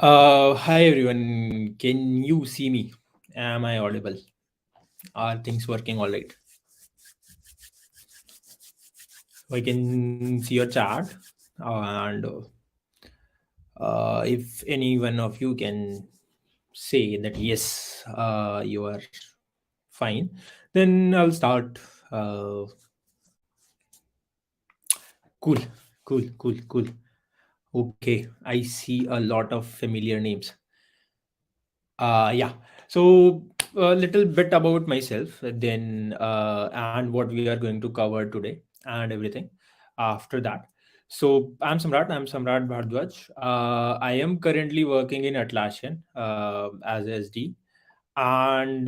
Hi everyone. Can you see me? Am I audible? Are things working all right? I can see your chat, and if any one of you can say that yes, you are fine, then I'll start. Uh, cool, cool. Okay, I see a lot of familiar names. Yeah. So a little bit about myself, then and what we are going to cover today and everything after that. So I'm Samrat. I'm Samrat Bhardwaj. I am currently working in Atlassian as SD, and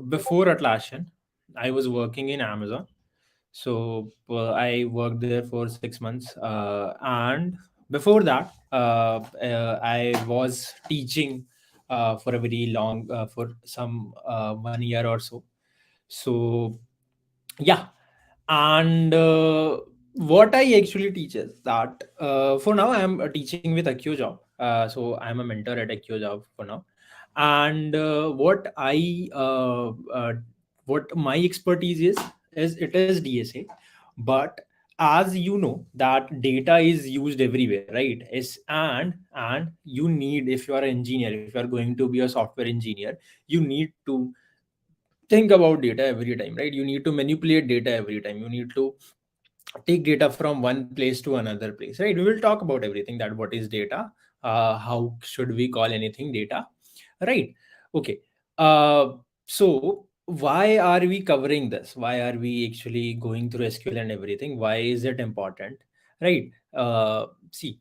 before Atlassian, I was working in Amazon. So I worked there for 6 months, and before that, I was teaching for a very long, for some 1 year or so. So yeah, and what I actually teach is that for now I'm teaching with AccioJob. So I'm a mentor at AccioJob for now, and what my expertise is it is DSA, but as you know that data is used everywhere, right? And you need, if you are an engineer, if you are going to be a software engineer, you need to think about data every time, right? You need to manipulate data every time. You need to take data from one place to another place, right? We will talk about everything, that what is data, how should we call anything data, right? Okay. So why are we covering this? Why are we actually going through SQL and everything? Why is it important, right? See,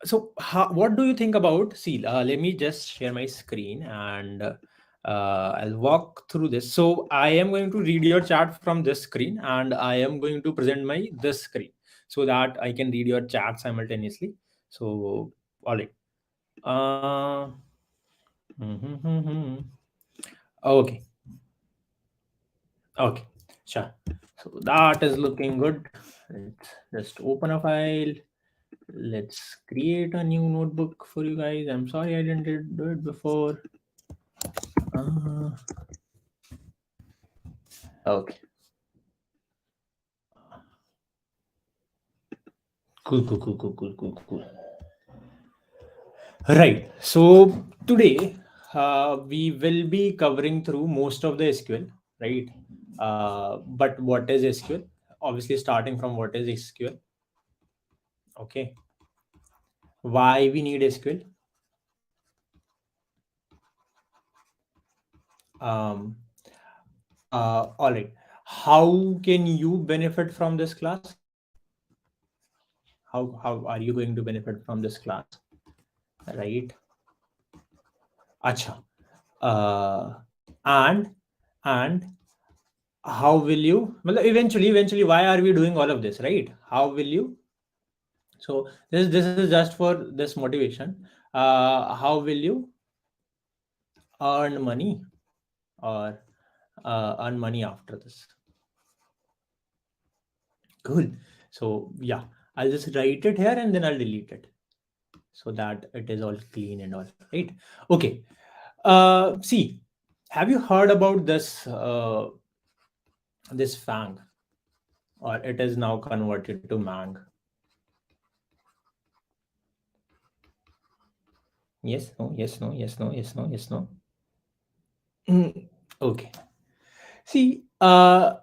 so what do you think about, see, let me just share my screen, and I'll walk through this. So I am going to read your chat from this screen, and I am going to present my this screen so that I can read your chat simultaneously. So all right. uh, okay. Okay, sure. So that is looking good. Let's just open a file. Let's create a new notebook for you guys. I'm sorry I didn't do it before. Uh, okay. Cool. Right. So today we will be covering through most of the SQL, right? But what is SQL? Obviously, starting from what is SQL. Okay. Why we need SQL? Um, all right. How can you benefit from this class? How are you going to benefit from this class? Right. Acha. Uh, and and how will you? Well, eventually, why are we doing all of this? Right. How will you? So this is just for this motivation. How will you earn money, or earn money after this? Cool. So yeah, I'll just write it here and then I'll delete it so that it is all clean and all right. Okay. See, have you heard about this fang, or it is now converted to mang? Yes, no, yes, no, yes, no, yes, no, yes, no. Okay. See, so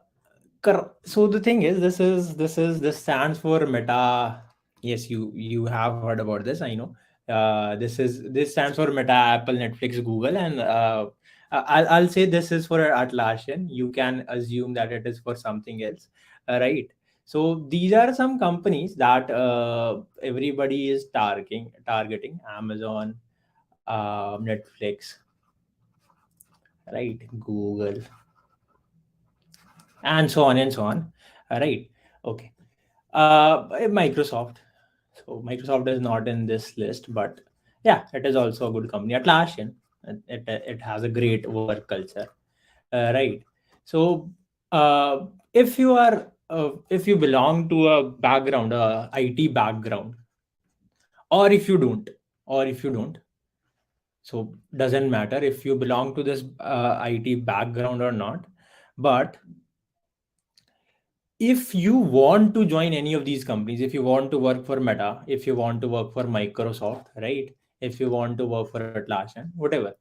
the thing is, this stands for meta. Yes, you have heard about this. I know. This stands for Meta, Apple, Netflix, Google, and I'll say this is for Atlassian. You can assume that it is for something else, right? So these are some companies that everybody is targeting: Amazon, Netflix, right? Google, and so on and so on. Right? Okay. Microsoft. So Microsoft is not in this list, but yeah, it is also a good company. Atlassian, it has a great work culture, right? So if you are if you belong to a IT background, or if you don't, or if you don't. So doesn't matter if you belong to this IT background or not. But if you want to join any of these companies, if you want to work for Meta, if you want to work for Microsoft, right? If you want to work for Atlassian, whatever,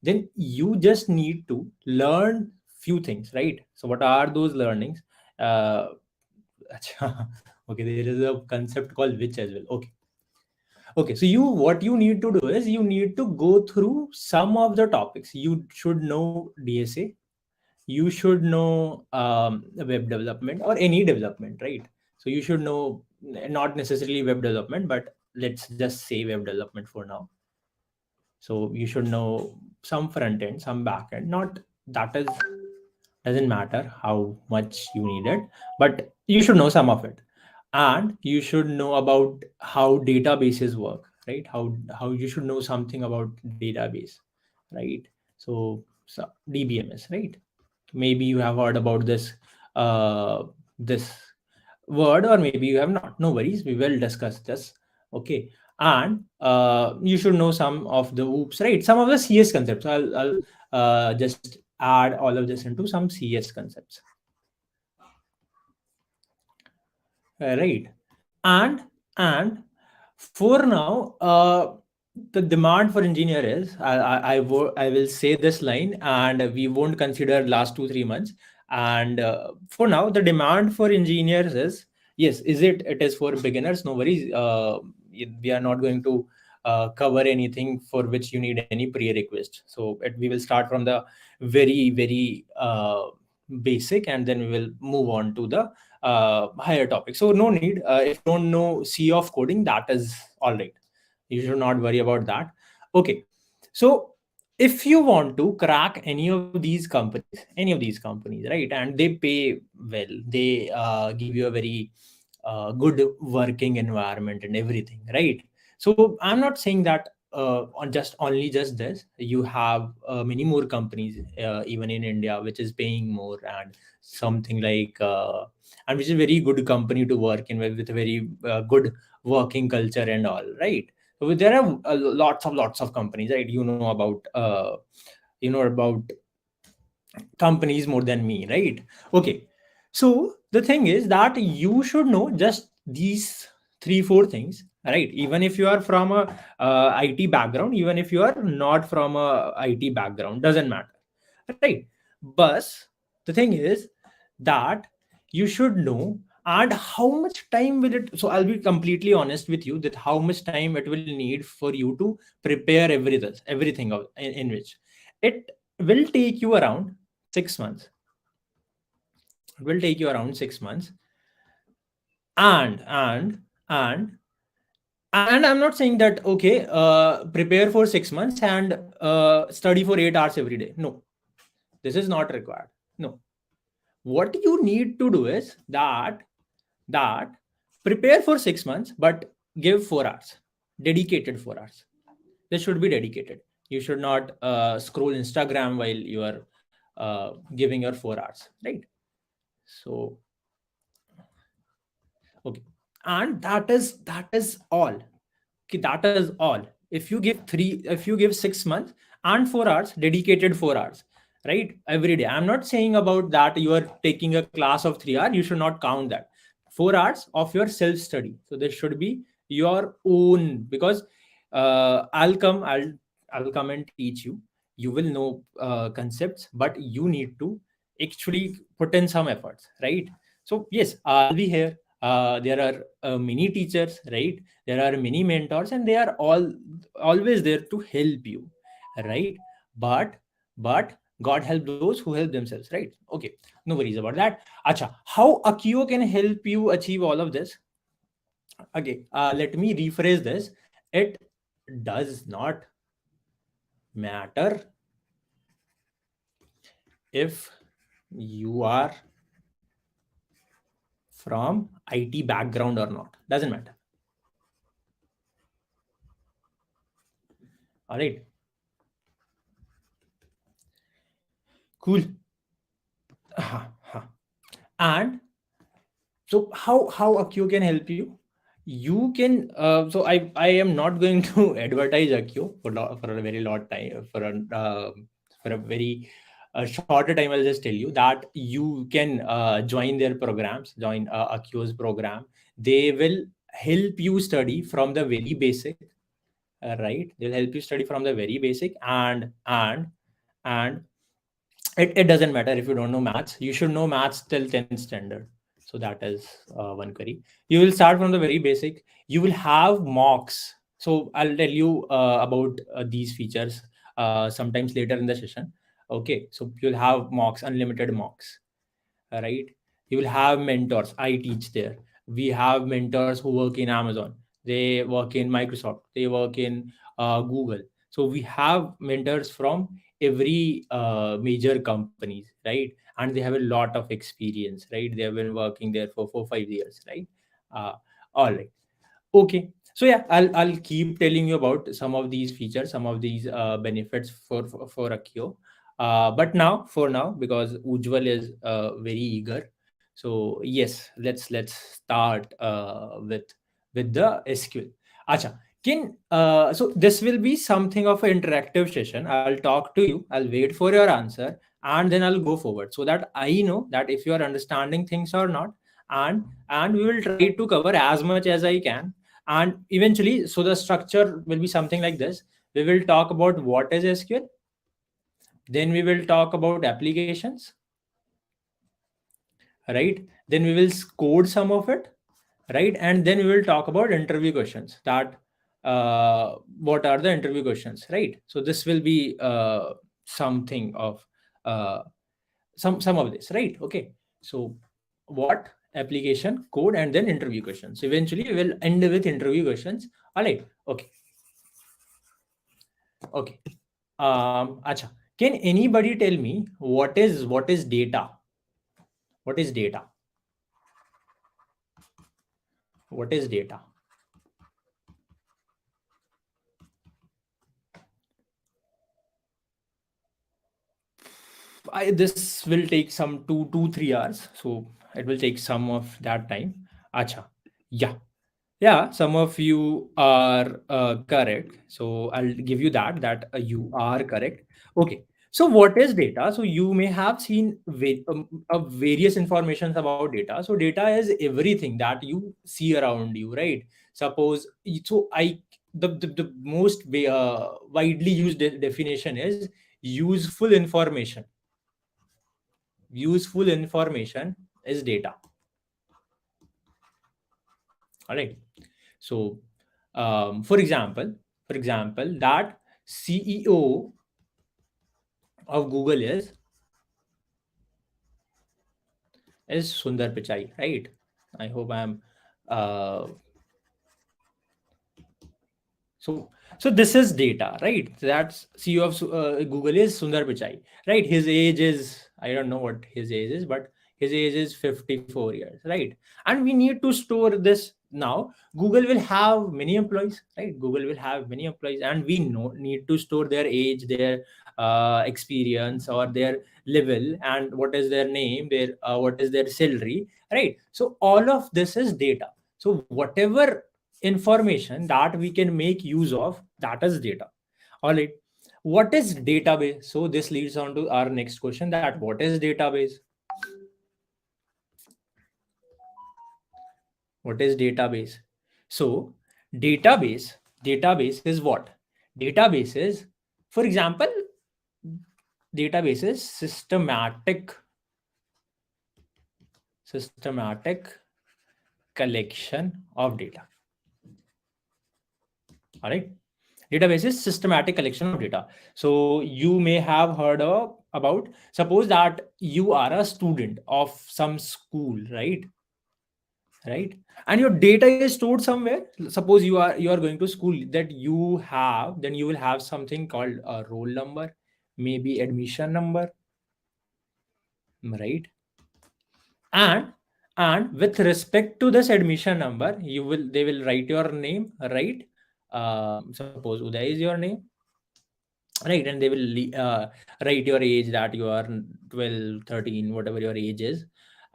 then you just need to learn few things, right? So what are those learnings? Uh, Acha, okay, there is a concept called which as well. Okay. Okay, so what you need to do is you need to go through some of the topics. You should know DSA, you should know web development or any development, right? So you should know not necessarily web development, but let's just say web development for now. So you should know some front end, some back end. Not that is doesn't matter how much you need it, but you should know some of it. And you should know about how databases work, right? How you should know something about database, right? So DBMS, right? Maybe you have heard about this word, or maybe you have not. No worries, we will discuss this. Okay. And you should know some of the oops, right? Some of the CS concepts. I'll just add all of this into some CS concepts. Right. And for now, the demand for engineer is I will say this line, and we won't consider last 2 3 months. And for now, the demand for engineers is, yes, it is for beginners, no worries. We are not going to cover anything for which you need any prerequisite. So we will start from the very basic, and then we will move on to the higher topic. So no need, if you don't know C of coding, that is all right. You should not worry about that. Okay. So if you want to crack any of these companies, right, and they pay well, they give you a very good working environment and everything, right? So I'm not saying that on just only just this. You have many more companies even in India which is paying more, and something like and which is very good company to work in, with a very good working culture and all, right? So there are lots of companies, right? You know about companies more than me, right? Okay. So the thing is that you should know just these 3 4 things, right? Even if you are from a IT background, even if you are not from a IT background, doesn't matter, right? But the thing is that you should know, and how much time will it, so I'll be completely honest with you, that how much time it will need for you to prepare everything in which it will take you around 6 months. It will take you around 6 months. And and and I'm not saying that, okay, prepare for 6 months and study for 8 hours every day. No, this is not required. No, what you need to do is that prepare for 6 months, but give 4 hours, dedicated 4 hours. This should be dedicated. You should not scroll Instagram while you are giving your 4 hours, right? So okay. And that is all. Okay, that is all. If you give 6 months and 4 hours, dedicated 4 hours, right, every day. I'm not saying about that you are taking a class of 3 hours. You should not count that. 4 hours of your self study. So this should be your own, because I'll come and teach you. You will know concepts, but you need to actually put in some efforts, right? So yes, I'll be here. There are many teachers, right? There are many mentors, and they are always there to help you, right? But God help those who help themselves, right? Okay, no worries about that. Acha, how Accio can help you achieve all of this? Okay, let me rephrase this. It does not matter if you are from IT background or not. Doesn't matter. All right. Cool. And so how Accio can help you? You can so I am not going to advertise Accio for a very lot time for a very shorter time. I'll just tell you that you can join their programs, join Accio's program. They will help you study from the very basic, right? They'll help you study from the very basic, and it doesn't matter if you don't know maths. You should know maths till 10th standard. So that is one query. You will start from the very basic. You will have mocks. So I'll tell you about these features sometimes later in the session. Okay, so you'll have mocks, unlimited mocks, right? You will have mentors. I teach there. We have mentors who work in Amazon, they work in Microsoft, they work in Google. So we have mentors from every major companies, right? And they have a lot of experience, right? They have been working there for 4 5 years, right? uh, all right. Okay. So yeah, I'll keep telling you about some of these features, some of these benefits for Akio. But now, for now, because Ujjwal is very eager, so yes, let's start with the SQL. Acha, can so this will be something of an interactive session. I'll talk to you. I'll wait for your answer, and then I'll go forward so that I know that if you are understanding things or not, and we will try to cover as much as I can. And eventually, so the structure will be something like this. We will talk about what is SQL, then we will talk about applications, right? Then we will code some of it, right? And then we will talk about interview questions, that what are the interview questions, right? So this will be something of uh, some of this, right? Okay. So what, application, code, and then interview questions. Eventually we will end with interview questions. All right. Okay. Okay. Acha. Can anybody tell me what is data? What is data? What is data? This will take some 2 3 hours, so it will take some of that time. Acha. Yeah. Yeah, some of you are correct. So I'll give you that you are correct. Okay. So what is data? So you may have seen various informations about data. So data is everything that you see around you, right? Suppose so I the most widely used definition is useful information. Useful information is data. All right. So for example, that CEO of Google is Sundar Pichai, right? I hope I'm uh, so so this is data, right? That's CEO of Google is Sundar Pichai, right? His age is, I don't know what his age is, but his age is 54 years, right? And we need to store this now. Google will have many employees, right? Google will have many employees, and we need to store their age, their experience, or their level, and what is their name, their what is their salary, right? So all of this is data. So whatever information that we can make use of, that is data. All right. What is database? So this leads on to our next question, that what is database? What is database? So database is what? Database is, for example, database is systematic collection of data. All right. Database is systematic collection of data. So you may have heard about, suppose that you are a student of some school, right, and your data is stored somewhere. Suppose you are going to school, that you have, then you will have something called a roll number, maybe admission number, right? And and with respect to this admission number, they will write your name, right? Suppose Uday is your name, right? And they will write your age, that you are 12 13, whatever your age is.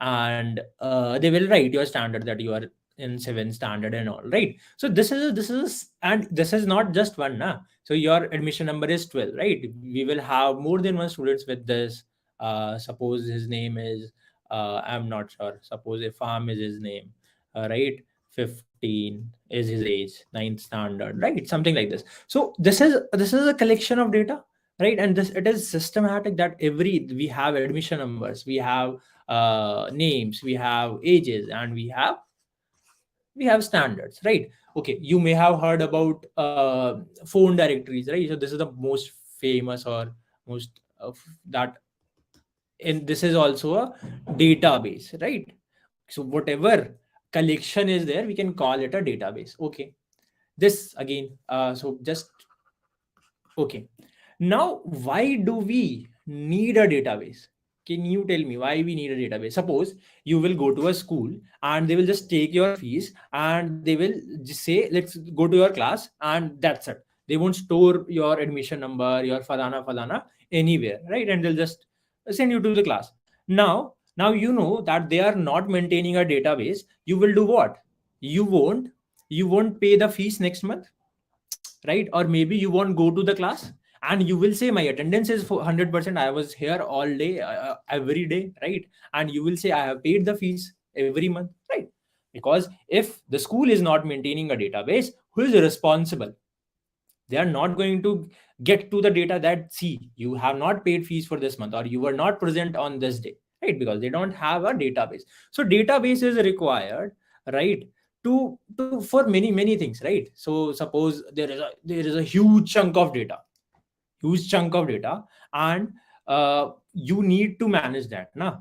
And they will write your standard, that you are in 7th standard and all, right? So and this is not just one, na. So your admission number is 12, right? We will have more than one students with this. Suppose his name is, I'm not sure, suppose if Farm is his name, right? 15 is his age, 9th standard, right? Something like this. So this is a collection of data, right? And this, it is systematic, that every, we have admission numbers, we have names, we have ages, and we have standards, right? Okay, you may have heard about phone directories, right? So this is the most famous, or most of that, and this is also a database, right? So whatever collection is there, we can call it a database. Okay, this again, so just, okay. Now, why do we need a database? Can you tell me why we need a database? Suppose you will go to a school and they will just take your fees and they will just say, let's go to your class, and that's it. They won't store your admission number, your falana anywhere, right? And they'll just send you to the class. Now you know that they are not maintaining a database. You will do what? You won't pay the fees next month, right? Or maybe you won't go to the class, and you will say, my attendance is 100%, I was here all day, every day, right? And you will say, I have paid the fees every month, right? Because if the school is not maintaining a database, who is responsible? They are not going to get to the data that, see, you have not paid fees for this month, or you were not present on this day, right? Because they don't have a database. So database is required, right? To for many things, right? So suppose there is a huge chunk of data, and you need to manage that, na.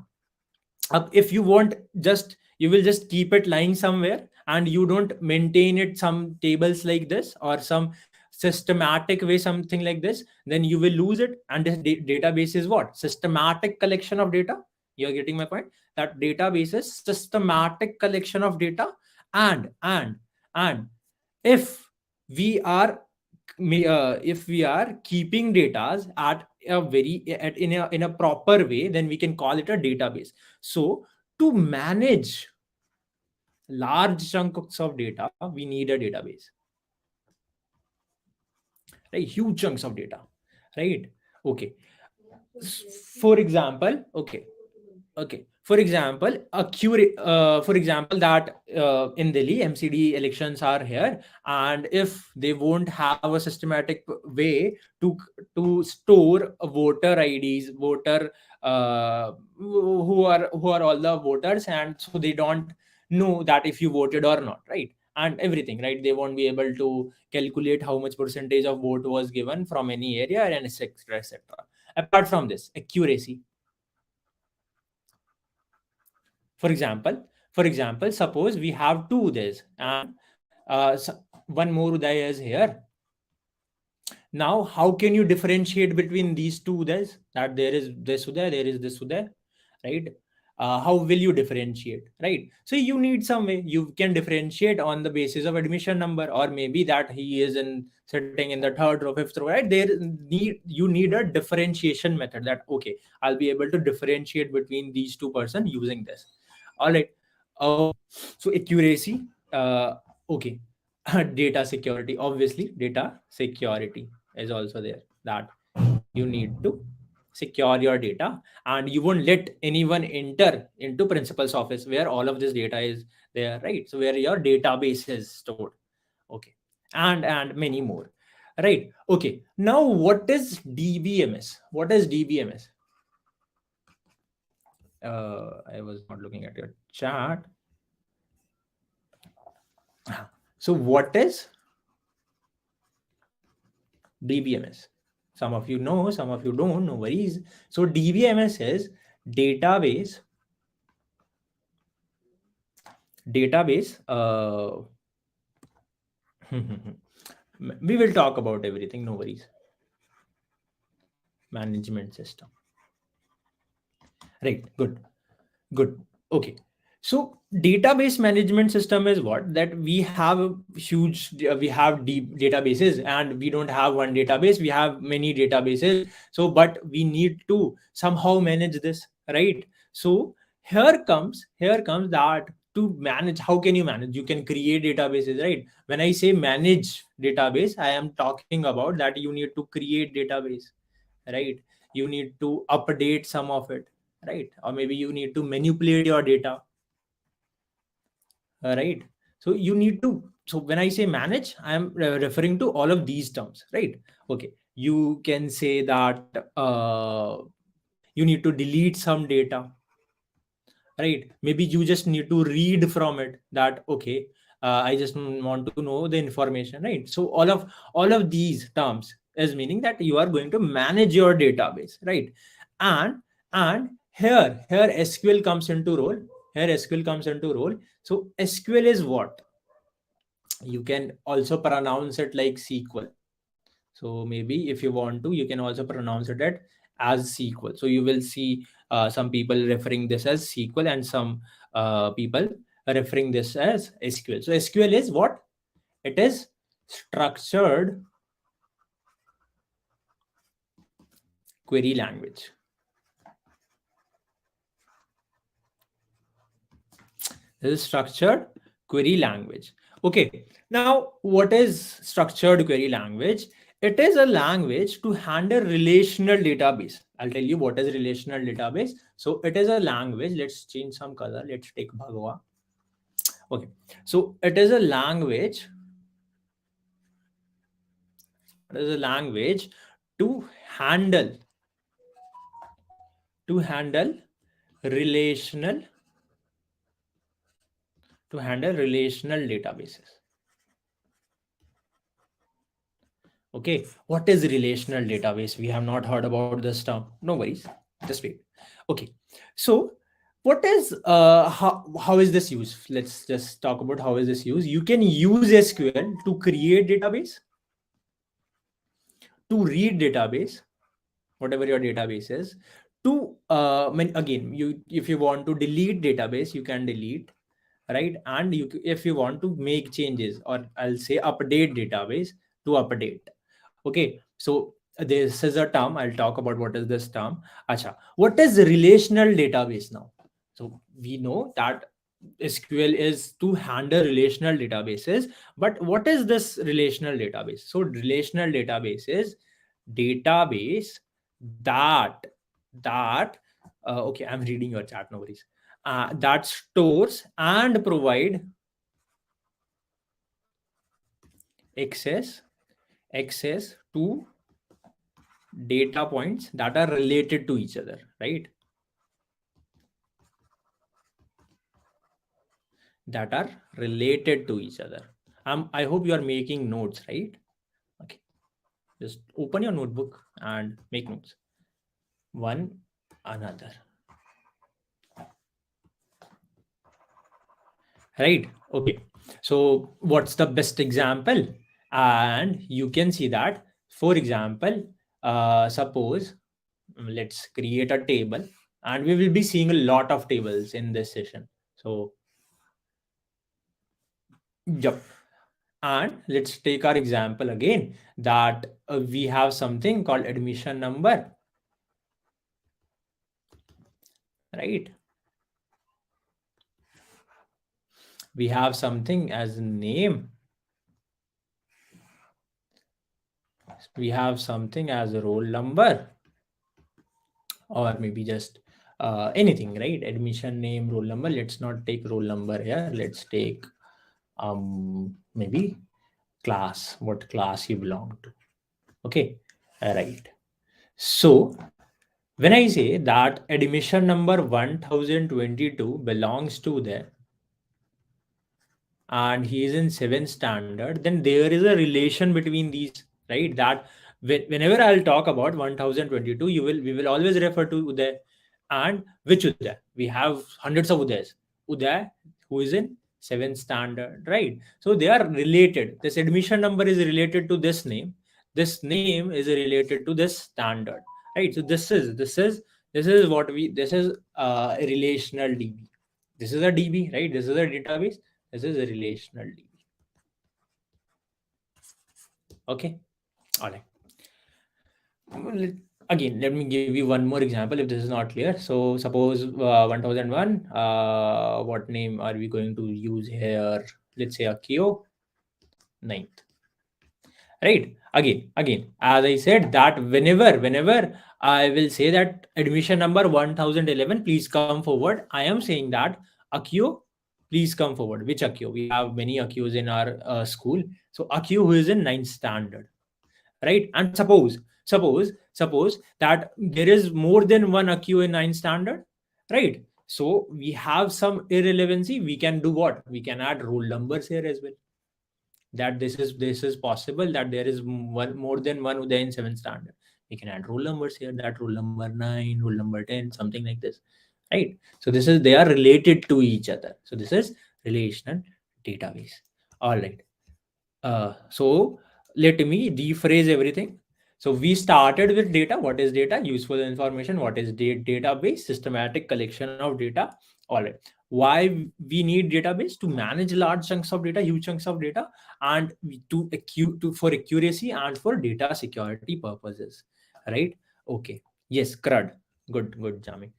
If you want, just, you will just keep it lying somewhere, and you don't maintain it, some tables like this, or some systematic way, something like this, then you will lose it. And this database is what? Systematic collection of data. You're getting my point? That database is systematic collection of data. And if we are if we are keeping data at a very at in a proper way, then we can call it a database. So to manage large chunks of data, we need a database, right? Huge chunks of data, right? Okay. For example, okay, for example, for example, that in Delhi MCD elections are here, and if they won't have a systematic way to store voter IDs, voter, who are all the voters, and so they don't know that if you voted or not, right? And everything, right? They won't be able to calculate how much percentage of vote was given from any area, and etc, etc. Apart from this, accuracy. For example, suppose we have two Udays, and one more Uday is here. Now, how can you differentiate between these two Udays? That there is this Uday, there is this Uday, right? How will you differentiate, right? So you need some way. You can differentiate on the basis of admission number, or maybe that he is in sitting in the third row, fifth row, right? You need a differentiation method, that okay, I'll be able to differentiate between these two persons using this. All right. So accuracy, okay. Data security, obviously data security is also there, that you need to secure your data, and you won't let anyone enter into principal's office where all of this data is there, right? So where your database is stored, okay, and many more, right? Okay, now what is DBMS? What is DBMS? I was not looking at your chat. So what is DBMS? Some of you know, some of you don't, no worries. So DBMS is database, we will talk about everything, no worries. Management system. Right, good. Okay. So database management system is what? That we have we have deep databases, and we don't have one database, we have many databases. So, but we need to somehow manage this, right? So here comes that to manage. How can you manage? You can create databases, right? When I say manage database, I am talking about that you need to create database, right? You need to update some of it, right? Or maybe you need to manipulate your data, right? So you need to, so when I say manage, I am referring to all of these terms, right? Okay, you can say that you need to delete some data, right? Maybe you just need to read from it, that okay, I just want to know the information, right? So all of these terms is meaning that you are going to manage your database, right? And and here SQL comes into role. Here SQL comes into role. So SQL is what? You can also pronounce it like SQL. So maybe if you want to, you can also pronounce it as SQL. So you will see some people referring this as SQL, and some people referring this as SQL. So SQL is what? It is structured query language. This is structured query language. Okay. Now, what is structured query language? It is a language to handle relational database. I'll tell you what is relational database. So it is a language. Let's change some color. Let's take Bhagwa. Okay. So it is a language. It is a language to handle handle relational relational databases. Okay, what is relational database? We have not heard about this term. No worries, just wait. Okay, so what is how is this used? Let's just talk about how is this used. You can use SQL to create database, to read database, whatever your database is, to again, you, if you want to delete database, you can delete, right? And you, if you want to make changes, or I'll say update database, to update. Okay, so this is a term. I'll talk about what is this term. Acha, what is relational database now? So we know that SQL is to handle relational databases, but what is this relational database? So relational database is database that okay, I'm reading your chat, no worries. That stores and provide access to data points that are related to each other, right? That are related to each other. I hope you are making notes, right? Okay, just open your notebook and make notes one another, right? Okay, so what's the best example? And you can see that, for example, suppose, let's create a table, and we will be seeing a lot of tables in this session. So yep. And let's take our example again, that we have something called admission number, right? We have something as name. We have something as a roll number, or maybe just anything, right? Admission name, roll number. Let's not take roll number here. Let's take maybe class, what class you belong to. Okay, right. So when I say that admission number 1022 belongs to there, and he is in 7th standard, then there is a relation between these, right? That whenever I'll talk about 1022, we will always refer to Uday. And which Uday? We have hundreds of Udays. Uday, who is in 7th standard, right? So they are related. This admission number is related to this name. This name is related to this standard, right? So this is what we, this is a relational DB. This is a DB, right? This is a database. This is a relational DB. Okay, all right. again, let me give you one more example if this is not clear. So suppose 1001, what name are we going to use here? Let's say Akio 9th. Right, again, as I said, that whenever I will say that admission number 1011, please come forward, I am saying that Akio, please come forward. Which Akio? We have many Akios in our school. So Akio who is in 9th standard, right? And suppose that there is more than one Akio in 9th standard, right? So we have some irrelevancy. We can do what? We can add roll numbers here as well, that this is possible that there is one more than one Uday in 7th standard. We can add roll numbers here, that roll number 9, roll number 10, something like this, right? So this is, they are related to each other. So this is relational database. All right. So let me rephrase everything. So we started with data. What is data? Useful information. What is database? Systematic collection of data. All right. Why we need database? To manage large chunks of data, huge chunks of data, and for accuracy and for data security purposes. Right? Okay. Yes, CRUD. Good, Jami.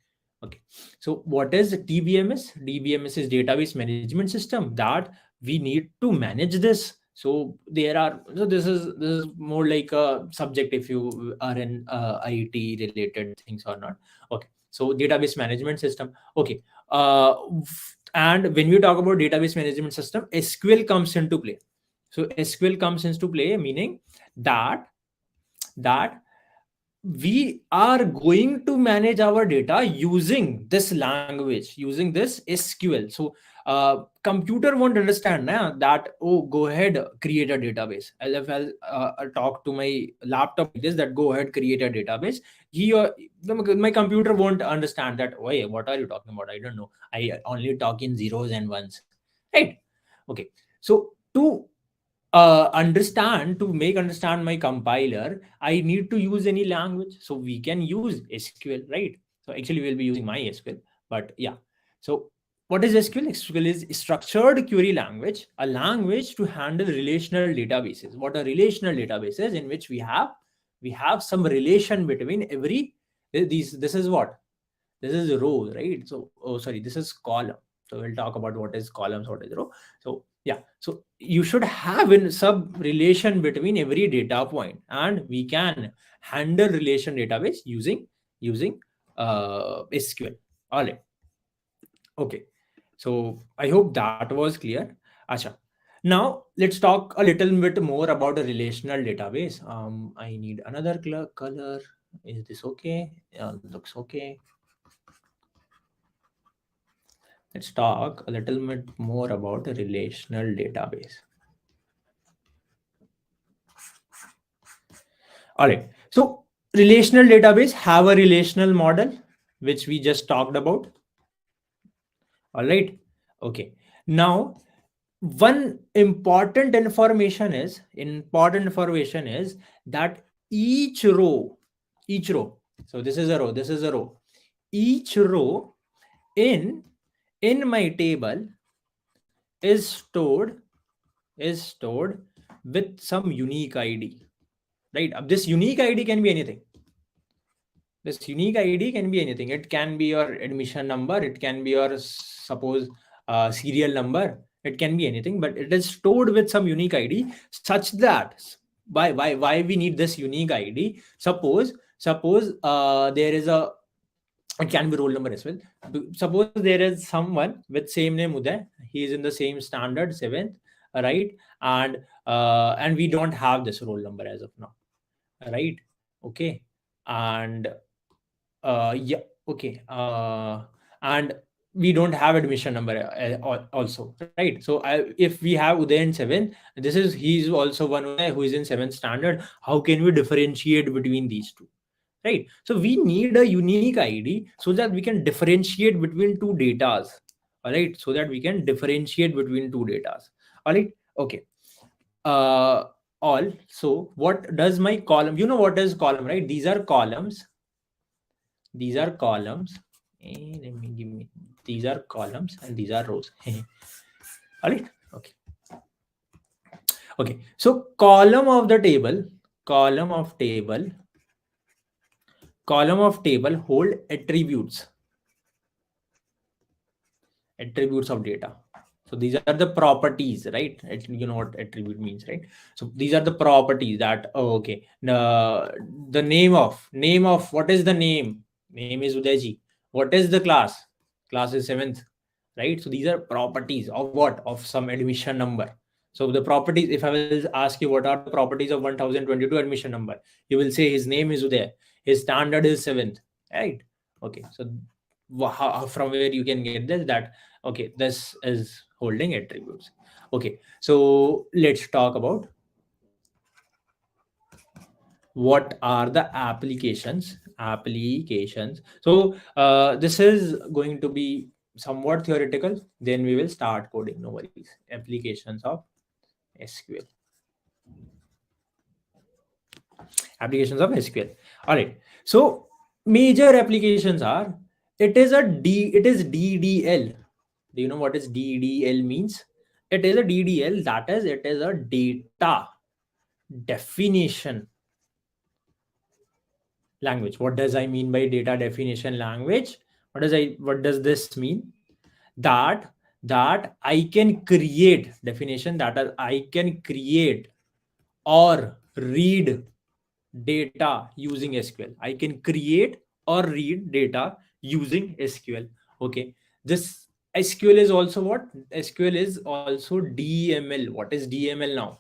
Okay. So what is DBMS? DBMS is database management system, that we need to manage this. So there are, so this is more like a subject if you are in IIT related things or not. Okay, so database management system. Okay, and when we talk about database management system, SQL comes into play. So SQL comes into play, meaning that that we are going to manage our data using this language, using this SQL. So computer won't understand that, oh, go ahead, create a database. If I'll talk to my laptop like this, that go ahead, create a database, my computer won't understand that. Why, what are you talking about? I don't know, I only talk in zeros and ones, right? Okay, so to make understand my compiler, I need to use any language. So we can use SQL, right? So actually we'll be using MySQL, but yeah. So what is SQL? SQL is structured query language, a language to handle relational databases. What are relational databases? In which we have some relation between every these. This is what, this is row, right? So, oh sorry, this is column. So we'll talk about what is columns, what is row. So yeah, so you should have in sub relation between every data point, and we can handle relation database using SQL. All right. Okay, so I hope that was clear. Acha. Now let's talk a little bit more about a relational database. I need another color. Is this okay? Looks okay. Let's talk a little bit more about a relational database. All right. So relational database have a relational model, which we just talked about. All right. Okay. Now, one important information is that each row. So this is a row. This is a row. Each row in my table is stored with some unique ID, right? This unique ID can be anything. This unique ID can be anything. It can be your admission number, it can be your, suppose, serial number, it can be anything, but it is stored with some unique ID, such that why we need this unique ID. Suppose there is a, it can be roll number as well. Suppose there is someone with same name Uday, he is in the same standard 7th, right? And we don't have this roll number as of now, right? Okay. And yeah, okay. And we don't have admission number also, right? So if we have Uday in 7th, this is, he's also one Uday who is in 7th standard. How can we differentiate between these two, right? So we need a unique ID so that we can differentiate between two datas. All right, so that we can differentiate between two datas. All right. Okay. uh all, so what does my column, you know what is column, right? These are columns. These are columns. These are columns and these are rows. All right. Okay. Okay, so column of the table column of table hold attributes of data. So these are the properties, right? You know what attribute means, right? So these are the properties that, oh, okay, the name of what is the name is Udayji. What is the class is 7th, right? So these are properties of what, of some admission number. So the properties, if I will ask you what are the properties of 1022 admission number, you will say his name is Uday, his standard is 7th, right? Okay, so from where you can get this, that okay, this is holding attributes. Okay, so let's talk about what are the applications. So this is going to be somewhat theoretical, then we will start coding, no worries. Applications of SQL. All right, so major applications are, it is DDL. Do you know what is DDL means? It is a DDL, that is, it is a data definition language. What does I mean by data definition language? What does this mean? That I can create definition, that is, I can create or read data using SQL. I can create or read data using SQL. Okay, this SQL is also what? SQL is also DML. What is DML now?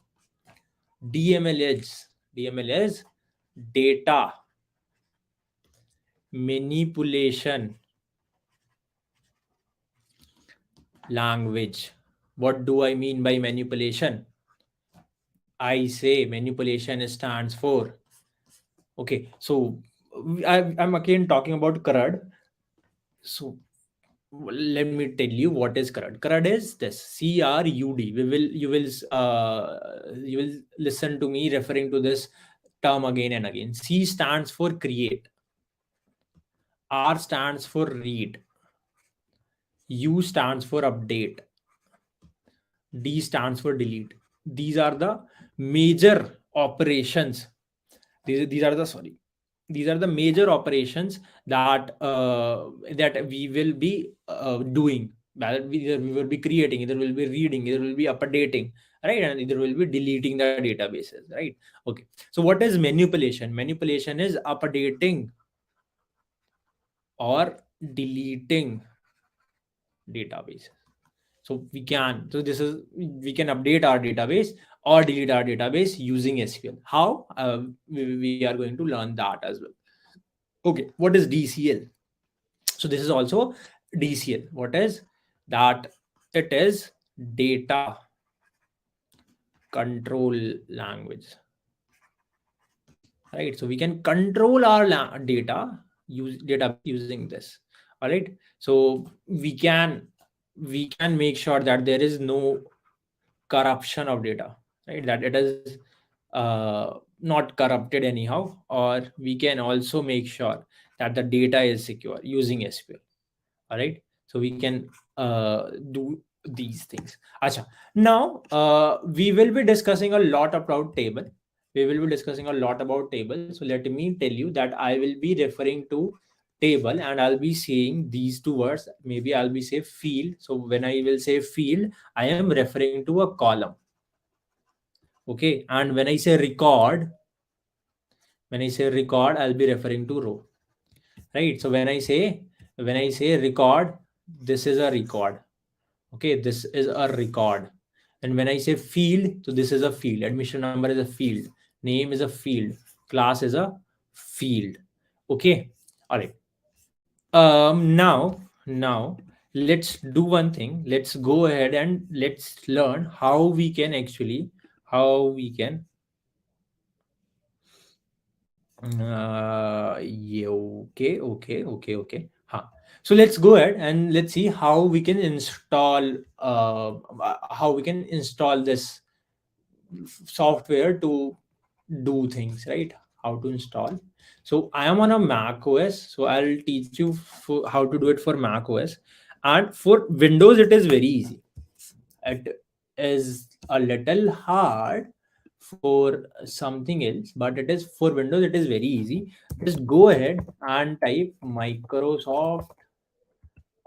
DML is data manipulation language. What do I mean by manipulation? I say manipulation stands for, okay, so I'm again talking about CRUD. So let me tell you what is CRUD. CRUD is this, CRUD. You will listen to me referring to this term again and again. C stands for create, R stands for read, U stands for update, D stands for delete. These are the major operations. These are the, sorry, these are the major operations that that we will be doing. That we will be creating, either will be reading, either will be updating, right, and either will be deleting the databases, right? Okay, so what is manipulation? Manipulation is updating or deleting databases. So we can update our database or delete our database using SQL. How? We are going to learn that as well. Okay, what is DCL? So this is also DCL. What is that? It is data control language, right? So we can control our database using this. All right, so we can make sure that there is no corruption of data, right? That it is not corrupted anyhow, or we can also make sure that the data is secure using SQL. All right, so we can do these things. Acha. Now we will be discussing a lot about table. So let me tell you that I will be referring to table, and I'll be saying these two words. Maybe I'll be say field. So when I will say field, I am referring to a column. Okay, and when I say record, I'll be referring to row, right? So when I say record, this is a record. Okay, this is a record. And when I say field, so this is a field. Admission number is a field, name is a field, class is a field. Okay, all right. Now let's do one thing. Let's go ahead and let's learn how we can yeah, okay. Huh. So let's go ahead and let's see how we can install this software to do things, right? How to install. So I am on a Mac OS, so I'll teach you how to do it for Mac OS. And for Windows, it is very easy. It is a little hard for something else, but it is for Windows. It is very easy. Just go ahead and type Microsoft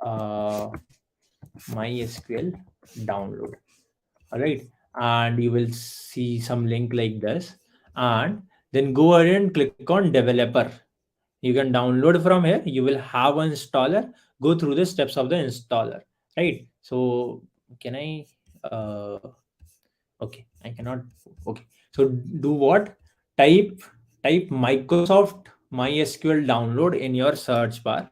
uh, MySQL download. All right, and you will see some link like this, and then go ahead and click on developer. You can download from here. You will have an installer. Go through the steps of the installer, right? So can I okay, I cannot. Okay, so do what? Type type Microsoft MySQL download in your search bar.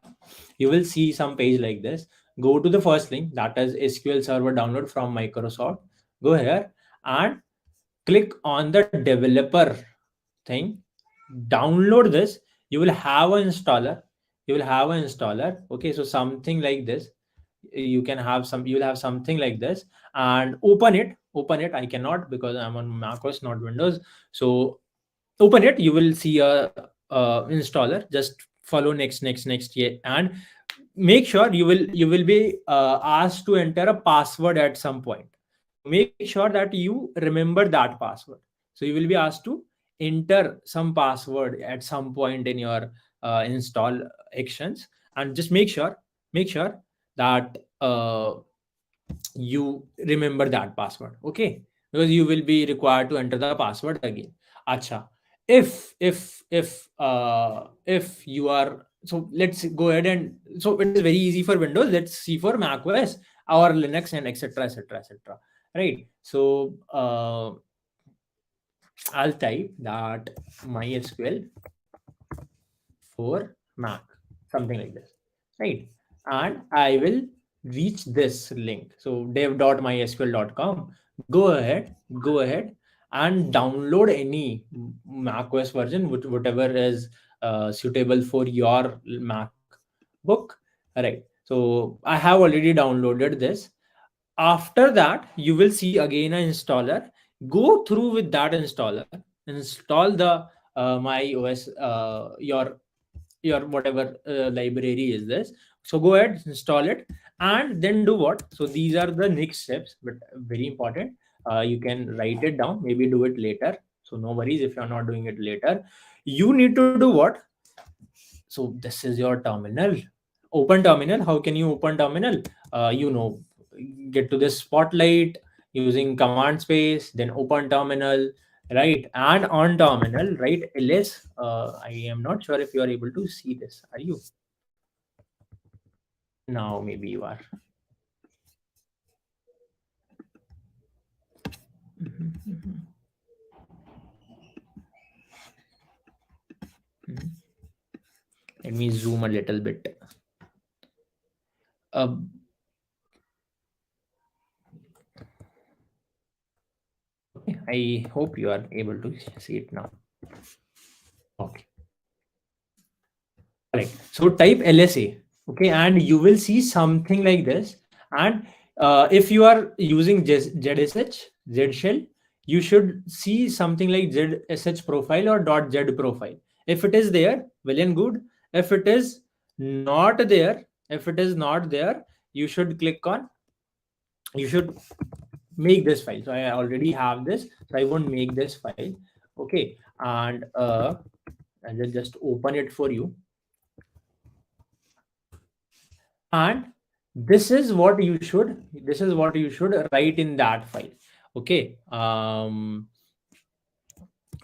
You will see some page like this. Go to the first link, that is SQL server download from Microsoft. Go here and click on the developer thing. Download this. You will have an installer. You will have an installer. Okay, so something like this. You can have some. You will have something like this, and open it. Open it. I cannot because I'm on macOS, not Windows. So open it. You will see a installer. Just follow next, yeah, and make sure you will be asked to enter a password at some point. So make sure that you remember that password. So you will be asked to enter some password at some point in your install actions, and just make sure that you remember that password. Okay, because you will be required to enter the password again. Acha, if you are, so let's go ahead, and so it is very easy for Windows. Let's see for Mac OS or Linux and etc, right? So I'll type that MySQL for Mac, something like this, right? And I will reach this link. So dev.mysql.com. Go ahead and download any macOS version, whatever is suitable for your MacBook. All right. So I have already downloaded this. After that, you will see again an installer. Go through with that installer. Install the my OS, your whatever library is this. So go ahead, install it, and then do what? So these are the next steps, but very important. You can write it down. Maybe do it later. So no worries if you're not doing it later. You need to do what? So this is your terminal. Open terminal. How can you open terminal? Get to this spotlight using command space, then open terminal, right? And on terminal, right? ls. I am not sure if you are able to see this. Are you? Now maybe you are. Let me zoom a little bit. uh, okay, I hope you are able to see it now. Okay. Right. So type LSA, okay, and you will see something like this. And if you are using ZSH, Z shell, you should see something like ZSH profile or .z profile. If it is there, well and good. If it is not there, you should click on. You should make this file. So I already have this, so I won't make this file. Okay, and I'll just open it for you. And this is what you should write in that file. Okay, all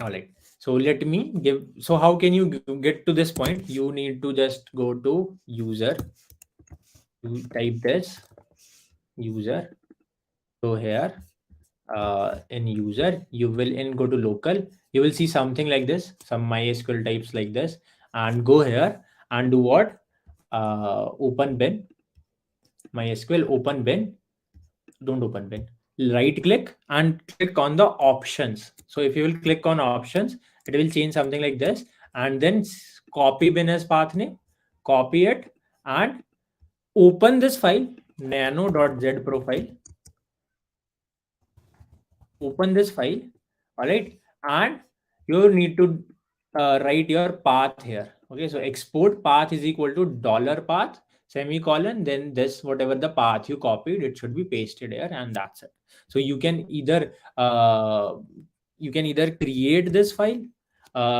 right, so let me give. So how can you get to this point? You need to just go to user. You type this user. So here in user, you will go to local. You will see something like this, some MySQL types like this, and go here and do what? Open bin. MySQL open bin. Don't open bin. Right click and click on the options. So if you will click on options, it will change something like this, and then copy bin as path name, copy it, and open this file nano.z profile. Open this file. All right, and you need to write your path here. Okay, so export path is equal to $path semicolon, then this whatever the path you copied, it should be pasted here, and that's it. So you can either you can either create this file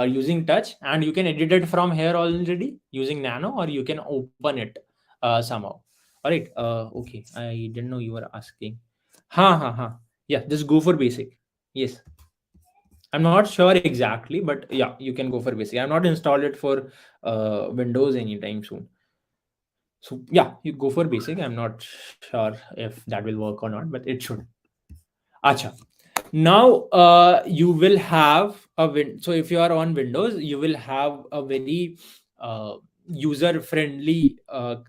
using touch, and you can edit it from here already using nano, or you can open it somehow. All right. Okay, I didn't know you were asking. Ha. Yeah, just go for basic. Yes, I'm not sure exactly, but yeah, you can go for basic. I'm not installed it for Windows anytime soon. So yeah, you go for basic. I'm not sure if that will work or not, but it should. Acha. Now you will have so if you are on Windows, you will have a very user friendly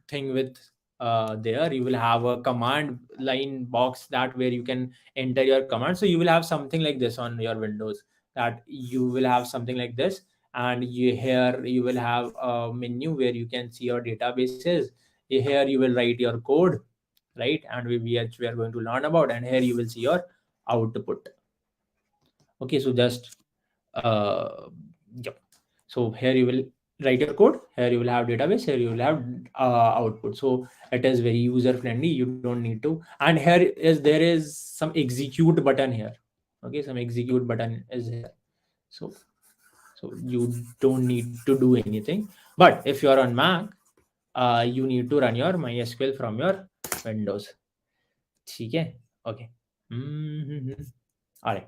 thing with there. You will have a command line box that where you can enter your command. So you will have something like this on your Windows, that you will have something like this, and here you will have a menu where you can see your databases. Here you will write your code, right? And we are going to learn about, and here you will see your output. Okay, so just yep. So here you will write your code, here you will have database, here you will have output. So it is very user friendly, you don't need to. And here is there is some execute button here. Okay, some execute button is here. So you don't need to do anything. But if you are on Mac, you need to run your MySQL from your Windows. Okay. Okay. Mm-hmm. All right.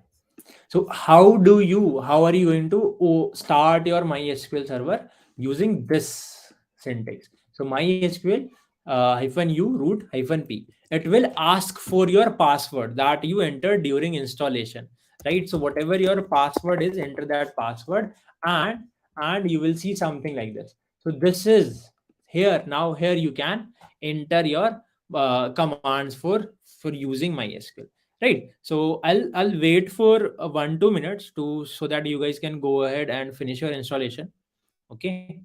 So how are you going to start your MySQL server using this syntax? So MySQL hyphen u root hyphen p. It will ask for your password that you entered during installation, right? So whatever your password is, enter that password, and you will see something like this. So this is here. Now here you can enter your commands for using MySQL, right? So I'll wait for 1-2 minutes to so that you guys can go ahead and finish your installation. Okay,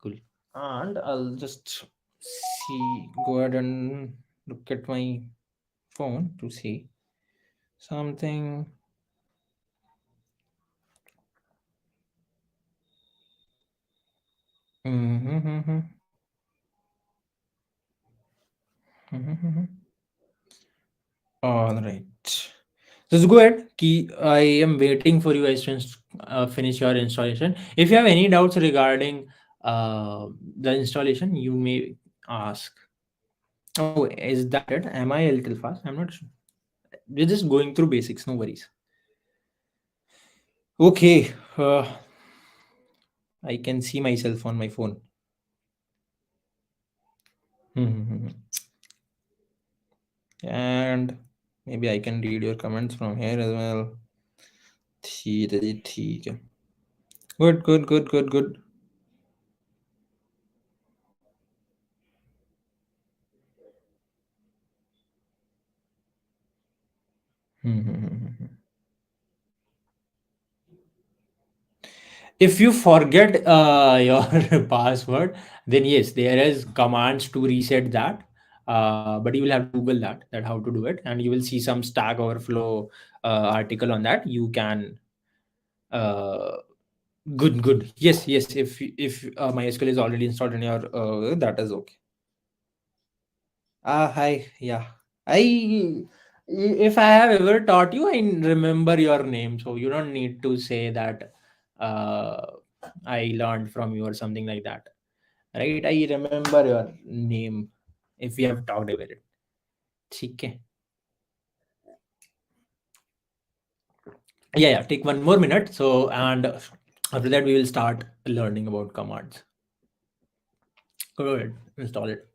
cool. And I'll just see, go ahead and look at my phone to see something. Mm-hmm. Mm-hmm. All right. Just go ahead. Key. I am waiting for you guys to finish your installation. If you have any doubts regarding the installation, you may ask. Oh, is that it? Am I a little fast? I'm not sure. We're just going through basics. No worries. Okay. I can see myself on my phone. And maybe I can read your comments from here as well. ठीक है जी, ठीक है. Good. If you forget your password, then yes, there is commands to reset that. But you will have to Google that how to do it, and you will see some Stack Overflow article on that. You can uh, good. Yes. If MySQL is already installed in your that is okay. Hi. Yeah. I if I have ever taught you, I remember your name, so you don't need to say that uh, I learned from you or something like that. Right? I remember your name if we have talked about it. ठीक है. Yeah. Take 1 more minute. So and after that we will start learning about commands. Go ahead, install it.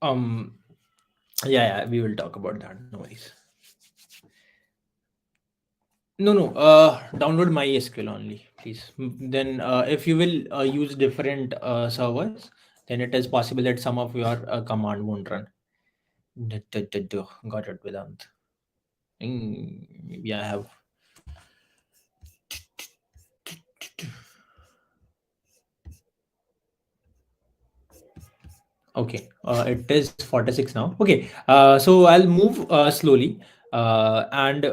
Um, yeah, we will talk about that. No worries. No. Download MySQL only, please. Then, if you will use different servers, then it is possible that some of your command won't run. Got it, Vedant. Maybe I have. Okay, it is 46 now. Okay, so I'll move slowly, and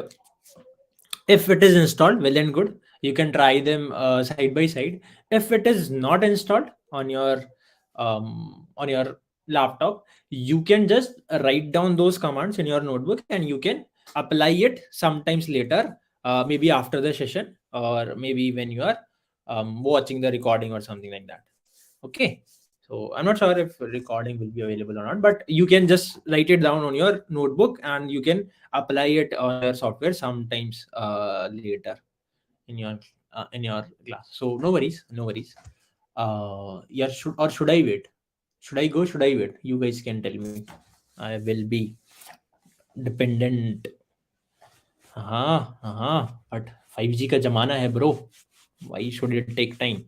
if it is installed, well and good. You can try them side by side. If it is not installed on your laptop, you can just write down those commands in your notebook, and you can apply it sometimes later, maybe after the session, or maybe when you are watching the recording or something like that. Okay, so I'm not sure if recording will be available or not, but you can just write it down on your notebook, and you can apply it on your software sometimes later in your class. So no worries, no worries. Yeah, should I wait? Should I go? Should I wait? You guys can tell me. I will be dependent. हाँ, but 5G का जमाना है bro. Why should it take time?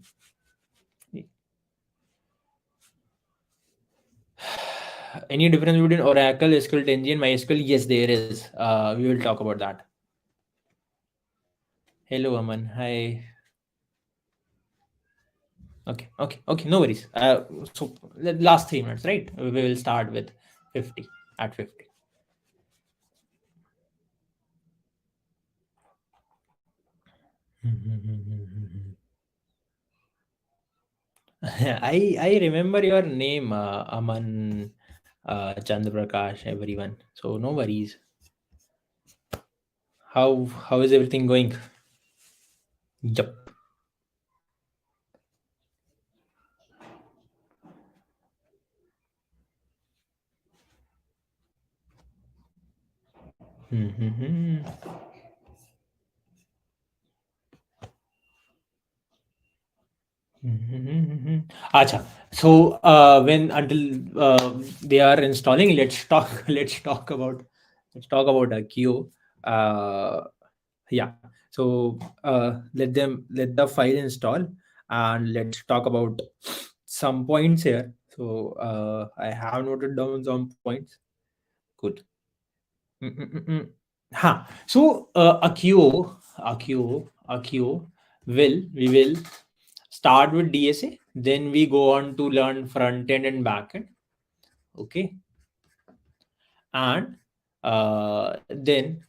Any difference between Oracle, SQL, TNG, and MySQL? Yes, there is. We will talk about that. Hello, Aman. Hi. Okay. No worries. So last 3 minutes, right? We will start with 50 at 50. I remember your name, Aman, Chandraprakash, everyone. So no worries. How is everything going? Yup. Acha. So when until they are installing, let's talk. Let's talk about Accio. Uh, yeah. So let the file install, and let's talk about some points here. So I have noted down some points. Good. So Accio we will start with DSA, then we go on to learn front end and back end. Okay, and then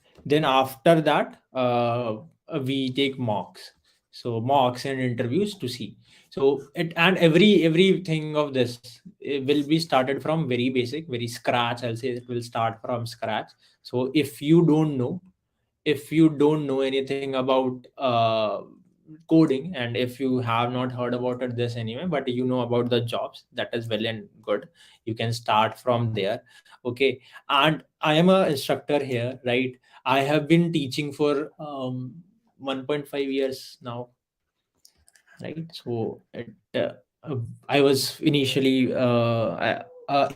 after that we take mocks. So mocks and interviews to see. So it and everything of this, it will be started from very basic, very scratch. I'll say it will start from scratch. So if you don't know anything about coding, and if you have not heard about it this anyway, but you know about the jobs, that is well and good. You can start from there. Okay, and I am a instructor here, right? I have been teaching for 1.5 years now, right? So I was initially a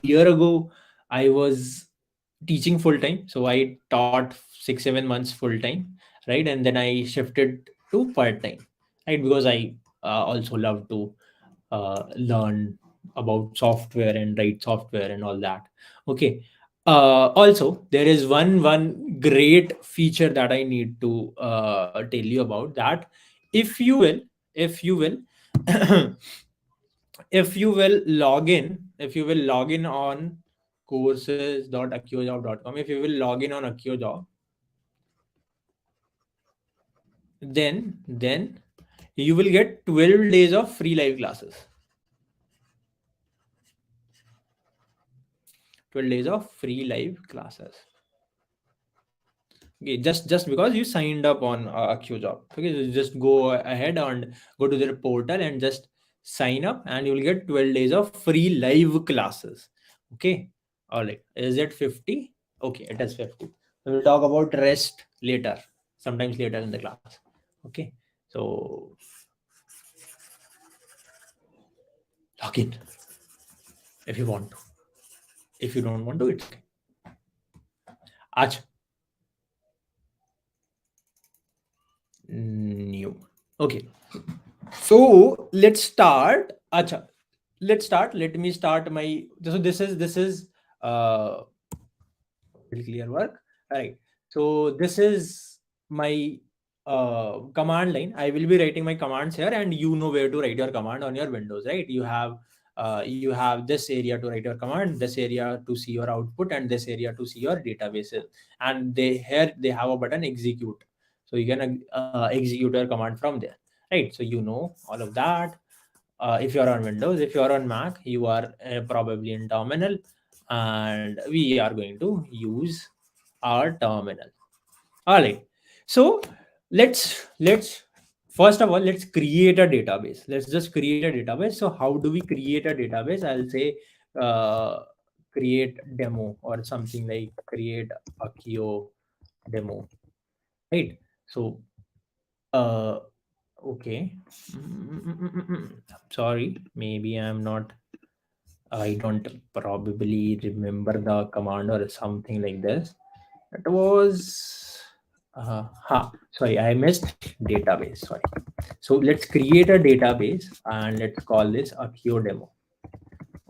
year ago I was teaching full time. So I taught 6-7 months full time, right? And then I shifted to part time, right? Because I also love to learn about software and write software and all that. Okay. Also, there is one great feature that I need to tell you about. That if you will if you will log in on courses.acciojob.com, if you will log in on AccioJob, then you will get 12 days of free live classes. 12 days of free live classes. Okay, just because you signed up on AccioJob. Okay, so just go ahead and go to their portal and just sign up, and you will get 12 days of free live classes. Okay, all right. Is it 50? Okay, it is 50. We will talk about rest later, sometimes later in the class. Okay, so log in if you want to. If you don't want to, it's okay. Acha. New. Okay. So let's start. Acha. Let's start. Let me start my. So this is uh very clear work. All right. So this is my command line. I will be writing my commands here, and you know where to write your command on your Windows, right? You have this area to write your command, this area to see your output, and this area to see your databases. And they have a button execute, so you can execute your command from there, right? So you know all of that. If you are on Windows, if you are on Mac, you are probably in terminal, and we are going to use our terminal. All right. So let's first of all, let's create a database. Let's just create a database. So how do we create a database? I'll say uh, create demo or something like create Accio demo, right? So uh, okay. Sorry, maybe I'm not. I don't probably remember the command or something like this. It was sorry, I missed database. Sorry. So let's create a database and let's call this Accio demo.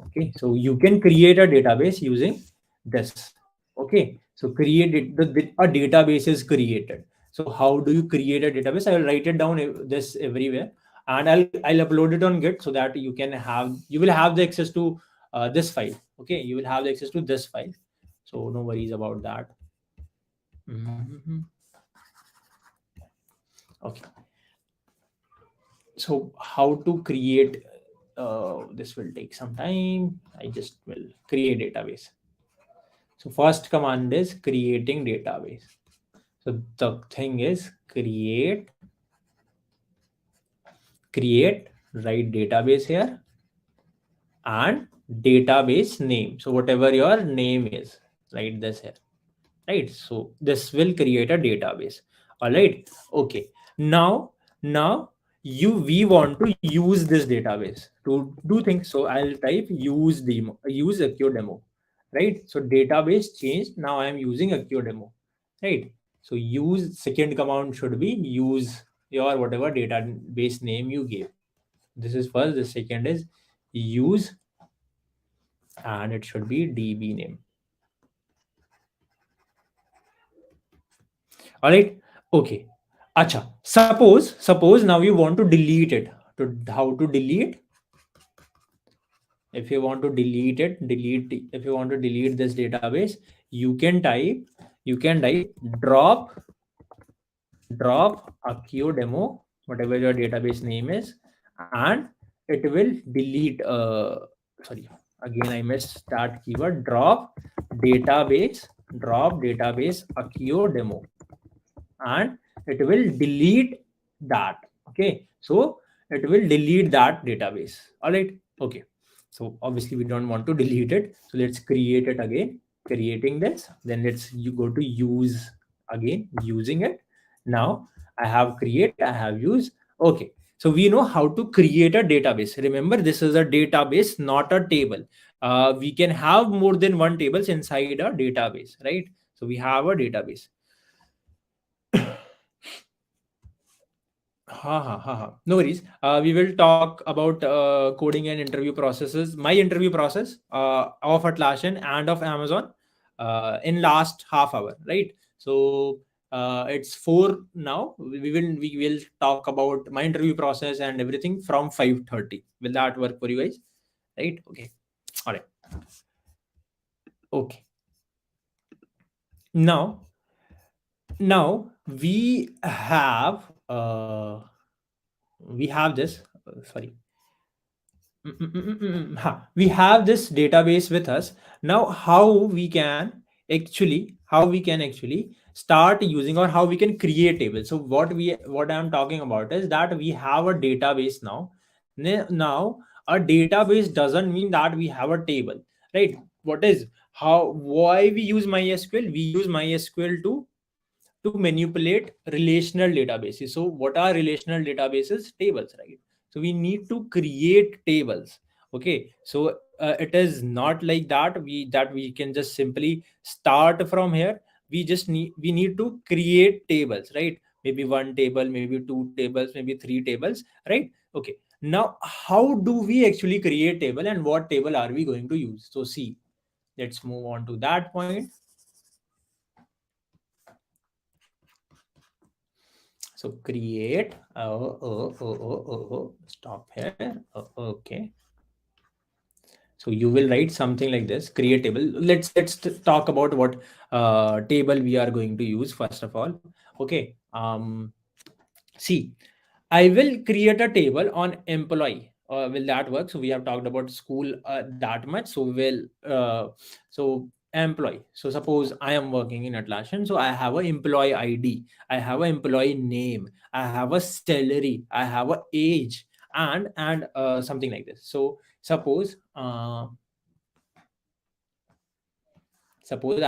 Okay, so you can create a database using this. Okay, so create it. A database is created. So how do you create a database? I will write it down this everywhere, and I'll upload it on Git so that you will have the access to this file. Okay, you will have the access to this file. So no worries about that. Mhm. Okay, so how to create this will take some time. I just will create database. So first command is creating database. So the thing is create write database here and database name. So whatever your name is, write this here, right? So this will create a database. All right. Okay. Now you we want to use this database to do things. So I'll type use Accio demo, right? So database changed. Now I am using Accio demo, right? So use second command should be use your whatever database name you gave. This is first. The second is use, and it should be db name. All right. Okay. Acha. Suppose now you want to delete it. To how to delete? If you want to delete it, delete. If you want to delete this database, you can type. You can type drop Accio demo, whatever your database name is, and it will delete. Sorry. Again, I missed that keyword. Database. Drop database Accio demo, and it will delete that. Okay, so it will delete that database. All right. Okay, so obviously we don't want to delete it, so let's create it again. Creating this, then you go to use, again using it. Now I have create, I have use. Okay, so we know how to create a database. Remember, this is a database, not a table. We can have more than one tables inside a database, right? So we have a database. Ha. No worries. We will talk about coding and interview processes. My interview process of Atlassian and of Amazon in last half hour, right? So it's 4 now. We will talk about my interview process and everything from 5:30. Will that work for you guys? Right? Okay. All right. Okay. Now, now we have this. Sorry. We have this database with us. Now how we can actually start using, or how we can create tables. So what I'm talking about is that we have a database now. Now a database doesn't mean that we have a table, right? What is how why we use MySQL? We use MySQL to manipulate relational databases. So what are relational databases? Tables, right? So we need to create tables. Okay, so it is not like that we can just simply start from here. We need to create tables, right? Maybe one table, maybe two tables, maybe three tables, right? Okay, now how do we actually create table, and what table are we going to use? So see, let's move on to that point. So create, stop here. Okay, so you will write something like this: create table. Let's talk about what table we are going to use first of all. Okay, see, I will create a table on employee. Will that work? So we have talked about school that much. So so employee. So suppose I am working in Atlassian. So I have a employee ID. I have a employee name. I have a salary. I have a age, and something like this. So suppose I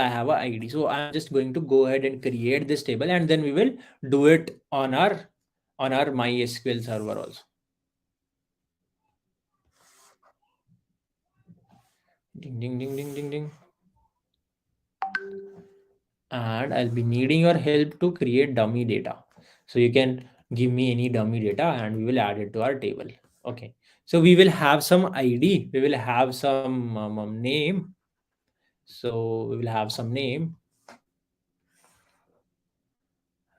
have a ID. So I'm just going to go ahead and create this table, and then we will do it on our MySQL server also. Ding ding ding ding ding ding. And I'll be needing your help to create dummy data. So you can give me any dummy data and we will add it to our table. Okay. So we will have some ID. We will have some name. So we will have some name,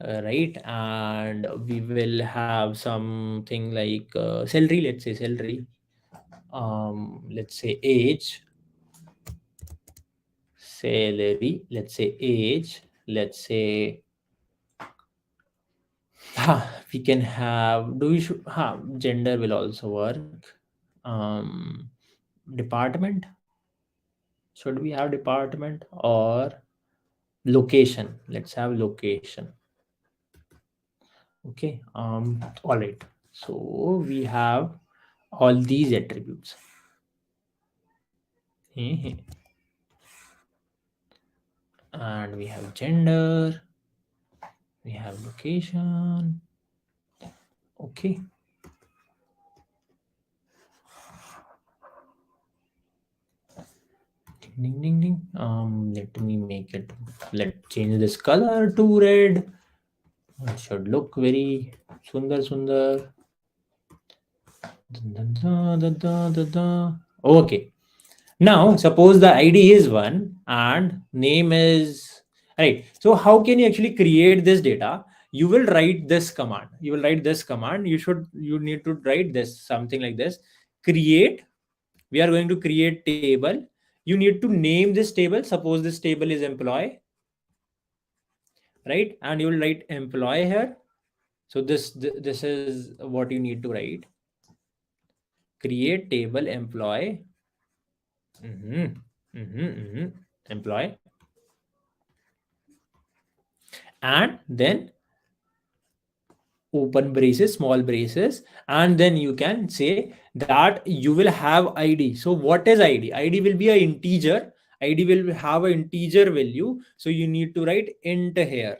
right? And we will have something like salary. Let's say salary. Let's say age, salary. Let's say age. Let's say we can have, do we should gender will also work. Department, should we have department, or location? Let's have location. Okay, all right, so we have all these attributes. And we have gender, we have location. Okay, ding ding ding. Let me make it, let change this color to red. It should look very sundar sundar. Okay, now suppose the ID is one and name is right. So how can you actually create this data? You will write this command. You will write this command. You need to write this something like this. Create. We are going to create table. You need to name this table. Suppose this table is employee, right? And you will write employee here. So this is what you need to write. Create table employee. Employee, and then open braces, small braces, and then you can say that you will have ID. So what is ID? ID will be an integer. ID will have an integer value. So you need to write int here.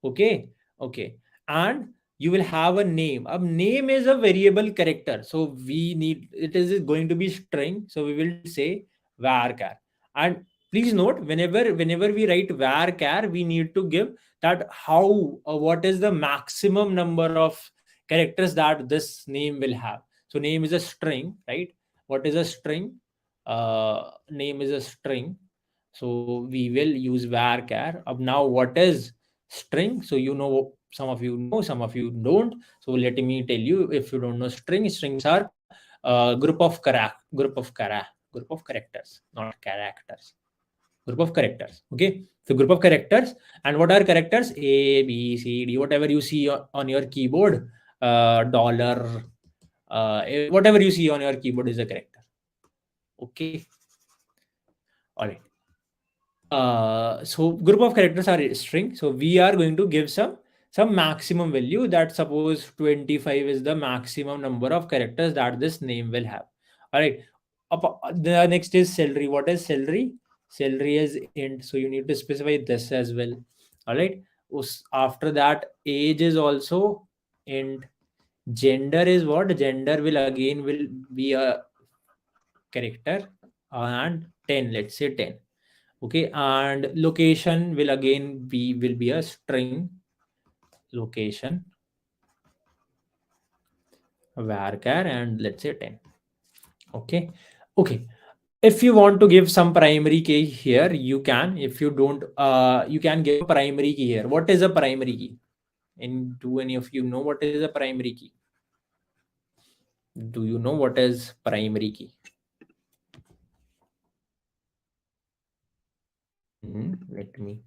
Okay, okay, and you will have a name. A name is a variable character, so we need, it is going to be string, so we will say varchar. And please note, whenever we write varchar, we need to give that how what is the maximum number of characters that this name will have. So name is a string, right? What is a string? Name is a string, so we will use varchar. Now what is string? So you know, some of you know, some of you don't. So let me tell you, if you don't know strings are group of characters, not characters. Group of characters. Okay, so group of characters. And what are characters? A, B, C, D, whatever you see on your keyboard, dollar, whatever you see on your keyboard is a character. Okay, all right. So group of characters are a string. So we are going to give some maximum value, that suppose 25 is the maximum number of characters that this name will have. All right. The next is salary. What is salary? Salary is int. So you need to specify this as well. All right. After that, age is also int. Gender is what? Gender will again will be a character, and 10, let's say 10. Okay, and location will again be a string location varchar, and let's say 10. Okay. Okay, if you want to give some primary key here, you can. If you don't, you can give a primary key here. What is a primary key? And do any of you know what is a primary key? Do you know what is primary key? Let me.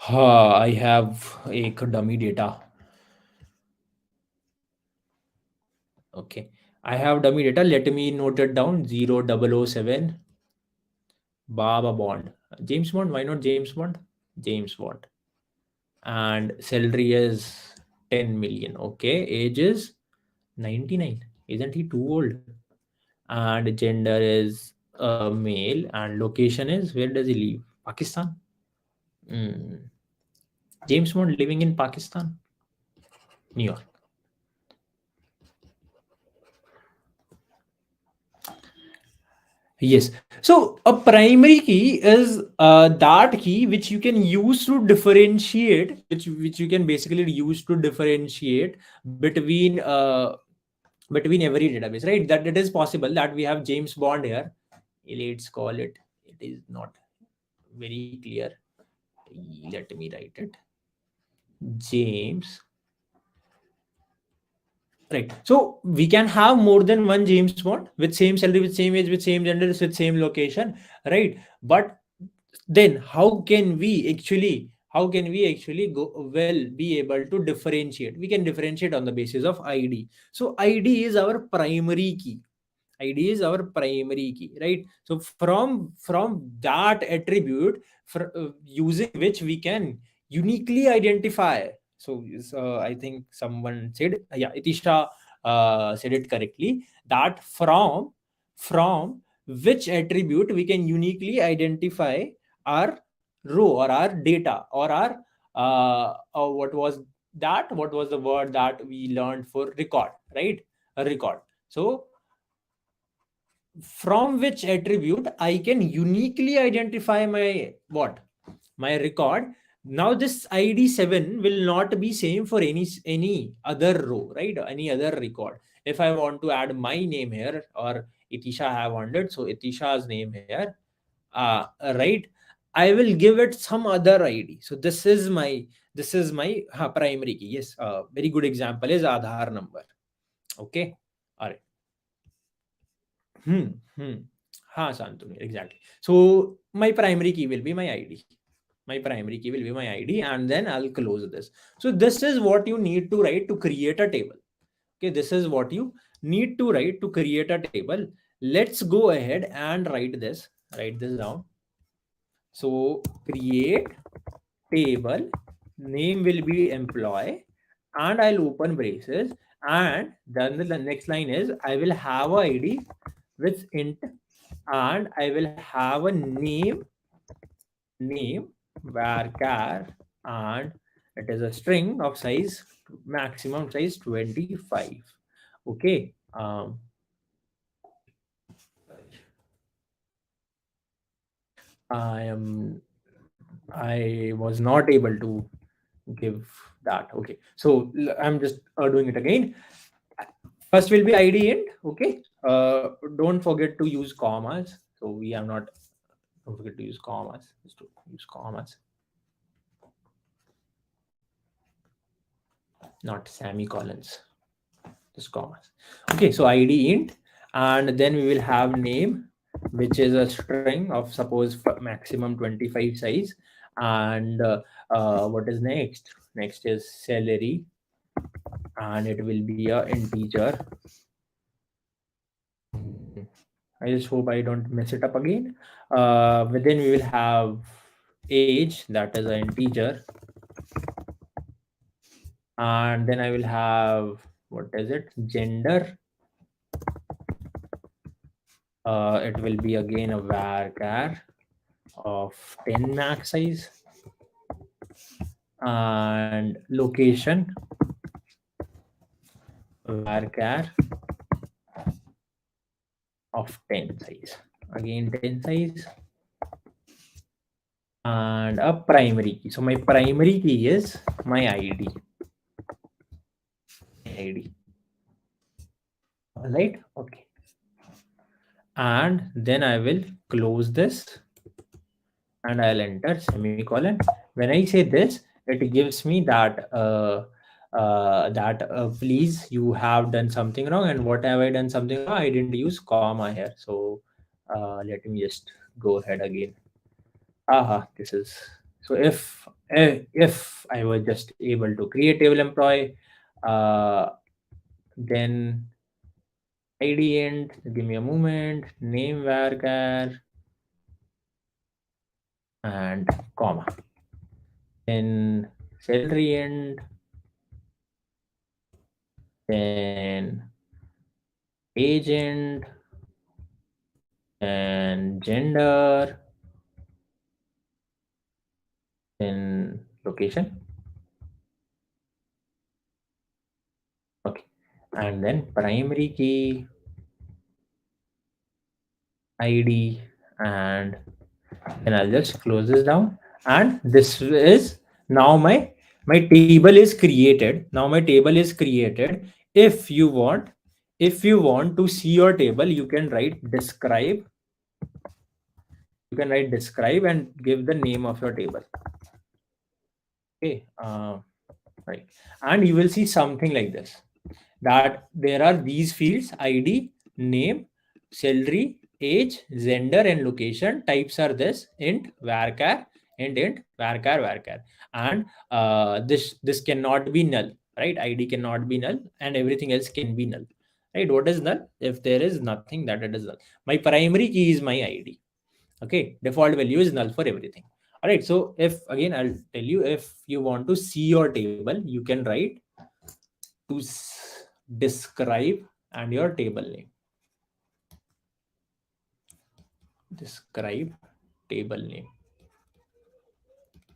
I have a dummy data. Okay, I have dummy data. Let me note it down. 0007 Baba Bond. James Bond. Why not James Bond? James Bond. And salary is 10 million. Okay, age is 99. Isn't he too old? And gender is male, and location is, where does he live? Pakistan. Mm. James Bond living in Pakistan, New York. Yes. So a primary key is that key which you can use to differentiate, which you can basically use to differentiate between every database, right? That it is possible that we have James Bond here. Let's call it. It is not very clear. Let me write it. James. Right. So we can have more than one James Bond with same salary, with same age, with same gender, with same location, right? But then how can we actually be able to differentiate? We can differentiate on the basis of ID. So ID is our primary key. ID is our primary key, right? So from that attribute, using which we can uniquely identify. So I think someone said, yeah, Itisha said it correctly, that from which attribute we can uniquely identify our row or our data or our what was the word that we learned for record, right? A record. So from which attribute I can uniquely identify my what? My record. Now this ID 7 will not be same for any other row, right? Any other record. If I want to add my name here, or Itisha have wanted, so Itisha's name here, right? I will give it some other ID. So this is my primary key. Yes, very good example is Aadhaar number. Okay, all right. Hmm. Hmm. Ha, Shantanu, exactly. So my primary key will be my ID. My primary key will be my ID, and then I'll close this. So this is what you need to write to create a table. Okay, this is what you need to write to create a table. Let's go ahead and write this. Write this down. So create table, name will be employee, and I'll open braces, and then the next line is I will have a ID with int, and I will have a name varchar, and it is a string of size, maximum size 25. Okay. I was not able to give that. Okay, so I'm just doing it again. First will be ID int. Okay, don't forget to use commas. So we have not, don't forget to use commas. Just to use commas, not semicolons, just commas. Okay, so ID int, and then we will have name, which is a string of suppose maximum 25 size, and what is next? Next is salary, and it will be a integer. I just hope I don't mess it up again. But then we will have age, that is an integer, and then I will have, what is it, gender. It will be again a varchar of 10 max size, and location varchar of 10 size. Again 10 size. And a primary key. So my primary key is my ID. All right. Okay. And then I will close this and I'll enter semicolon. When I say this, it gives me that please, you have done something wrong. And what have I done something wrong? I didn't use comma here. So let me just go ahead again. This is so if I was just able to create table employee, then ID end, give me a moment, name varchar and comma. Then salary end, then agent, and gender, then location. Okay, and then primary key, ID, and then I'll just close this down. And this is now my table is created. Now my table is created. If you want, to see your table, you can write describe. You can write describe and give the name of your table. Okay, right, and you will see something like this, that there are these fields: ID, name, salary, age, gender, and location. Types are this: int, varchar, and int, varchar, and this cannot be null, right? ID cannot be null, and everything else can be null, right? What is null? If there is nothing, that it is null. My primary key is my ID. Okay, default value is null for everything. All right, so if again I'll tell you, if you want to see your table, you can write to describe and your table name. Describe table name.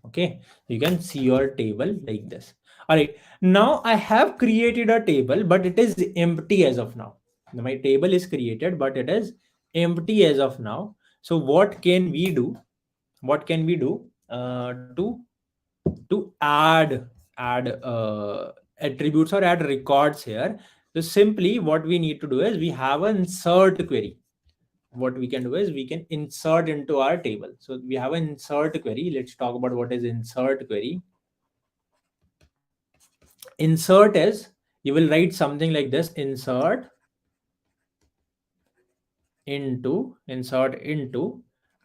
Okay, you can see your table like this. All right, now I have created a table, but it is empty as of now. My table is created, but it is empty as of now. So what can we do? What can we do to add attributes or add records here? So simply what we need to do is we have an insert query. What we can do is we can insert into our table. So we have an insert query. Let's talk about what is insert query. Insert is, you will write something like this: insert into,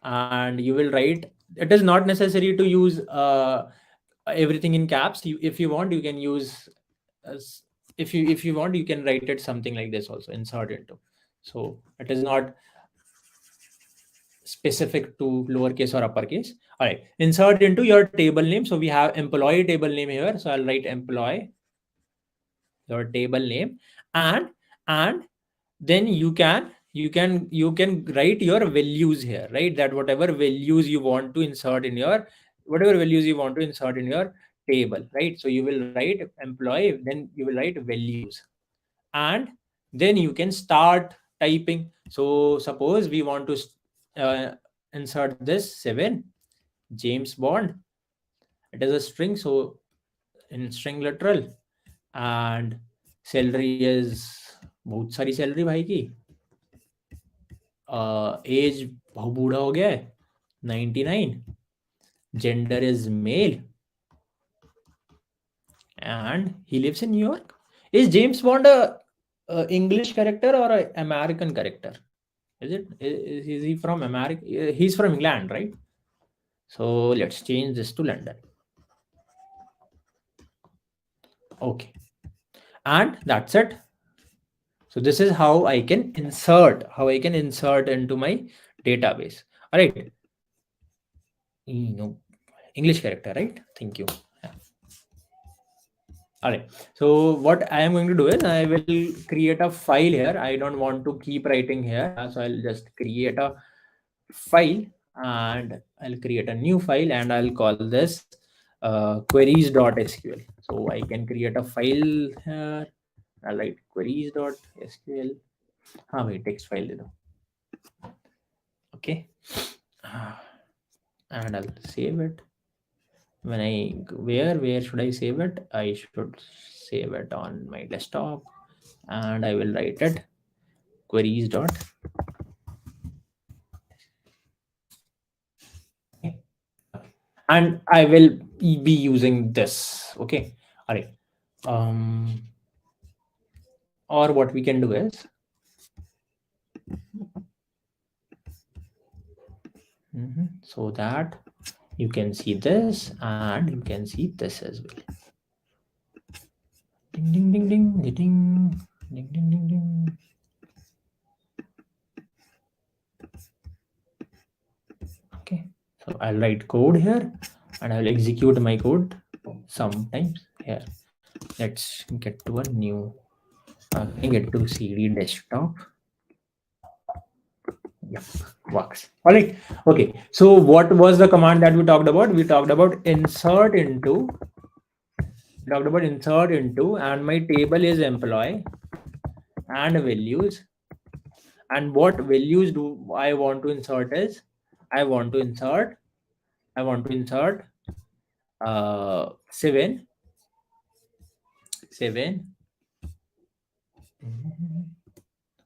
and you will write, it is not necessary to use everything in caps. If you want, you can use if you want, you can write it something like this also: insert into. So it is not specific to lowercase or uppercase. All right, insert into your table name. So we have employee table name here. So I'll write employee, your table name, and then you can write your values here, right? That whatever values you want to insert in your, table, right? So you will write employee, then you will write values, and then you can start typing. So suppose we want to uh, insert this 7 James Bond. It is a string, so in string literal, and salary is बहुत सारी salary भाई की. As बहुत बूढ़ा हो गया है, 99. Gender is male, and he lives in New York. Is James Bond a English character or a American character? Is he from America? He's from England, right? So let's change this to London. Okay, and that's it. So this is how I can insert into my database. All right. No, English character, right? Thank you. Yeah. All right. So what I am going to do is I will create a file here. I don't want to keep writing here. So I'll just create a file, and I'll create a new file, and I'll call this queries.sql. So I can create a file here. I'll write queries.sql. Wait, text file. Okay. And I'll save it. When I where should I save it? I should save it on my desktop, and I will write it queries dot. And I will be using this. Okay. All right. Um, or what we can do is, so that you can see this and you can see this as well. Ding ding ding ding ding ding ding ding ding ding. Okay. So I'll write code here and I'll execute my code sometimes here. Let's get to a new. Get to CD desktop. Yeah, works. All right. Okay. So what was the command that we talked about? We talked about insert into. And my table is employee and values. And what values do I want to insert is I want to insert 7.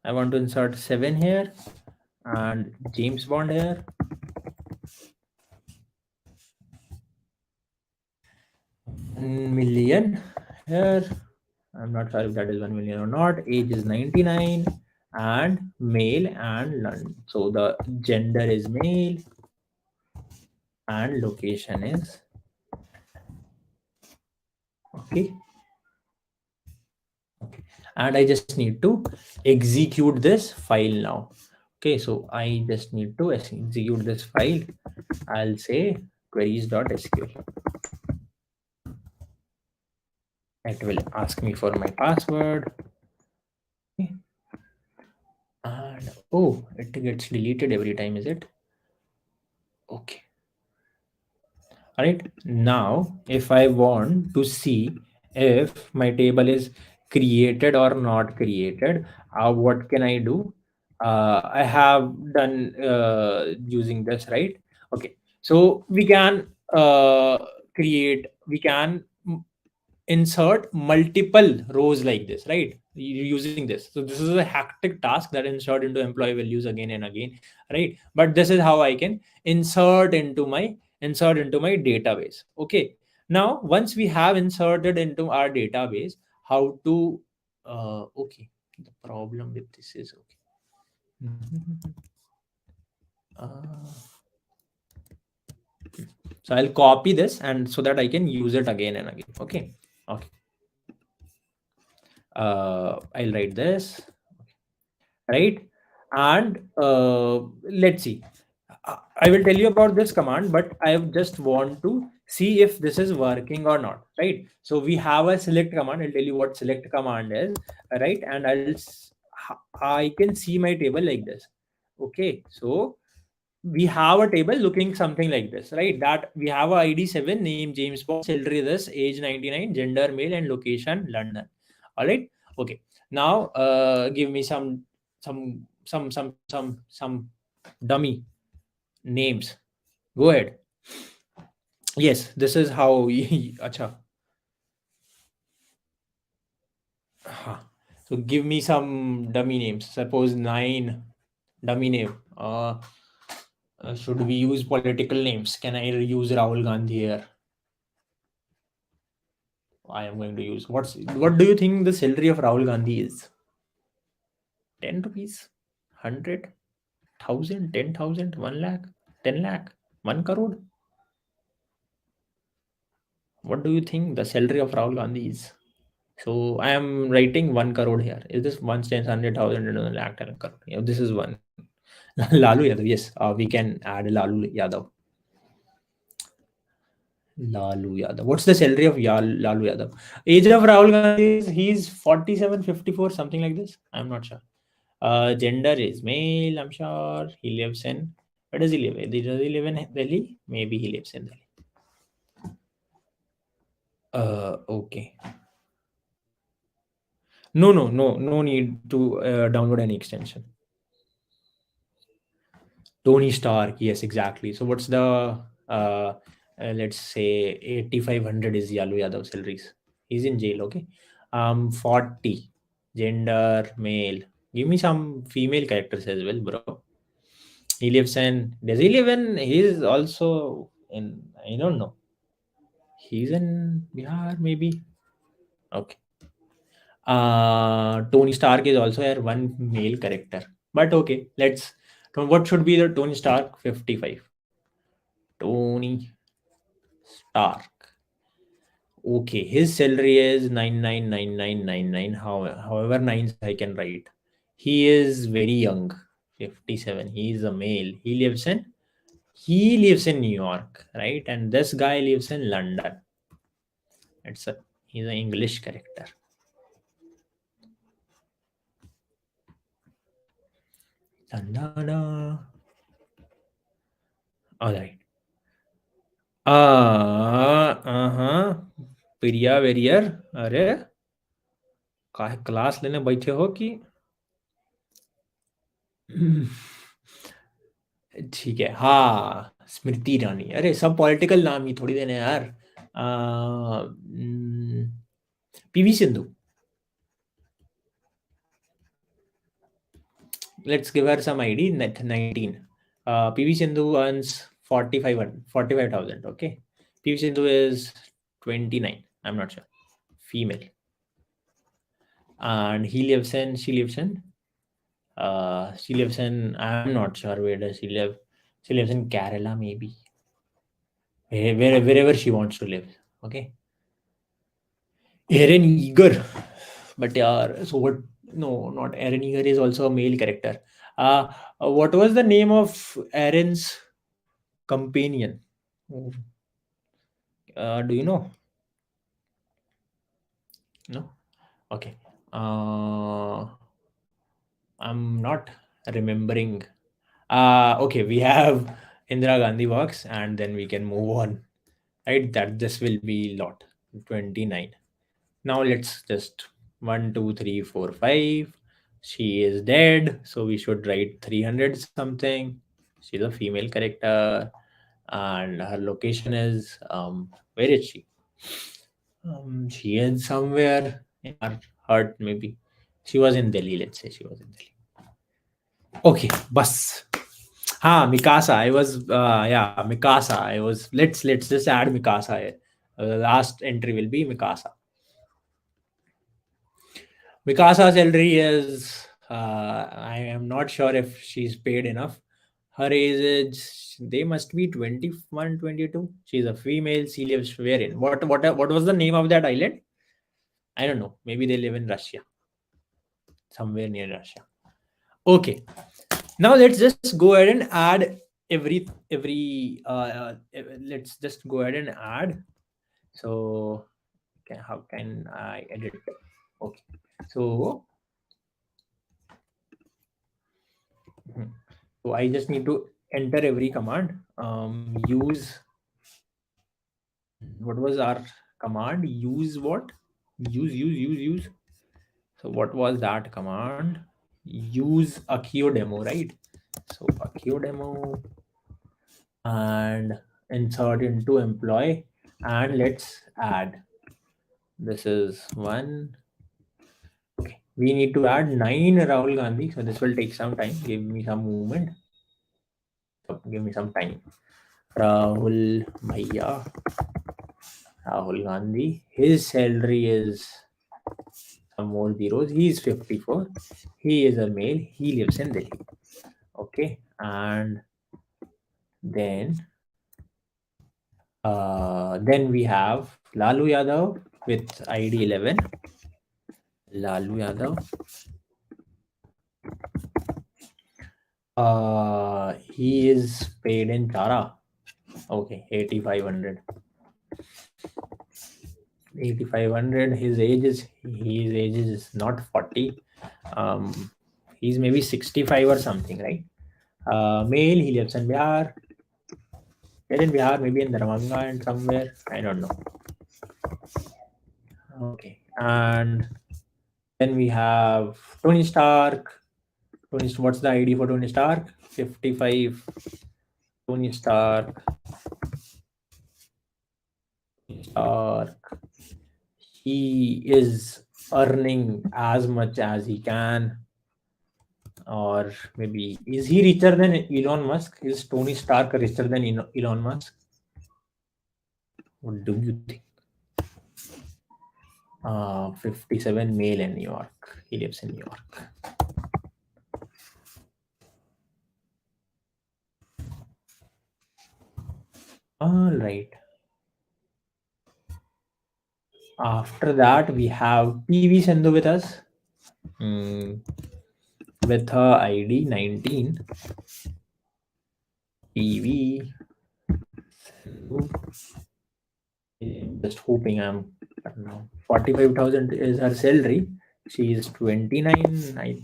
I want to insert 7 here and James Bond here. Million here. I'm not sure if that is 1 million or not. Age is 99 and male and London. So the gender is male and location is okay. And I just need to execute this file now. Okay, so I just need to execute this file. I'll say queries.sql. It will ask me for my password. Okay. And oh, it gets deleted every time, is it? Okay. All right. Now, if I want to see if my table is created or not created, what can I do? I have done using this, right? Okay. So we can insert multiple rows like this, right? Using this. So this is a hectic task that insert into employee values again and again, right? But this is how I can insert into my database. Okay. Now, once we have inserted into our database, how to okay. The problem with this is okay. Uh, so I'll copy this and so that I can use it again and again. Okay. Okay. I'll write this, right? And let's see. I will tell you about this command, but I just want to see if this is working or not, right? So we have a select command. I'll tell you what select command is, right? And I can see my table like this. Okay, so we have a table looking something like this, right? That we have a ID 7, name James Bond, salary this, age 99, gender male, and location London. All right. Okay. Now, give me some dummy names. Go ahead. Yes, this is how. Acha. So give me some dummy names. Suppose 9 dummy name. Should we use political names? Can I use Rahul Gandhi here? I am going to use what do you think the salary of Rahul Gandhi is? 10 rupees, 100, 1000, 10,000, 1 lakh, 10 lakh, 1 crore. What do you think the salary of Rahul Gandhi is? So I am writing 1 crore here. Is this 1 cent, 100,000, and 1 lakh, 10 crore? Yeah, this is one. Lalu Yadav. Yes, we can add Lalu Yadav. Lalu Yadav. What's the salary of Lalu Yadav? Age of Rahul Gandhi is he's 47, 54, something like this. I'm not sure. Gender is male, I'm sure. He lives in, where does he live? Does he live in Delhi? Maybe he lives in Delhi. Okay. No need to download any extension. Tony Stark, yes, exactly. So what's the let's say 8,500 is Yalu Yadav salaries. He's in jail, okay. 40 gender male. Give me some female characters as well, bro. He lives in. Does he live in? He's also in. I don't know. He's in Bihar, maybe. Okay. Tony Stark is also a one male character. But okay, let's. What should be the Tony Stark 55? Tony Stark. Okay, his salary is 999999. However nines I can write. He is very young, 57. He is a male. He lives in New York, right? And this guy lives in London. He's an English character. London. All right. हाँ प्रिया barrier अरे काहे class लेने बैठे हो कि ठीक है हाँ स्मृति ईरानी अरे सब पॉलिटिकल नाम ही थोड़ी देने यार PV Sindhu let's give her some ID net 19 PV Sindhu earns 45,000 okay PV Sindhu is 29 I'm not sure female and she lives in I'm not sure where does she live. She lives in Kerala maybe. Wherever she wants to live. Okay. Aaron Eager. But yeah, so what no, not Aaron Eager is also a male character. What was the name of Aaron's companion? Do you know? No? Okay. I'm not remembering. Okay, we have Indira Gandhi works, and then we can move on. Right? That this will be lot 29. Now let's just 1, 2, 3, 4, 5. She is dead, so we should write 300 something. She's a female character, and her location is where is she? She is somewhere in our heart, maybe. She was in Delhi. Let's say she was in Delhi. Okay, bus. Mikasa. I was yeah, Mikasa. I was let's just add Mikasa here. The last entry will be Mikasa. Mikasa's salary is I am not sure if she's paid enough. Her age is they must be 21, 22. She's a female. She lives wherein? What was the name of that island? I don't know. Maybe they live in Russia. Somewhere near Russia. Okay. Now let's just go ahead and add let's just go ahead and add. So how can I edit? Okay. So so I just need to enter every command. Use what was our command? Use what? Use. So what was that command? Use AccioDemo, right? So AccioDemo and insert into employee and let's add. This is one. Okay, we need to add 9 Rahul Gandhi. So this will take some time. Give me some movement. So give me some time. Rahul Bhaiya. Rahul Gandhi. His salary is some more zeros. He is 54. He is a male. He lives in Delhi. Okay. And then we have Lalu Yadav with ID 11. Lalu Yadav. He is paid in Chara. Okay, 8,500. 8,500. His age is not 40. He's maybe 65 or something, right? Male. He lives in Bihar. Where in Bihar? Maybe in Darbhanga and somewhere. I don't know. Okay, and then we have Tony Stark. What's the ID for Tony Stark? 55. Tony Stark, he is earning as much as he can, or maybe is he richer than Elon Musk? Is Tony Stark richer than Elon Musk? What do you think? 57, male in New York. He lives in New York. All right. After that, we have PV Sandhu with us. With her ID 19. PV. Just hoping I don't know, 45,000 is her salary. She is 29, I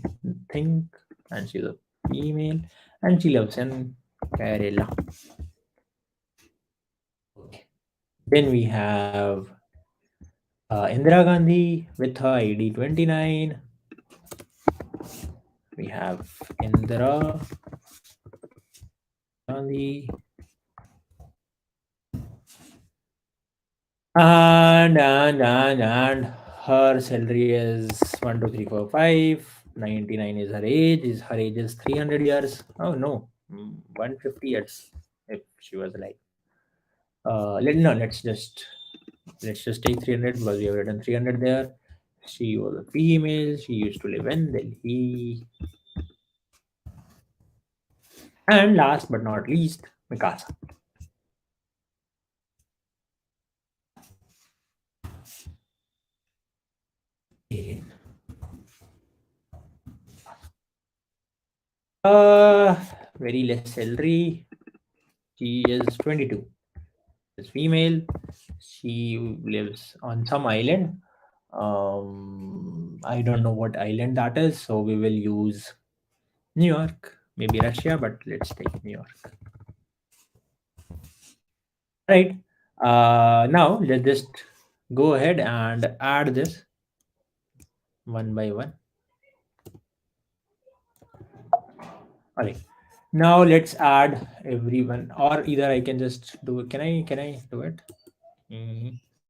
think, and she's a female, and she lives in Kerala. Okay. Then we have Indira Gandhi with her ID 29. We have Indira Gandhi. And her salary is 1, 2, 3, 4, 5. 99 is her age. Her age is 300 years. Oh no, 150 years if she was alive. Let's just take 300 because we have written 300 there. She was a female. She used to live in Delhi. And last but not least, Mikasa. Very less salary. She is 22. Is female. She lives on some island. I don't know what island that is, so we will use New York, maybe Russia, but let's take New York. Right. Now let's just go ahead and add this one by one. All right. Now let's add everyone, or either I can just do it. Can I do it?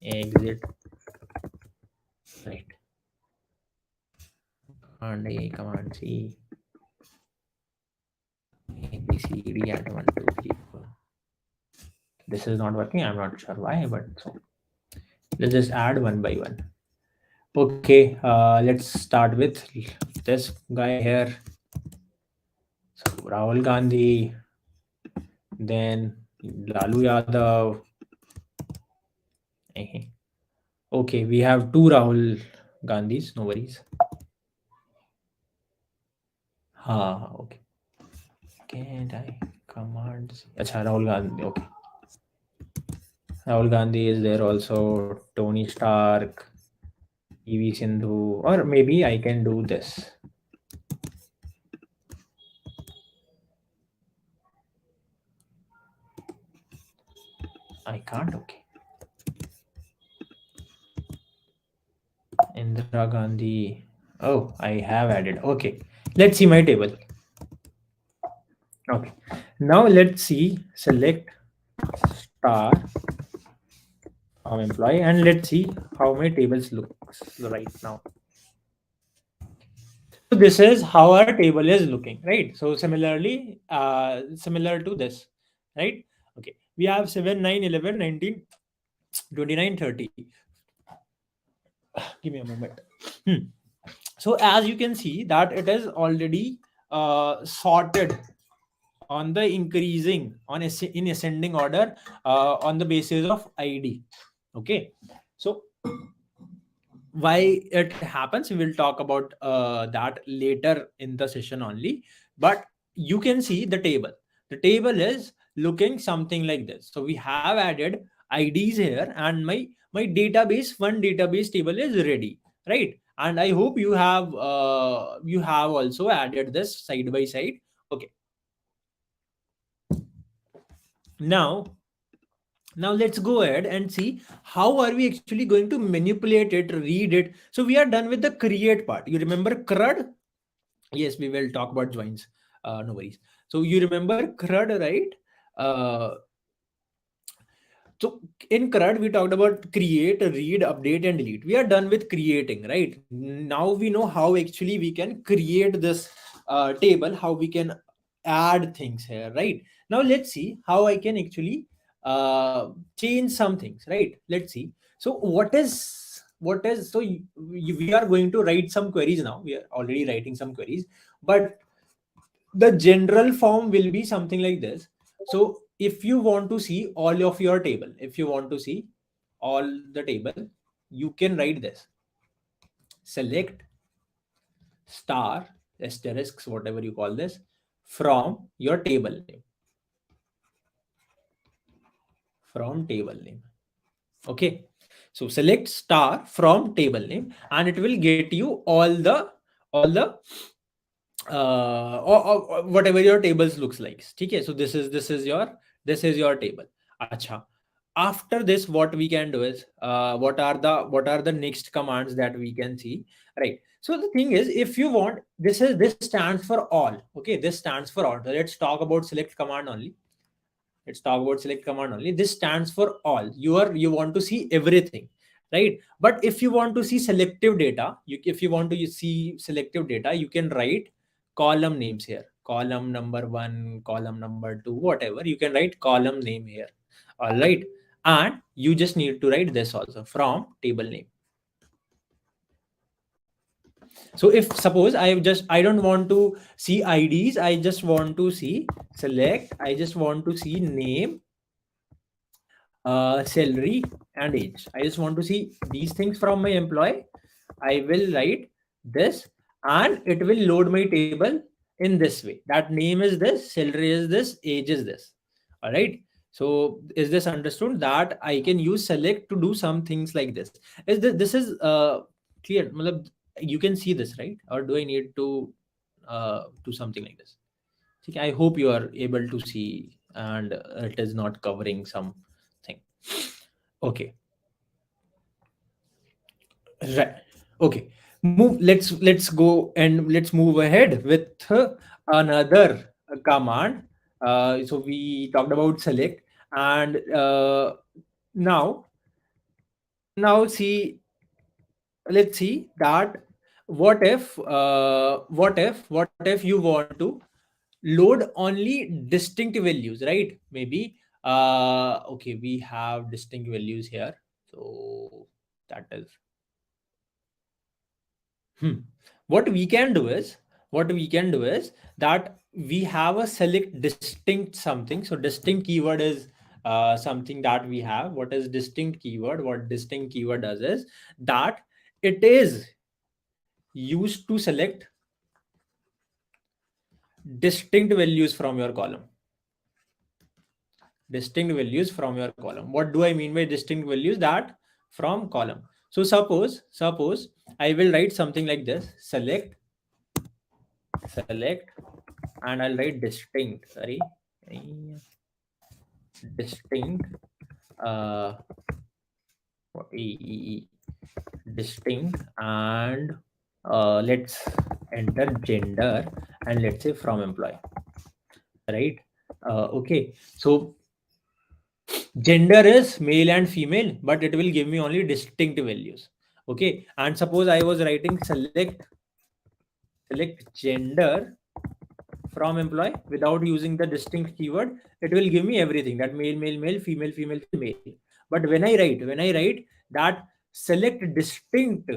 Exit. Right. Command A, Command C. A, B, C, D, add 1, 2, 3, 4. This is not working. I'm not sure why, but so let's just add one by one. Okay, let's start with this guy here. So Rahul Gandhi, then Lalu Yadav. Okay, we have two Rahul Gandhis, no worries. Okay. Can't I command? Acha, Rahul Gandhi, okay. Rahul Gandhi is there also, Tony Stark, PV Sindhu, or maybe I can do this. I can't, okay. Indira Gandhi. Oh, I have added. Okay, let's see my table. Okay, now let's see, select star from employee, and let's see how my tables looks right now. So this is how our table is looking, right? So similarly, similar to this, right? Okay, we have 7, 9, 11, 19, 29, 30. Give me a moment. So as you can see that it is already sorted on the increasing in ascending order on the basis of ID. Okay, so why it happens, we will talk about that later in the session only, but you can see the table is looking something like this. So we have added IDs here, and my database, one database table is ready, right? And I hope you have also added this side by side. Okay, now let's go ahead and see how are we actually going to manipulate it, read it. So we are done with the create part. You remember CRUD? Yes, we will talk about joins. No worries. So you remember CRUD, right? uh, So in CRUD, we talked about create, read, update, and delete. We are done with creating, right? Now we know how actually we can create this table, how we can add things here, right? Now let's see how I can actually change some things, right? Let's see. So we are going to write some queries now. We are already writing some queries, but the general form will be something like this. So if you want to see all of your table, if you want to see all the table, you can write this: select star asterisks, whatever you call this, from your table name, from table name. Okay, so select star from table name, and it will get you all the or whatever your tables looks like. Okay, so this is your table. Acha. After this, what we can do is, what are the next commands that we can see, right? So the thing is, if you want, this stands for all. Okay, this stands for all. So let's talk about select command only. Let's talk about select command only. This stands for all. You want to see everything, right? But if you want to see selective data, if you want to see selective data, you can write column names here: column number 1, column number 2, whatever. You can write column name here. All right. And you just need to write this also: from table name. So if suppose I don't want to see IDs, I just want to see select, I just want to see name, salary, and age. I just want to see these things from my employee. I will write this, and it will load my table in this way: that name is this, salary is this, age is this. All right. So is this understood, that I can use select to do some things like this? This is clear? Matlab, you can see this, right? Or do I need to do something like this? Okay, I hope you are able to see, and it is not covering something. Okay, right. Okay, let's go and let's move ahead with another command. So we talked about select, and now see, let's see that what if you want to load only distinct values, right? Maybe okay, we have distinct values here. So that is, hmm. What we can do is that we have a select distinct something. So distinct keyword is something that we have. What is distinct keyword? What distinct keyword does is that it is used to select distinct values from your column. Distinct values from your column. What do I mean by distinct values? That from column. So suppose I will write something like this: select, and I'll write distinct, sorry, distinct, uh distinct, and let's enter gender, and let's say from employee, right? Okay, so gender is male and female, but it will give me only distinct values. Okay, and suppose I was writing select gender from employee without using the distinct keyword, it will give me everything: that male, female, male. But when I write that select distinct,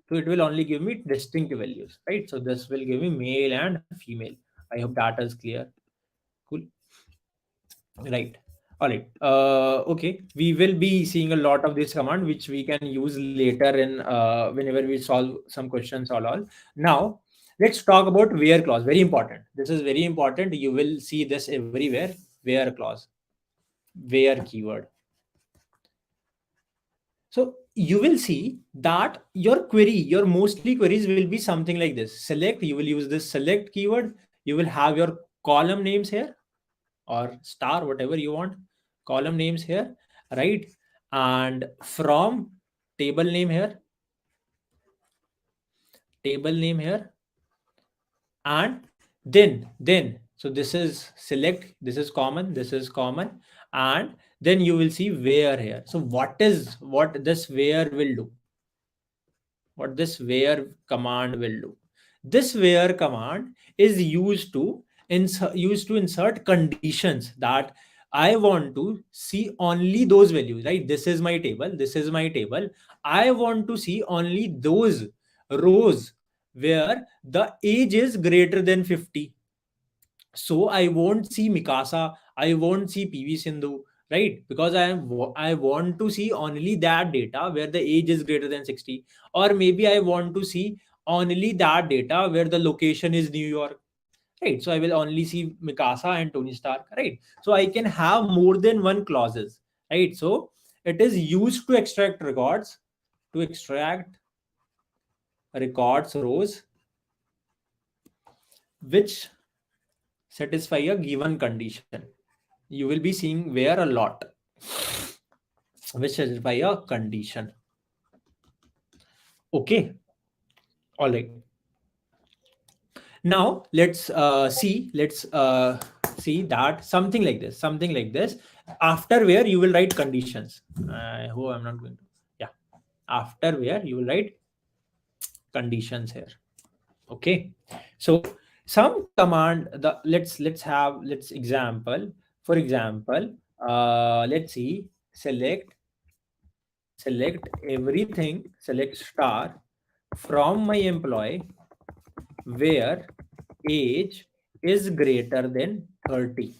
so it will only give me distinct values, right? So this will give me male and female. I hope that is clear. Cool. Right. All right. Okay. We will be seeing a lot of this command, which we can use later in whenever we solve some questions or all. Now, let's talk about where clause. Very important. This is very important. You will see this everywhere. Where clause, where keyword. So you will see that your mostly queries will be something like this. Select, you will use this select keyword. You will have your column names here, or star, whatever you want, column names here, right? And from table name here, table name here, and then So this is select, this is common, this is common, and then you will see where here. So what this where will do? What this where command will do? This where command is used to insert conditions that I want to see only those values, right? This is my table, this is my table. I want to see only those rows where the age is greater than 50. So I won't see Mikasa, I won't see PV Sindhu, right? Because I want to see only that data where the age is greater than 60, or maybe I want to see only that data where the location is New York, right? So I will only see Mikasa and Tony Stark, right? So I can have more than one clauses, right? So it is used to extract records rows which satisfy a given condition. You will be seeing where a lot, which satisfy a condition. Okay, all right. Now let's see that something like this. After where you will write conditions. I hope I'm not going to. Yeah, after where you will write conditions here. Okay, so some command the let's example. For example, let's see select everything, select star from my employee where age is greater than 30.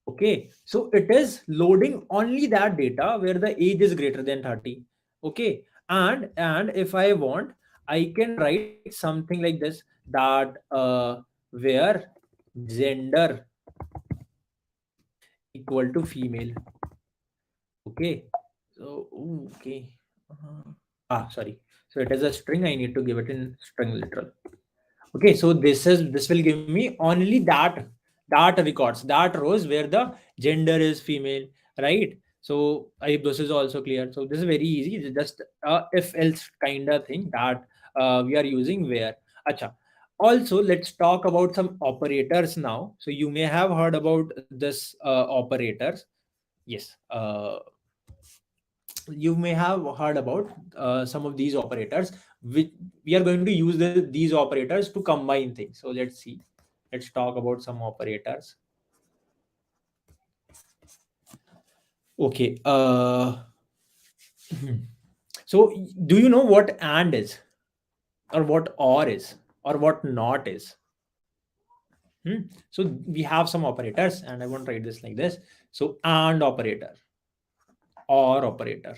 Okay, so it is loading only that data where the age is greater than 30. Okay, and if I want, I can write something like this, that where gender equal to female. Okay, so okay. Sorry. So it is a string. I need to give it in string literal. Okay, so this will give me only that records, that rows where the gender is female, right? So I hope this is also clear. So this is very easy. It's just if else kind of thing that we are using where. Acha. Also, let's talk about some operators now. So you may have heard about this operators. Yes. You may have heard about some of these operators, which we are going to use these operators to combine things. So let's see, let's talk about some operators. Okay, so do you know what and is, or what or is, or what not is? So we have some operators, and I want to write this like this. So and operator, or operator,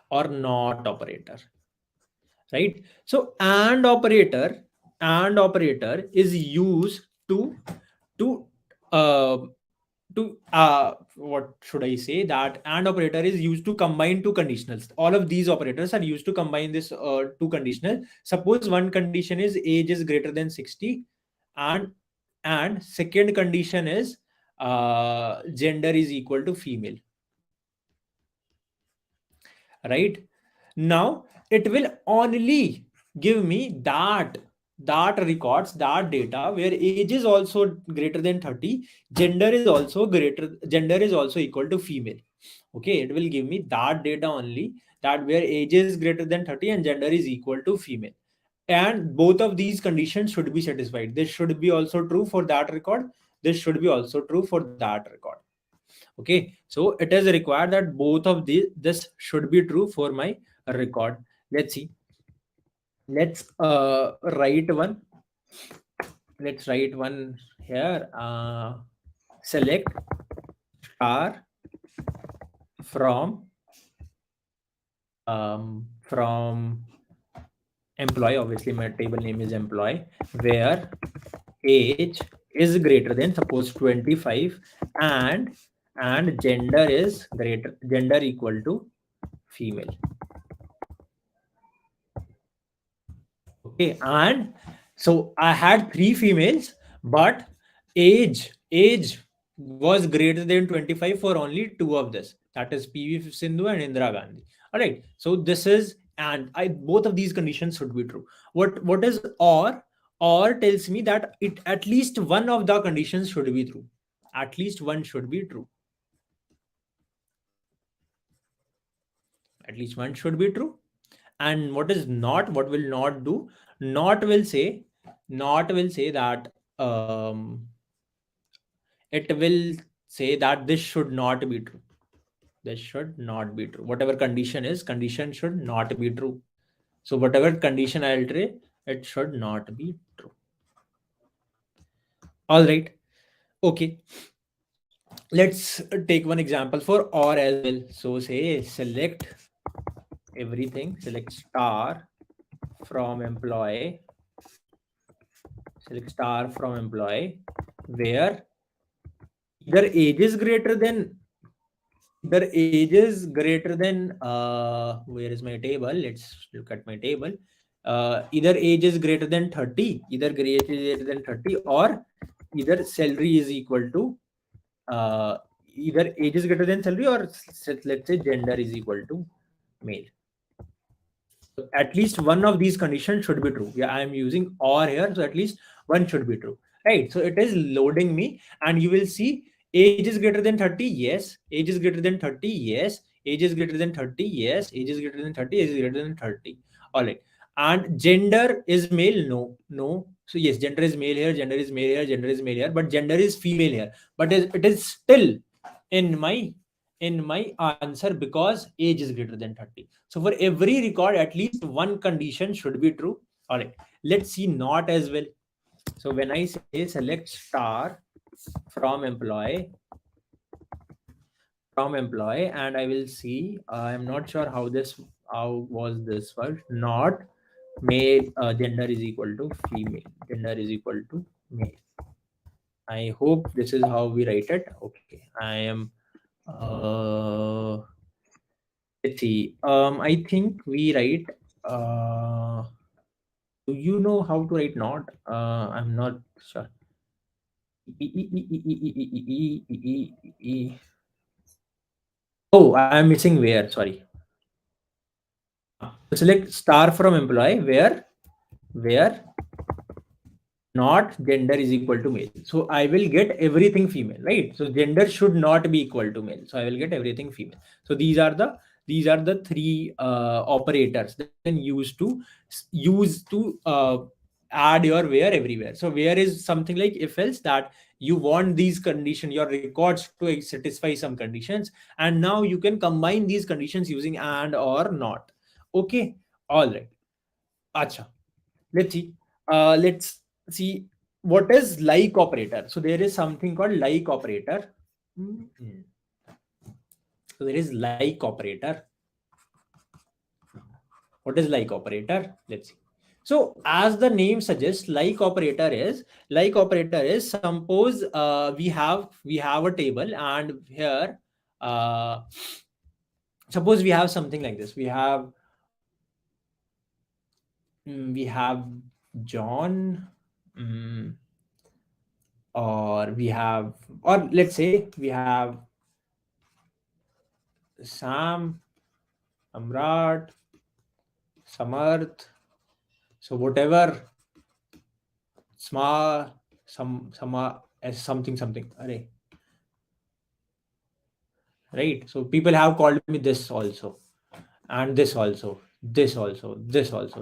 or not operator, right? So and operator is used to uh, what should I say, that and operator is used to combine two conditionals. All of these operators are used to combine this two conditional. Suppose one condition is age is greater than 60, and second condition is gender is equal to female, right? Now it will only give me that records that data where age is also greater than 30, gender is also equal to female. Okay, it will give me that data only, that where age is greater than 30 and gender is equal to female, and both of these conditions should be satisfied. This should be also true for that record, this should be also true for that record. Okay, so it is required that both of these this should be true for my record. Let's see, let's write one here. Select star from employee, obviously my table name is employee, where age is greater than, suppose 25, and gender equal to female. Okay, and so I had three females, but age was greater than 25 for only two of this. That is PV Sindhu and Indira Gandhi. All right. So this is, and I both of these conditions should be true. What is or? or tells me that it at least one of the conditions should be true. At least one should be true. At least one should be true. And what is not, what will not do? Not will say, not will say that it will say that this should not be true. This should not be true. Whatever condition is, condition should not be true. So whatever condition I'll try, it should not be true. All right. Okay. Let's take one example for or as well. So say select everything, select star from employee, select star from employee, where either age is greater than, either age is greater than where is my table? Let's look at my table. Either age is greater than 30, either age is greater than 30, or either salary is equal to either age is greater than salary, or let's say gender is equal to male. At least one of these conditions should be true. Yeah, I am using or here, so at least one should be true, right? So it is loading me, and you will see age is greater than 30, yes. Age is greater than 30, yes. Age is greater than 30, yes. Age is greater than 30, age is greater than 30. All right. And gender is male, no, no. So yes, gender is male here, gender is male here, gender is male here, but gender is female here. But it is still in my answer because age is greater than 30. So for every record, at least one condition should be true. All right, let's see not as well. So when I say select star from employee, and I will see, I'm not sure how was this word, not male, gender is equal to female, gender is equal to male. I hope this is how we write it. Okay, I am let's see. I think we write. Do you know how to write not? I'm not sure. Oh, I'm missing where. Sorry. Select star from employee where not gender is equal to male. So I will get everything female, right? So gender should not be equal to male. So I will get everything female. So these are the three operators that can use to add your where everywhere. So where is something like if else, that you want these condition, your records to satisfy some conditions, and now you can combine these conditions using and or not. Okay. All right. Acha. Let's see. Let's see what is like operator. So there is something called like operator. Mhm. So there is like operator. What is like operator? Let's see. So as the name suggests, like operator is suppose we have a table, and here suppose we have something like this. We have John, mm, or we have, or let's say we have Sam, Samrat, Samarth. So whatever, Sama as something something. Array. Right. So people have called me this also, and this also,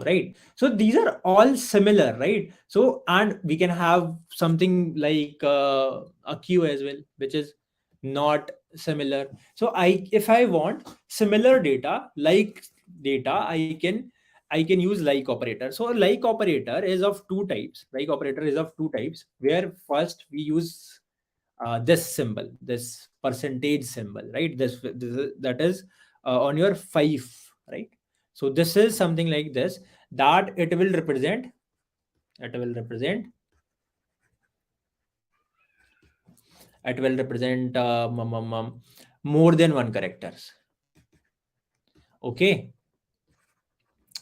right? So these are all similar, right? So and we can have something like a queue as well, which is not similar. So if I want similar data, like data, I can use like operator. So like operator is of two types. Like operator is of two types, where first we use this symbol, this percentage symbol, right? That is on your five, right? So this is something like this, that it will represent more than one characters. Okay.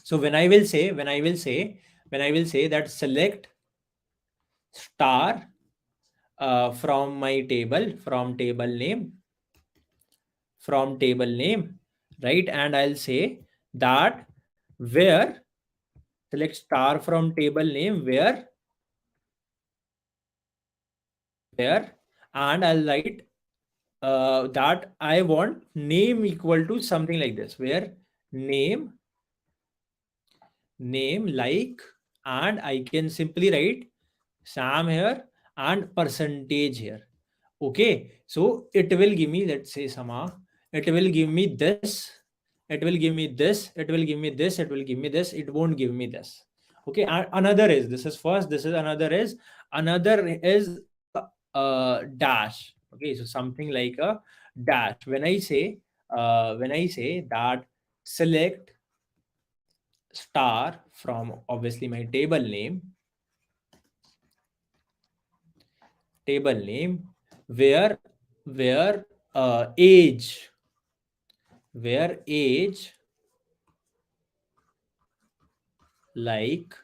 So when I will say that select star from my table, from table name, right? And I'll say that where, select star from table name where here, and I'll write that I want name equal to something like this, where name like, and I can simply write Sam here and percentage here. Okay, so it will give me, let's say Sama, it will give me this, it will give me this, it will give me this, it will give me this, it won't give me this. Okay, and another is, this is first, this is another is a dash. Okay, so something like a dash. When I say that select star from obviously my table name, where where age, where age like,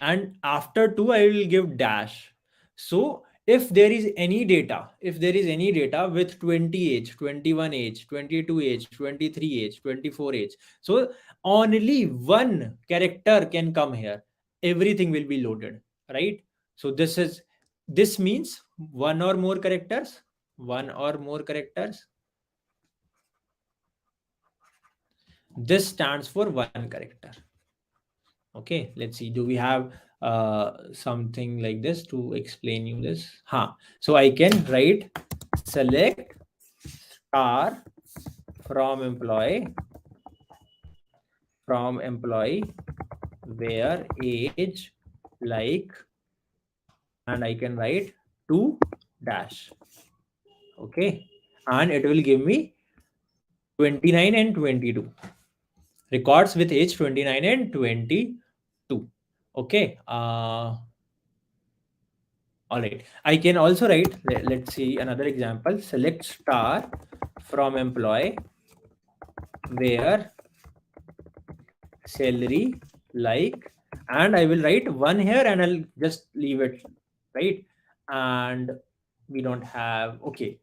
and after 2 I will give dash. So if there is any data, with 20 age, 21 age, 22 age, 23 age, 24 age, so only one character can come here, everything will be loaded, right? So this means one or more characters, this stands for one character. Okay, let's see, do we have something like this to explain you this? So I can write select star from employee where age like, and I can write 2 dash. Okay, and it will give me 29 and 22 records with age 29 and 22. Okay, all right, I can also write, let's see another example, select star from employee where salary like, and I will write 1 here and I'll just leave it, right? And we don't have, okay,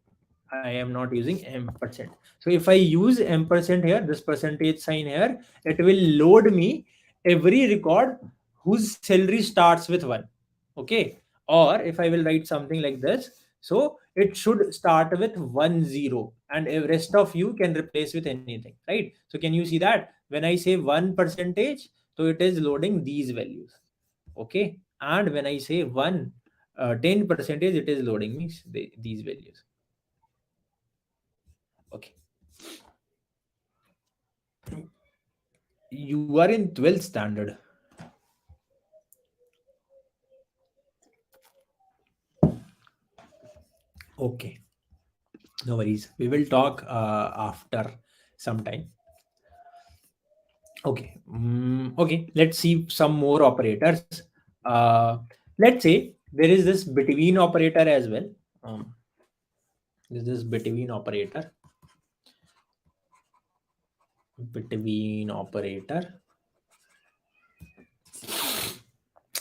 I am not using %. So if I use % here, this percentage sign here, it will load me every record whose salary starts with 1. Okay, or if I will write something like this, so it should start with 10, and the rest of you can replace with anything, right? So can you see that when I say 1%, so it is loading these values. Okay, and when I say 10%, it is loading me these values. Okay, you are in 12th standard. Okay, no worries, we will talk after some time. Okay, okay, let's see some more operators. Let's say there is this between operator as well. This is between operator.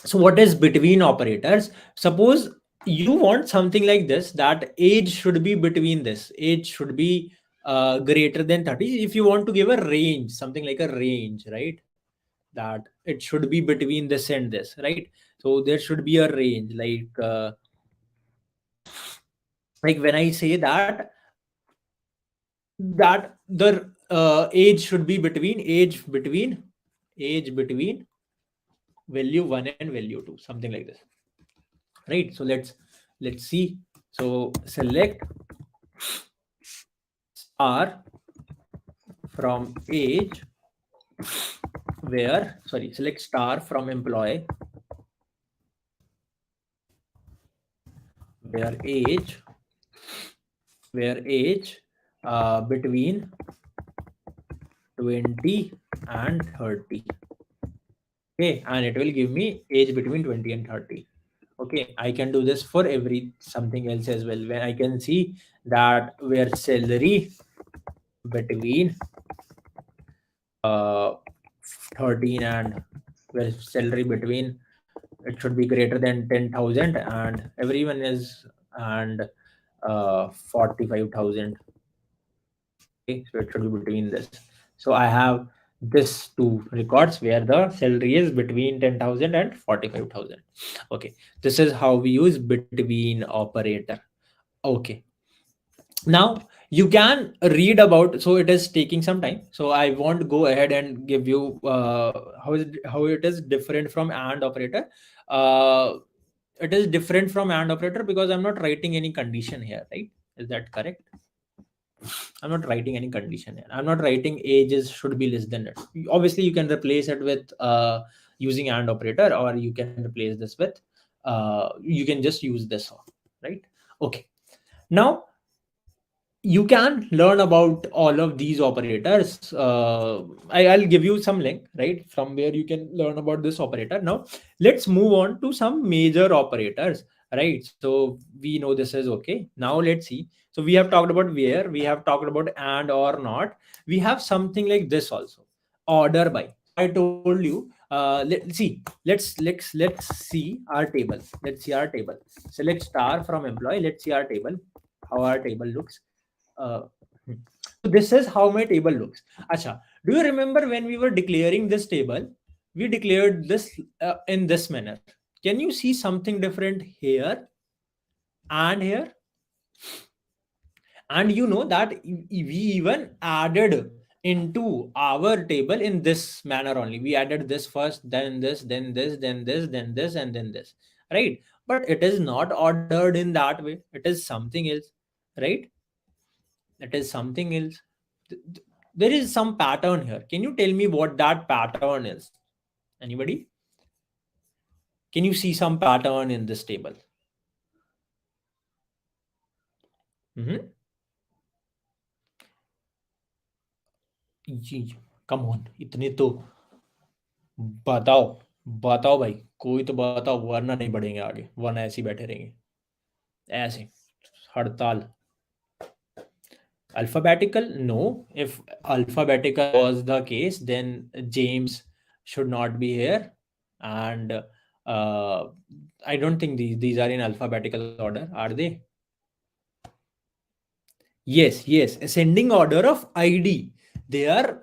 So what is between operators? Suppose you want something like this, that age should be between this, age should be greater than 30. If you want to give a range, something like a range, right? That it should be between this and this, right? So there should be a range, like when I say that the age should be between value 1 and value 2, something like this, right? So let's see. So select star from age where, sorry, select star from employee where age between 20 and 30. Okay, and it will give me age between 20 and 30. Okay, I can do this for every something else as well, where I can see that where salary between 13 and where salary between, it should be greater than 10,000, and everyone is, and 45,000. Okay, so it should be between this. So I have this two records where the salary is between 10,000 and 45,000. Okay, this is how we use between operator. Okay, now you can read about, so it is taking some time, so I won't go ahead and give you how it is different from and operator. uh, it is different from and operator because I'm not writing any condition here, right? Is that correct? I'm not writing any condition here. I'm not writing ages should be less than it. Obviously you can replace it with using and operator, or you can replace this with you can just use this one, right? Okay, now you can learn about all of these operators. I'll give you some link, right, from where you can learn about this operator. Now let's move on to some major operators, right? So we know this is okay. Now let's see. So we have talked about where, we have talked about and or not. We have something like this also, order by. So I told you, let's see our table. Let's see our table. Select star from employee. Let's see our table, how our table looks. uh, so this is how my table looks. Acha, do you remember when we were declaring this table? We declared this in this manner. Can you see something different here and here? And you know that we even added into our table in this manner only. We added this first, then this, then this, then this, then this, and then this, right? But it is not ordered in that way. It is something else, right? It is something else. There is some pattern here. Can you tell me what that pattern is? Anybody? Can you see some pattern in this table? Mm-hmm. Come on, इतने तो बताओ, बताओ भाई, कोई तो बताओ, वरना नहीं बढ़ेंगे आगे, वरना ऐसे ही बैठे रहेंगे, ऐसे हड़ताल. Alphabetical? No. If alphabetical was the case, then James should not be here. And I don't think these are in alphabetical order, are they? Yes, yes. Ascending order of ID. They are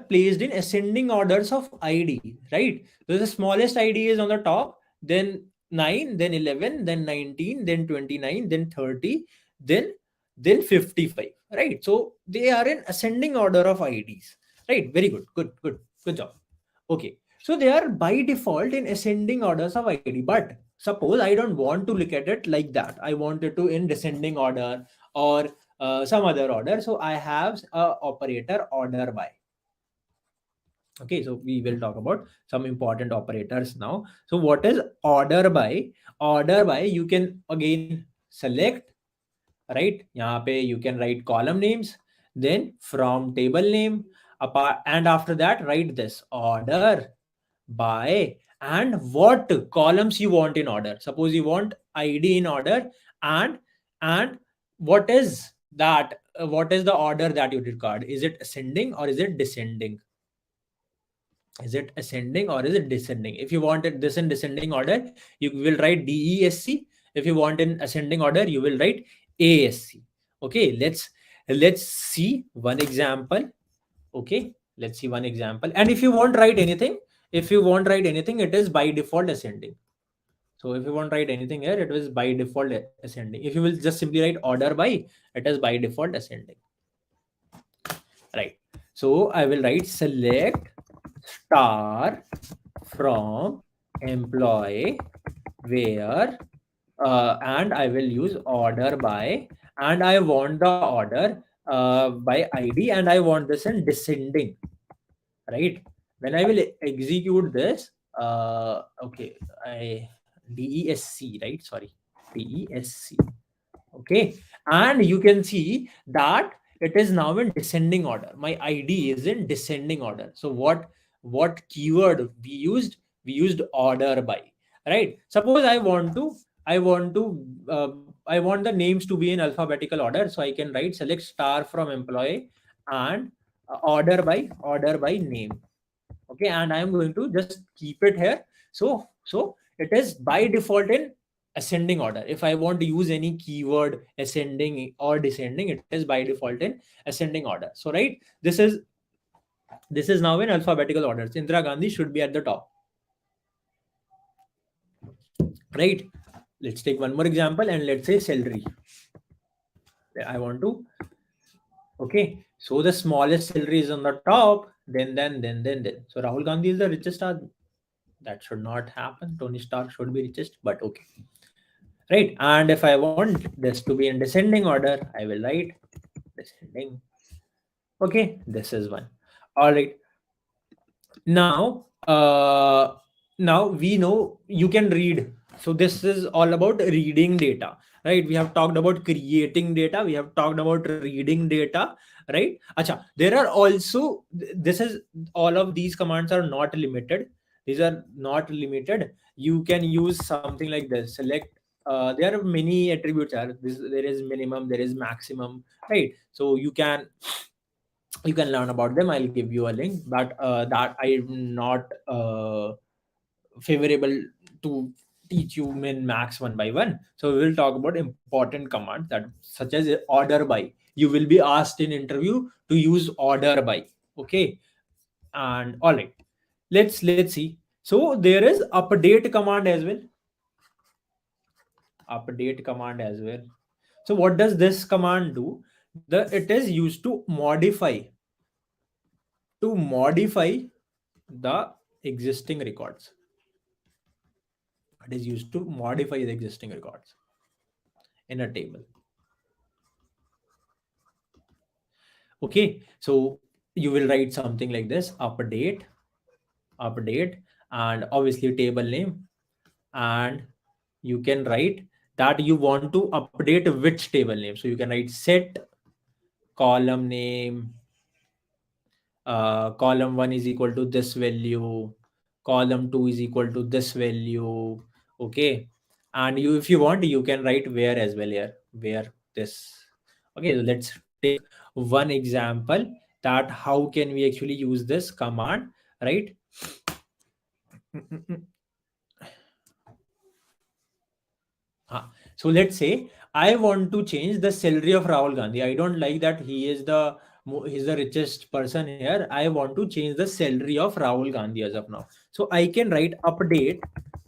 placed in ascending orders of ID, right? So the smallest ID is on the top, then 9, then 11, then 19, then 29, then 30, then 55, right? So they are in ascending order of IDs, right? Very good, good job. Okay, so they are by default in ascending orders of ID, but suppose I don't want to look at it like that. I want it to in descending order or some other order. So I have a operator order by. Okay, so we will talk about some important operators now. So what is order by? Order by, you can again select, right? Yahan pe you can write column names, then from table name, apart, and after that write this order by and what columns you want in order. Suppose you want ID in order, and and what is that? What is the order that you record? Is it ascending or is it descending? Is it ascending or is it descending? If you want it this in descending order, you will write DESC. If you want in ascending order, you will write ASC. Okay, let's see one example. Okay, let's see one example. And if you won't write anything, it is by default ascending. So if you won't write anything here, it is by default ascending. If you will just simply write order by, it is by default ascending, right? So I will write select star from employee where and I will use order by, and I want the order by ID, and I want this in descending, right? When I will execute this, okay, I DESC, right? Sorry, DESC. Okay, and you can see that it is now in descending order. My ID is in descending order. So what keyword we used? We used order by, right? Suppose I want the names to be in alphabetical order, so I can write select star from employee and order by name. Okay, and I am going to just keep it here. So it is by default in ascending order. If I want to use any keyword ascending or descending, it is by default in ascending order. So right, this is This is now in alphabetical order. Indira Gandhi should be at the top, right? Let's take one more example and let's say salary. I want to, okay. So the smallest salary is on the top, then. So Rahul Gandhi is the richest. That should not happen. Tony Stark should be richest, but okay. Right. And if I want this to be in descending order, I will write descending. Okay. This is one. All right. Now we know you can read. So this is all about reading data, right? We have talked about creating data, we have talked about reading data, right? Acha, there are also, this is, all of these commands are not limited. These are not limited. You can use something like this, select, there are many attributes are this, there is minimum, there is maximum, right? So you can learn about them. I'll give you a link, but that I'm not favorable to teach you min max one by one. So we will talk about important commands that, such as order by. You will be asked in interview to use order by. Okay. And all right, let's see. So there is update command as well. Update command as well. So what does this command do? It is used to modify the existing records. It is used to modify the existing records in a table. Okay, so you will write something like this: update, and obviously table name, and you can write that you want to update which table name. So you can write set column name, column 1 is equal to this value, column 2 is equal to this value. Okay, and you, if you want, you can write where as well here, where this. Okay, so let's take one example that how can we actually use this command, right? So let's say I want to change the salary of Rahul Gandhi. I don't like that he's the richest person here. I want to change the salary of Rahul Gandhi as of now. So I can write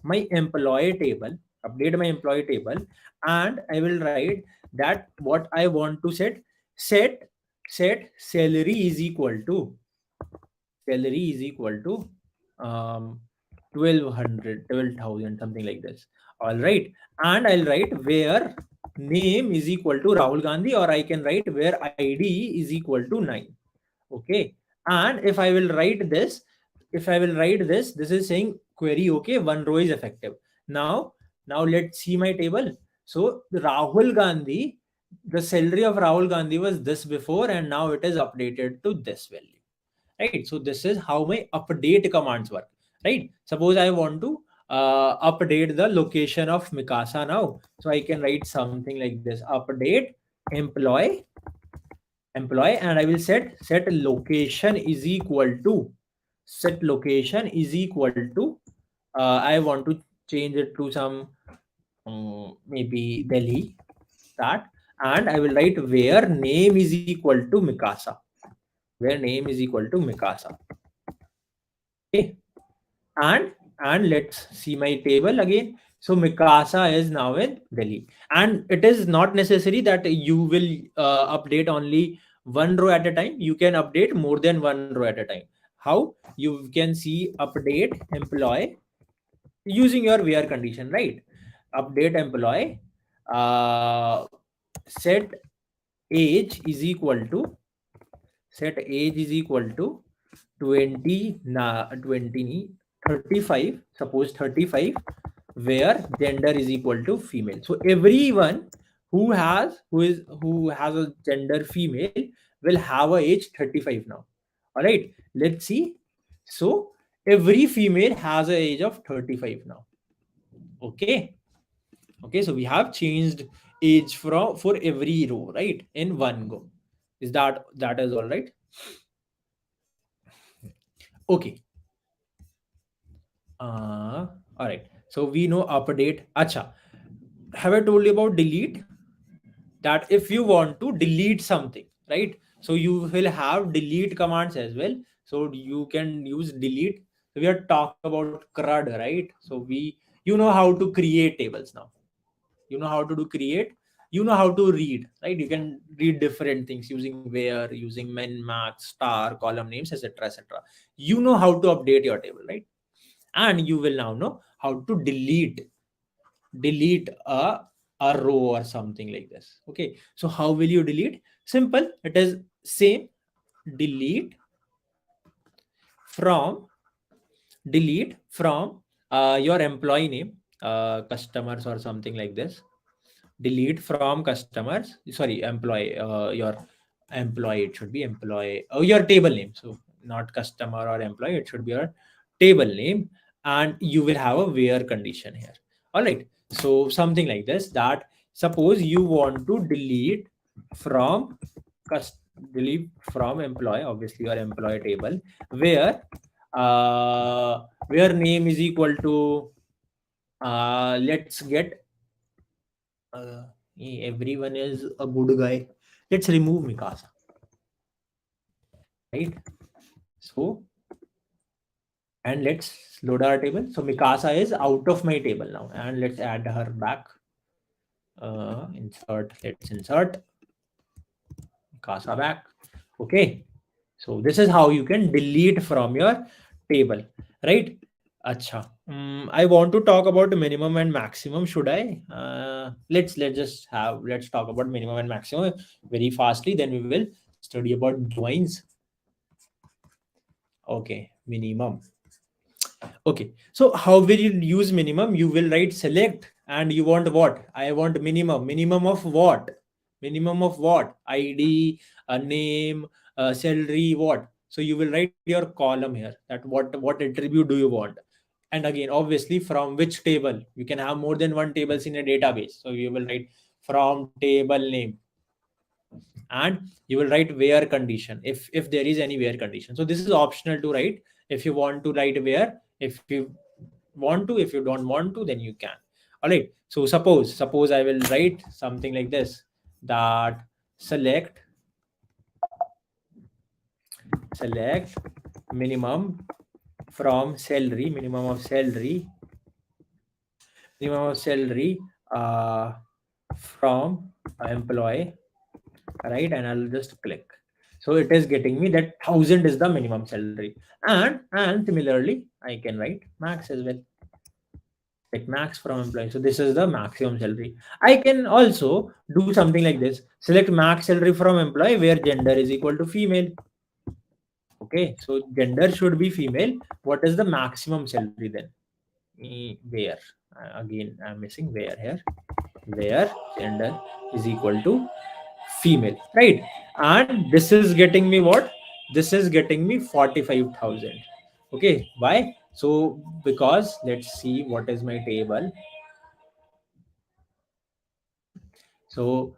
my employee table, update my employee table, and I will write that what I want to set set salary is equal to um 12,000, something like this. All right, and I'll write where name is equal to Rahul Gandhi, or I can write where ID is equal to 9. Okay, and if I will write this, this is saying query okay, one row is effective. Now let's see my table. So Rahul Gandhi, the salary of Rahul Gandhi was this before, and now it is updated to this value, right? So this is how my update commands work, right? Suppose I want to update the location of Mikasa now, so I can write something like this: update employee, and I will set location is equal to I want to change it to some maybe Delhi, that, and I will write where name is equal to Mikasa, okay. And let's see my table again. So Mikasa is now in Delhi, and it is not necessary that you will update only one row at a time. You can update more than one row at a time. How? You can see update employee using your where condition, right? Update employee, uh, set age is equal to set age is equal to 20 35, suppose 35, where gender is equal to female. So everyone who has a gender female will have a age 35 now. All right, let's see. So every female has a age of 35 now. Okay, so we have changed age for every row, right, in one go. That is all right? Okay. All right. So we know update. Acha. Have I told you about delete? That if you want to delete something, right? So you will have delete commands as well. So you can use delete. So we are talking about CRUD, right? So you know how to create tables now. You know how to do create. You know how to read, right? You can read different things using where, using min, max, star, column names, etc., etc. You know how to update your table, right? And you will now know how to delete a row or something like this. Okay, so how will you delete? Simple, it is same. delete from delete from your employee name, customers or something like this. Delete from customers, sorry, employee, your employee, it should be employee, your table name. So not customer or employee, it should be your table name. And you will have a where condition here. All right, so something like this, that suppose you want to from delete from employee, obviously your employee table, where where name is equal to let's get uh, everyone is a good guy. Let's remove Mikasa, right? So, and let's load our table. So Mikasa is out of my table now, and let's add her back. Insert. Let's insert Mikasa back. Okay. So this is how you can delete from your table, right? Acha. I want to talk about minimum and maximum. Should I? Let's talk about minimum and maximum very fastly. Then we will study about joins. Okay, minimum. Okay, so how will you use minimum? You will write select, and you want what? I want minimum. Minimum of what? Minimum of what? ID, a name, salary, what? So you will write your column here, that what attribute do you want? And again, obviously, from which table? You can have more than one tables in a database. So you will write from table name, and you will write where condition, if there is any where condition. So this is optional to write. If you want to write where, if you want to, if you don't want to, then you can. All right, so suppose I will write something like this, that select minimum from salary, minimum of salary from employee, right? And I'll just click. So it is getting me that 1000 is the minimum salary. And similarly, I can write max as well, like max from employee. So this is the maximum salary. I can also do something like this: select max salary from employee where gender is equal to female. Okay, so gender should be female. What is the maximum salary then? Where, again I'm missing where here, where gender is equal to female, right? And this is getting me what? This is getting me 45,000. Okay, why? So because let's see what is my table. So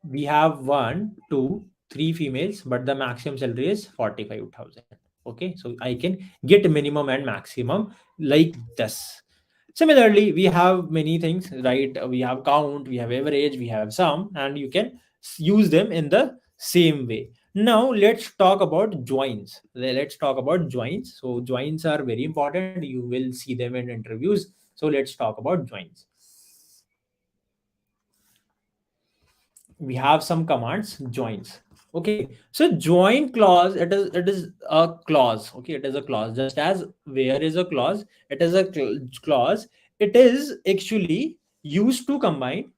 we have one, two, three females, but the maximum salary is 45,000. Okay, so I can get minimum and maximum like this. Similarly, we have many things, right? We have count, we have average, we have sum, and you can use them in the same way. Now let's talk about joins. Let's talk about joins. So joins are very important. You will see them in interviews. So let's talk about joins. We have some commands, joins. Okay, so join clause, it is a clause. Okay, it is a clause, just as where is a clause, it is a clause. It is actually used to combine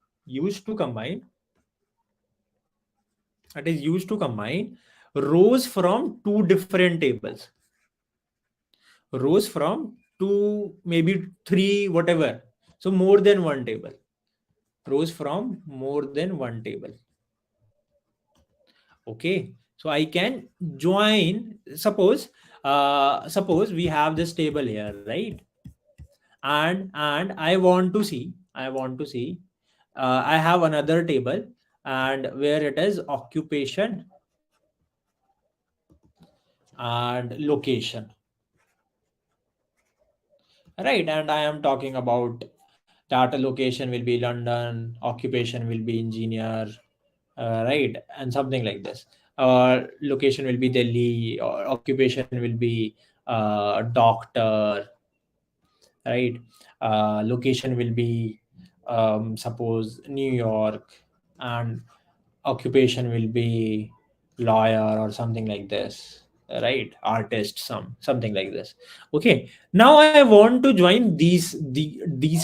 it is used to combine rows from two different tables, rows from two, maybe three, whatever. So more than one table, rows from more than one table. Okay, so I can join. Suppose we have this table here, right? And I want to see I have another table, and where it is occupation and location, right? And I am talking about that location will be London, occupation will be engineer, right? And something like this. location will be Delhi, or occupation will be doctor, right? Location will be suppose New York, and occupation will be lawyer or something like this, right? Artist, something like this. Okay, now I want to join these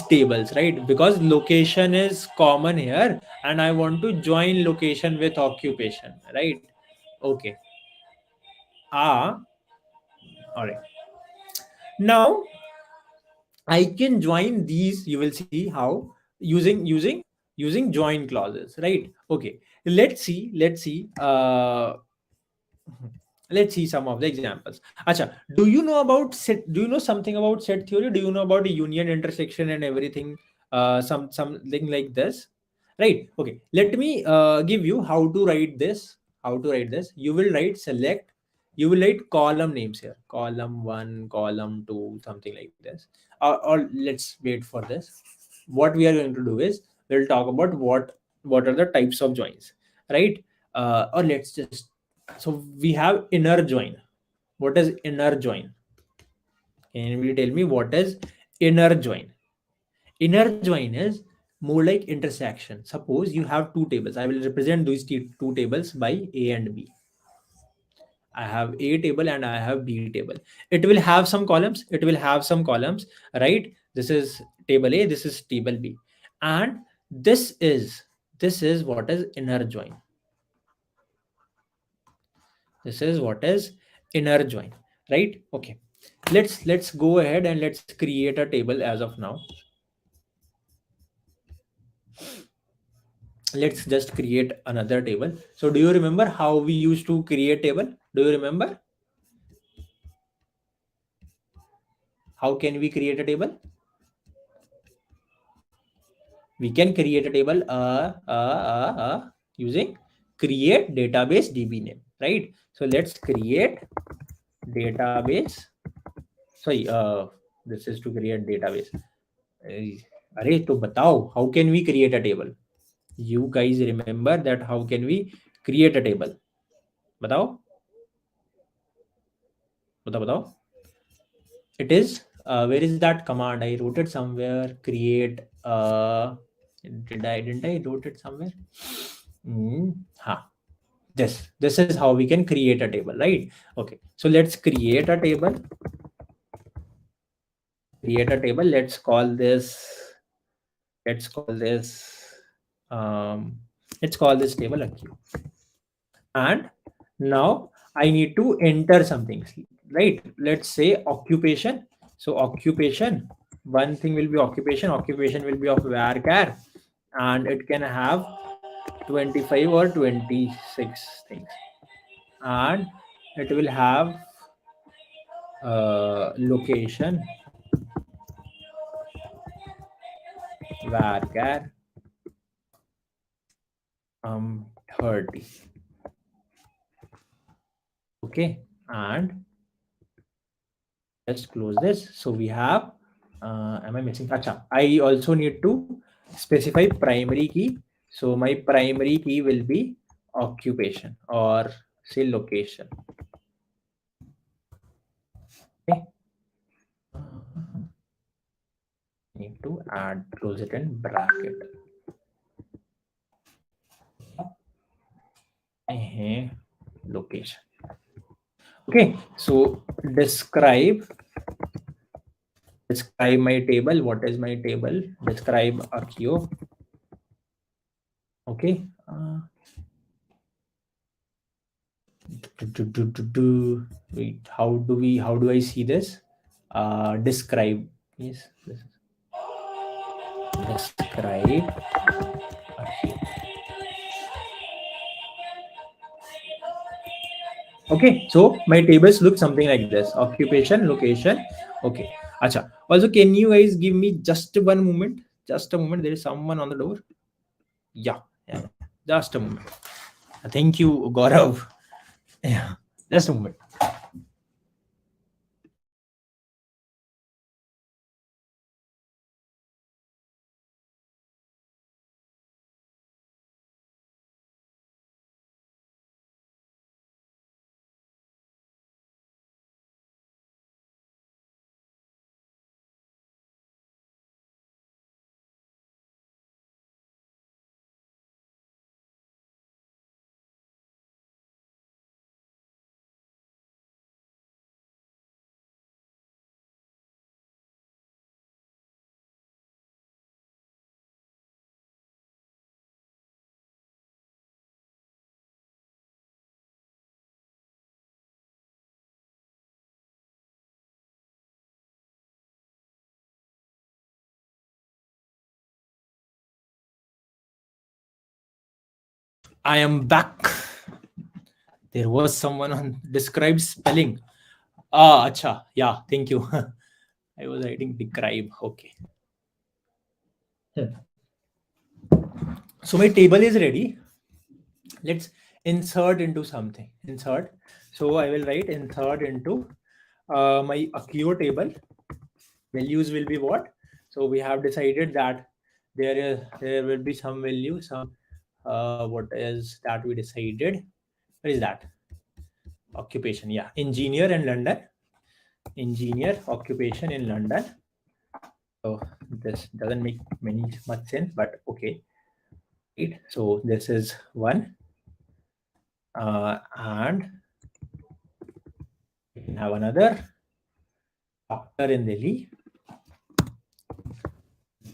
tables, right? Because location is common here, and I want to join location with occupation, right? Okay. All right. Now I can join these. You will see how, using join clauses, right? Okay. Let's see some of the examples. Acha, do you know about set? Do you know something about set theory? Do you know about the union, intersection, and everything? Something like this, right? Okay. Let me give you how to write this. How to write this? You will write select. You will write column names here. Column one, column two, something like this. Or let's wait for this. What we are going to do is we'll talk about what are the types of joins, right? Or let's just, so we have inner join. What is inner join? Can you tell me what is inner join? Inner join is more like intersection. Suppose you have two tables. I will represent these two tables by A and B. I have A table and I have B table. It will have some columns. It will have some columns, right? This is table A. This is table B, and this is what is inner join. This is what is inner join, right? Okay, let's go ahead and let's create a table as of now. Let's just create another table. So do you remember how we used to create table? Do you remember how can we create a table? We can create a table using create database db name, right? So let's create database. Sorry, this is to create database. अरे तो बताओ, how can we create a table? You guys remember that how can we create a table? बताओ, बताओ. It is, where is that command? I wrote it somewhere. Create, didn't I wrote it somewhere? Ha. This is how we can create a table, right? Okay, so let's create a table. Let's call this, let's call this um let's call this table a queue. And now I need to enter something, right? Let's say occupation. So occupation, one thing will be occupation. Occupation will be of varchar, and it can have 25 or 26 things, and it will have location varchar 30. Okay, and let's close this. So we have, am I missing? Acha, I also need to specify primary key. So my primary key will be occupation, or say location. Okay, need to add, close it in bracket. Location. Okay, so describe my table. What is my table? Describe Accio. Okay. Wait, how do I see this? Describe. Yes, this is describe Accio. Okay, so my tables look something like this: occupation, location. Okay, acha. Also, can you guys give me just one moment? Just a moment. There is someone on the door. Yeah. Just a moment. Thank you, Gaurav. Yeah, just a moment. I am back. There was someone on describe spelling. Acha. Yeah, thank you. I was writing describe. Okay. Hmm. So my table is ready. Let's insert into something. Insert. So I will write insert into my Accio table. Values will be what? So we have decided that there will be some value, some what is that we decided? What is that? Occupation. Yeah, engineer in London. Engineer occupation in London. So this doesn't make much sense, but okay. Right. So this is one, and we can have another doctor in Delhi.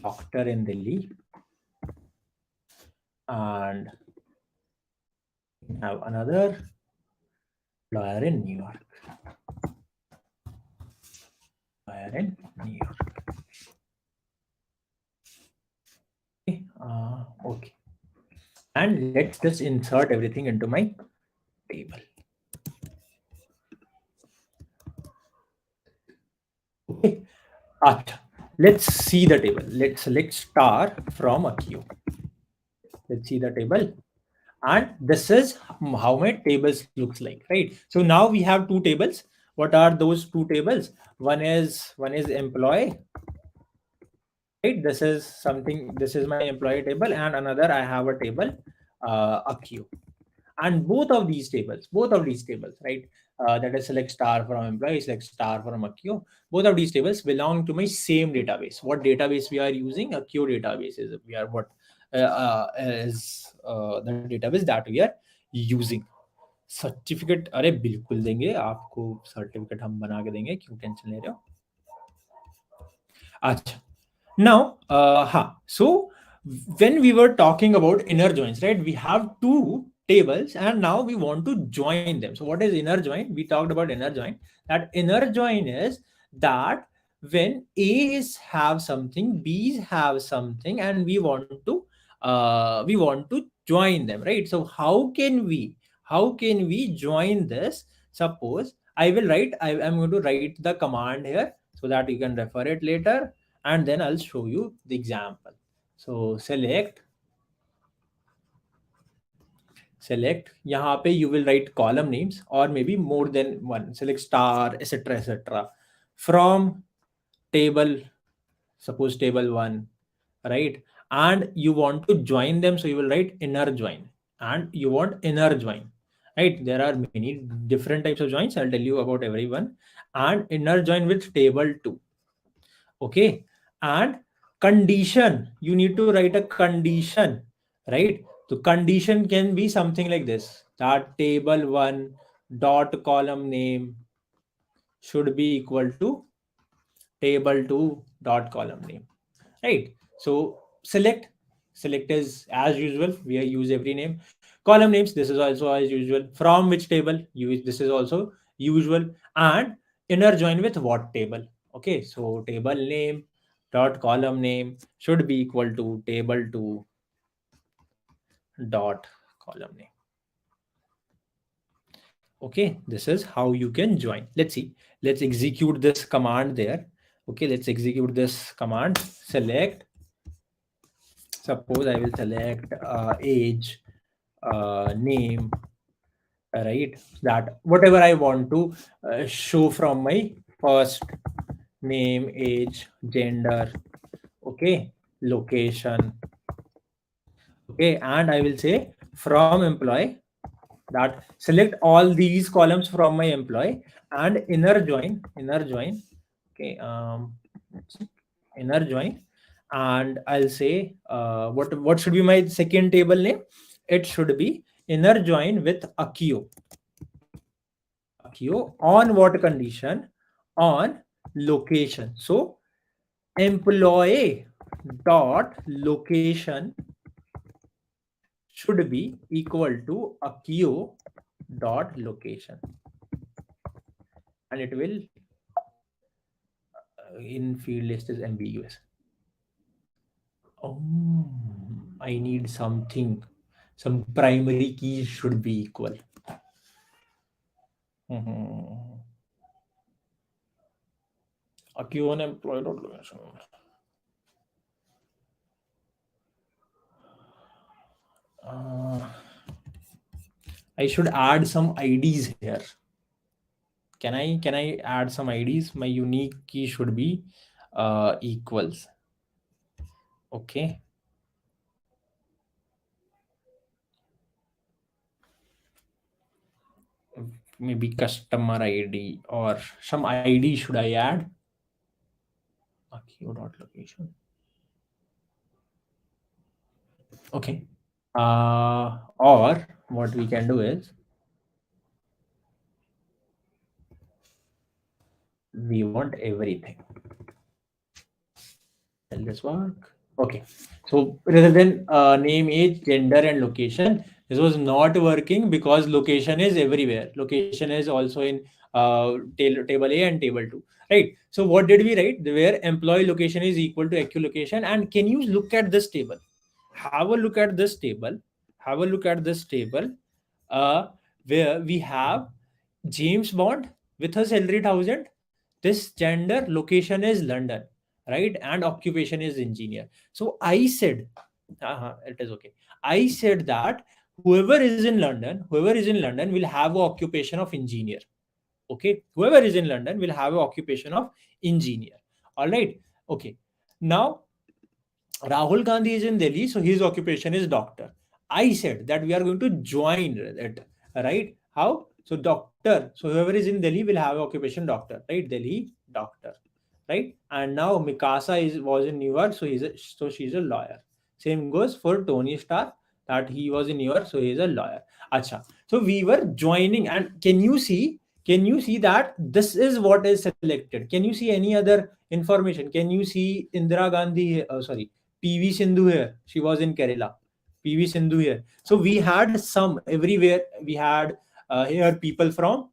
Doctor in Delhi, and we have another lawyer in New York. Lawyer in New York. Okay. Okay. And let's just insert everything into my table. Okay. Let's see the table. Let's select star from a queue. Let's see the table. And this is how my tables looks like, right? So now we have two tables. What are those two tables? One is employee, right? This is something, this is my employee table, and another I have a table, a queue. And both of these tables, right? That is select star from employee, select star from a queue. Both of these tables belong to my same database. What database we are using? A queue database is we are what is the database that we are using. Certificate, अरे बिल्कुल देंगे आपको, certificate हम बना के देंगे, क्यों tension ले रहे हो? अच्छा. Now, so when we were talking about inner joins, right? We have two tables and now we want to join them. So what is inner join? We talked about inner join. That inner join is that when A's have something, B's have something, and we want to join them, right? So how can we join this? Suppose I'm going to write the command here so that you can refer it later, and then I'll show you the example. So select यहाँ पे you will write column names or maybe more than one. Select star, etc. from table, suppose table 1, right? And you want to join them, so you will write inner join, and you want inner join, right? There are many different types of joins. I'll tell you about every one. And inner join with table 2. Okay. And condition, you need to write a condition, right? So condition can be something like this, that table 1 dot column name should be equal to table 2 dot column name, right? So select is as usual, we use every name. Column names, this is also as usual. From which table, this is also usual. And inner join with what table? Okay, so table name dot column name should be equal to table 2 dot column name. Okay, this is how you can join. Let's see, let's execute this command there. Okay, let's execute this command. Select, suppose I will select age, name, right? That whatever I want to show from my first name, age, gender, okay, location, okay. And I will say from employee, that select all these columns from my employee, and inner join, okay, inner join. And I'll say what should be my second table name? It should be inner join with Accio. On what condition? On location. So employee dot location should be equal to Accio dot location, and it will in field list is ambiguous. Oh, I need something. some primary keys should be equal. Account employee location. I should add some IDs here. Can I add some IDs? My unique key should be equals. Okay. Maybe customer ID or some ID should I add? Location. Okay. Or what we can do is we want everything. Will this work? Okay. So rather than name, age, gender, and location, this was not working because location is everywhere. Location is also in table A and table 2. Right. So what did we write? Where employee location is equal to AccioJob location. And can you look at this table? Have a look at this table. Have a look at this table. Where we have James Bond with a salary 1,000. This gender location is London, right? And occupation is engineer. So I said, it is okay. I said that whoever is in London will have an occupation of engineer. Okay, whoever is in London will have an occupation of engineer. All right. Okay. Now Rahul Gandhi is in Delhi, so his occupation is doctor. I said that we are going to join it, right? How? So doctor. So whoever is in Delhi will have occupation doctor, right? Delhi doctor, right? And now Mikasa was in New York, so she's a lawyer. Same goes for Tony Stark, that he was in New York, so he's a lawyer. Acha. So we were joining, and can you see? Can you see that this is what is selected? Can you see any other information? Can you see Indira Gandhi? Sorry, PV Sindhu here. She was in Kerala. PV Sindhu here. So we had some everywhere. We had here people from,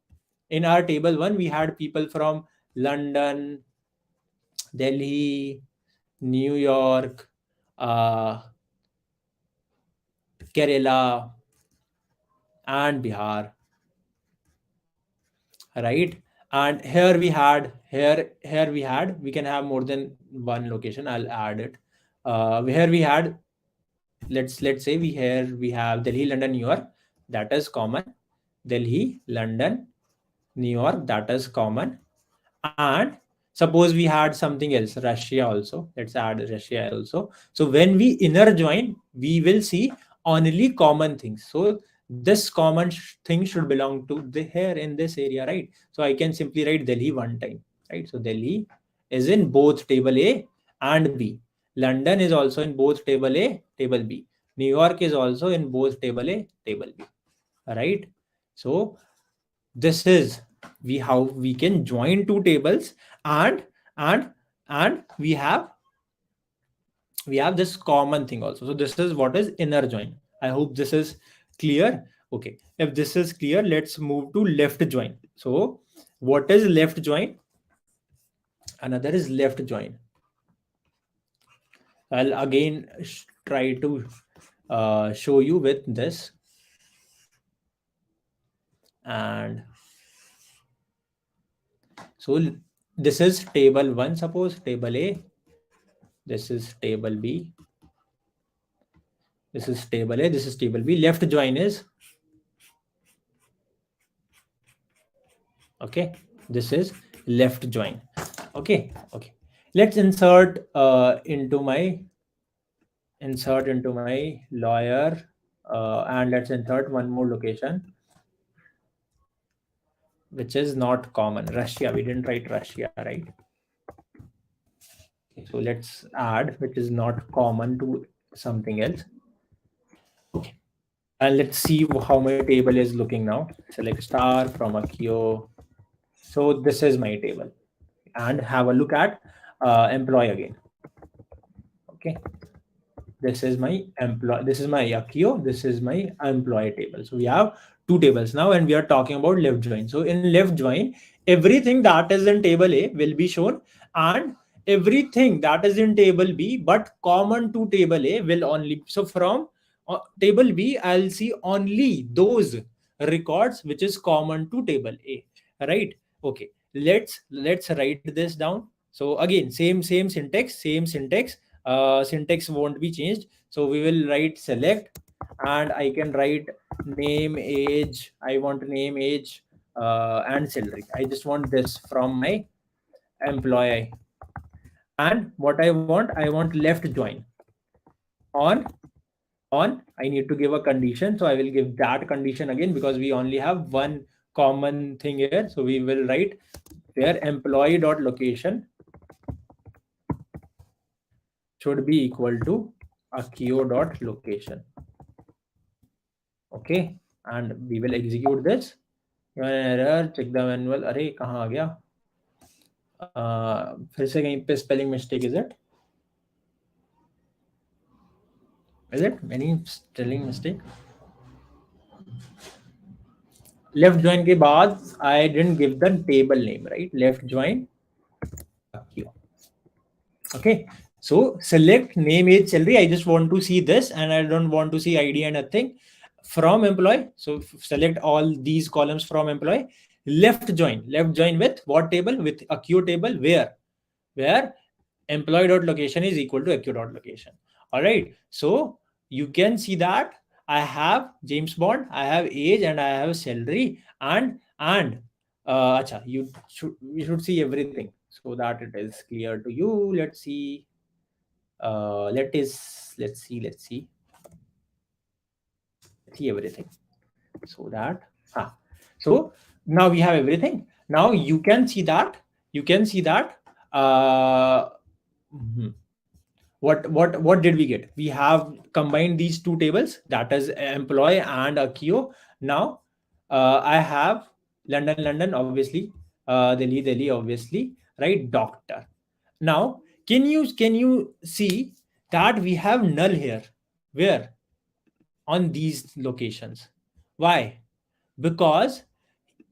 in our table 1, we had people from London, Delhi, New York, Kerala, and Bihar. Right? And here we had we can have more than one location. I'll add it. Here we had, let's say we have Delhi, London, New York, that is common. Delhi, London, New York, that is common. And suppose we had something else, Russia also. Let's add Russia also. So when we inner join, we will see only common things. So this common thing should belong to the here in this area, right? So I can simply write Delhi one time, right? So Delhi is in both table A and B. London is also in both table A, table B. New York is also in both table A, table B. Right? So this is how we can join two tables, and we have this common thing also. So this is what is inner join. I hope this is clear. Okay, if this is clear, let's move to left join. So what is left join? Another is left join. I'll again try to show you with this. And so this is table 1, suppose table A, this is table B, this is table A, this is table B. Left join is, okay, this is left join. Okay, let's insert into my lawyer, and let's insert one more location which is not common. Russia, we didn't write Russia, right? Okay, so let's add which is not common to something else. Okay, and let's see how my table is looking now. Select star from Accio. So this is my table, and have a look at employee again. Okay, this is my employee, this is my Accio, this is my employee table. So we have two tables now, and we are talking about left join. So in left join, everything that is in table A will be shown, and everything that is in table B but common to table A will only, so from table B, I'll see only those records which is common to table A, right? Okay, let's write this down. So again, same syntax, syntax won't be changed. So we will write select, and I can write name, age. I want name, age, and salary. I just want this from my employee. And what I want left join on I need to give a condition, so I will give that condition again, because we only have one common thing here. So we will write where employee dot location should be equal to Accio dot location. Okay, and we will execute this. Error, check the manual. अरे कहाँ आ गया? फिर से कहीं पे spelling mistake, is it? Is it any spelling mistake? Left join के बाद I didn't give the table name, right? Left join Accio. Okay, so select name, age, salary. I just want to see this, and I don't want to see ID and nothing. From employee, so select all these columns from employee. Left join with what table? With Accio table, where employee dot location is equal to Accio dot location. All right, so you can see that I have James Bond, I have age, and I have salary, and acha, we should see everything so that it is clear to you. Let's see. Let's see everything, so that so now we have everything. Now you can see that uh, mhm. What did we get? We have combined these two tables, that is employee and Accio. Now I have London obviously, Delhi obviously, right? Doctor. Now can you see that we have null here? Where? On these locations. Why? Because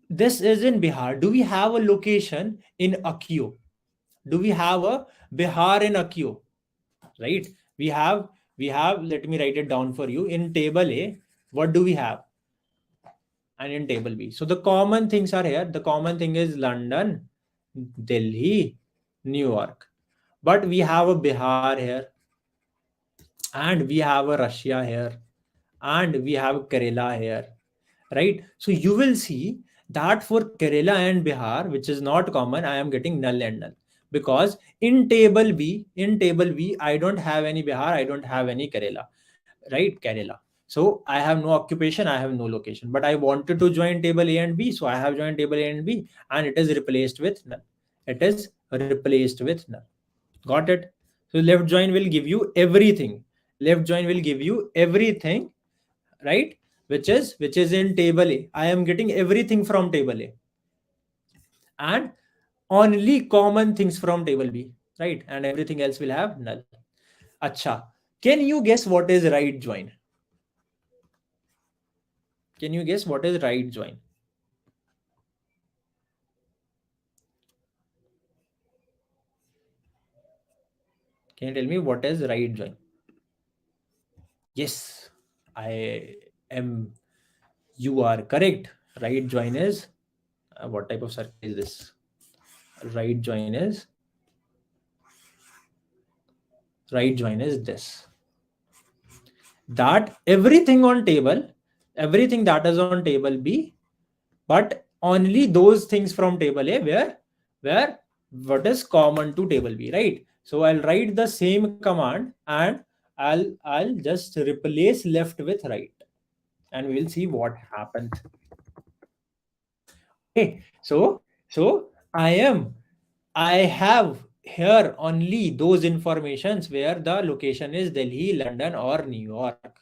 this is in Bihar. Do we have a location in Accio? Do we have a Bihar in Accio? Right? We have, let me write it down for you. In table A, what do we have? And in table B. So the common things are here. The common thing is London, Delhi, New York. But we have a Bihar here, and we have a Russia here, and we have Kerala here, right? So you will see that for Kerala and Bihar, which is not common, I am getting null and null, because in table B, I don't have any Bihar, I don't have any Kerala, right? Kerala. So I have no occupation, I have no location, but I wanted to join table A and B, so I have joined table A and B, and it is replaced with null. It is replaced with null. Got it? So left join will give you everything. Left join will give you everything, right? Which is in table A. I am getting everything from table A, and only common things from table B, right? And everything else will have null. Acha, can you guess what is right join? Can you guess what is right join? Can you tell me what is right join? Yes, I am. You are correct. Right join is what type of circle is this? Right join is this. That everything that is on table B, but only those things from table A where what is common to table B, right? So I'll write the same command, and I'll just replace left with right, and we'll see what happens. Okay, so I have here only those informations where the location is Delhi, London, or New York,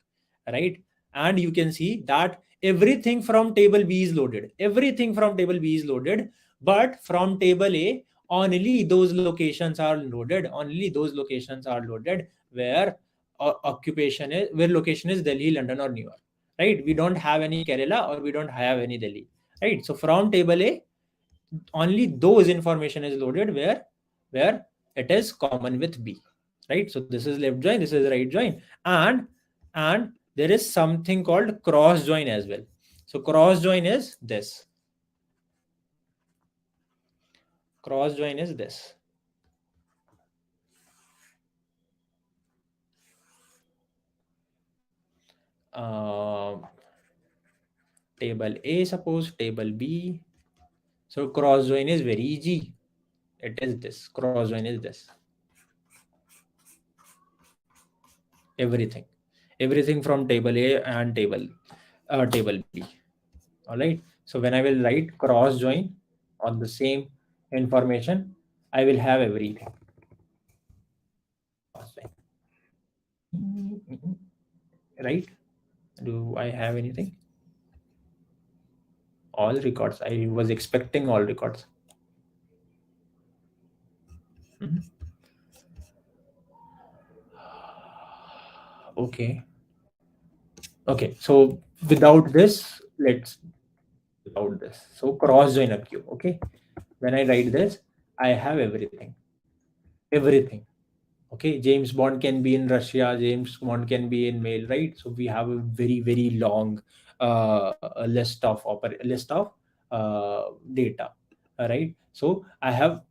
right? And you can see that everything from table B is loaded. Everything from table B is loaded, but from table A, only those locations are loaded. Only those locations are loaded where where location is Delhi, London, or New York, right? We don't have any Kerala, or we don't have any Delhi, right? So from table A, only those information is loaded where it is common with B, right? So this is left join, this is right join, and there is something called cross join as well. So cross join is this. Cross join is this. Uh, Table A, suppose table B. So cross join is very easy. It is this. Cross join is this. Everything. Everything from table A and table B. All right. So when I will write cross join on the same information, I will have everything. Right? Do I have anything? All records. I was expecting all records. Mhm. Okay. Okay. So without this, let's without this. So cross join a queue. Okay. When I write this, I have everything. Everything. Okay. James Bond can be in Russia. James Bond can be in mail. Right. So we have a very very long a list of data. All right. So I have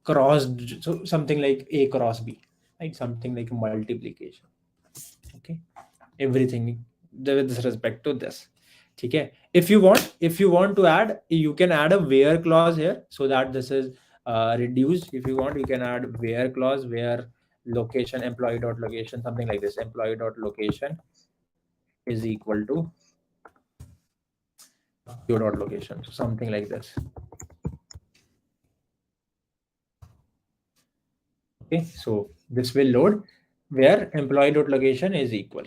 crossed, so something like A cross B, right? Something like multiplication. Okay. Everything with respect to this. Okay. If you want to add, you can add a where clause here, so that this is reduced. If you want, you can add where clause, where location, employee dot location, something like this. Employee dot location is equal to your dot location, so something like this. Okay. So this will load where employee dot location is equal,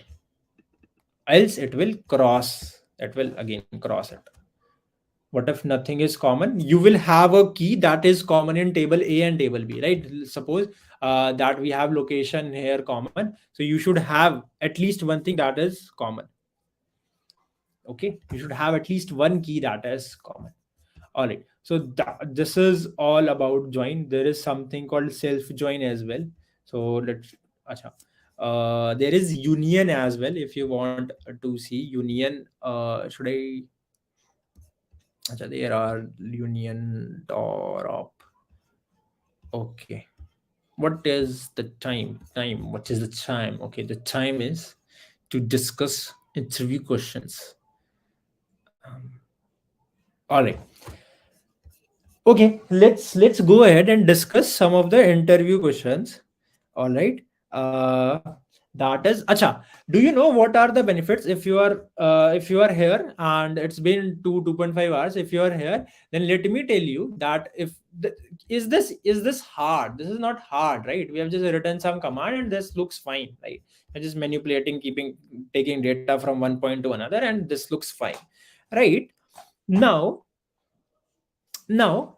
else it will cross, it will again cross it. What if nothing is common? You will have a key that is common in table A and table B, right? Suppose that we have location here common, so you should have at least one thing that is common. Okay, you should have at least one key that is common. All right, so this is all about join. There is something called self join as well. So let's acha. There is union as well. If you want to see union, should I? Acha, there are union or op. Okay. What is the time? Time. What is the time? Okay, the time is to discuss interview questions. All right. Okay, let's go ahead and discuss some of the interview questions. All right. Uh, that is acha. Do you know what are the benefits if you are here and it's been 2.5 hours? If you are here, then let me tell you that if the, is this hard? This is not hard, right? We have just written some command and this looks fine, right? We're just manipulating, keeping taking data from one point to another, and this looks fine, right? Now now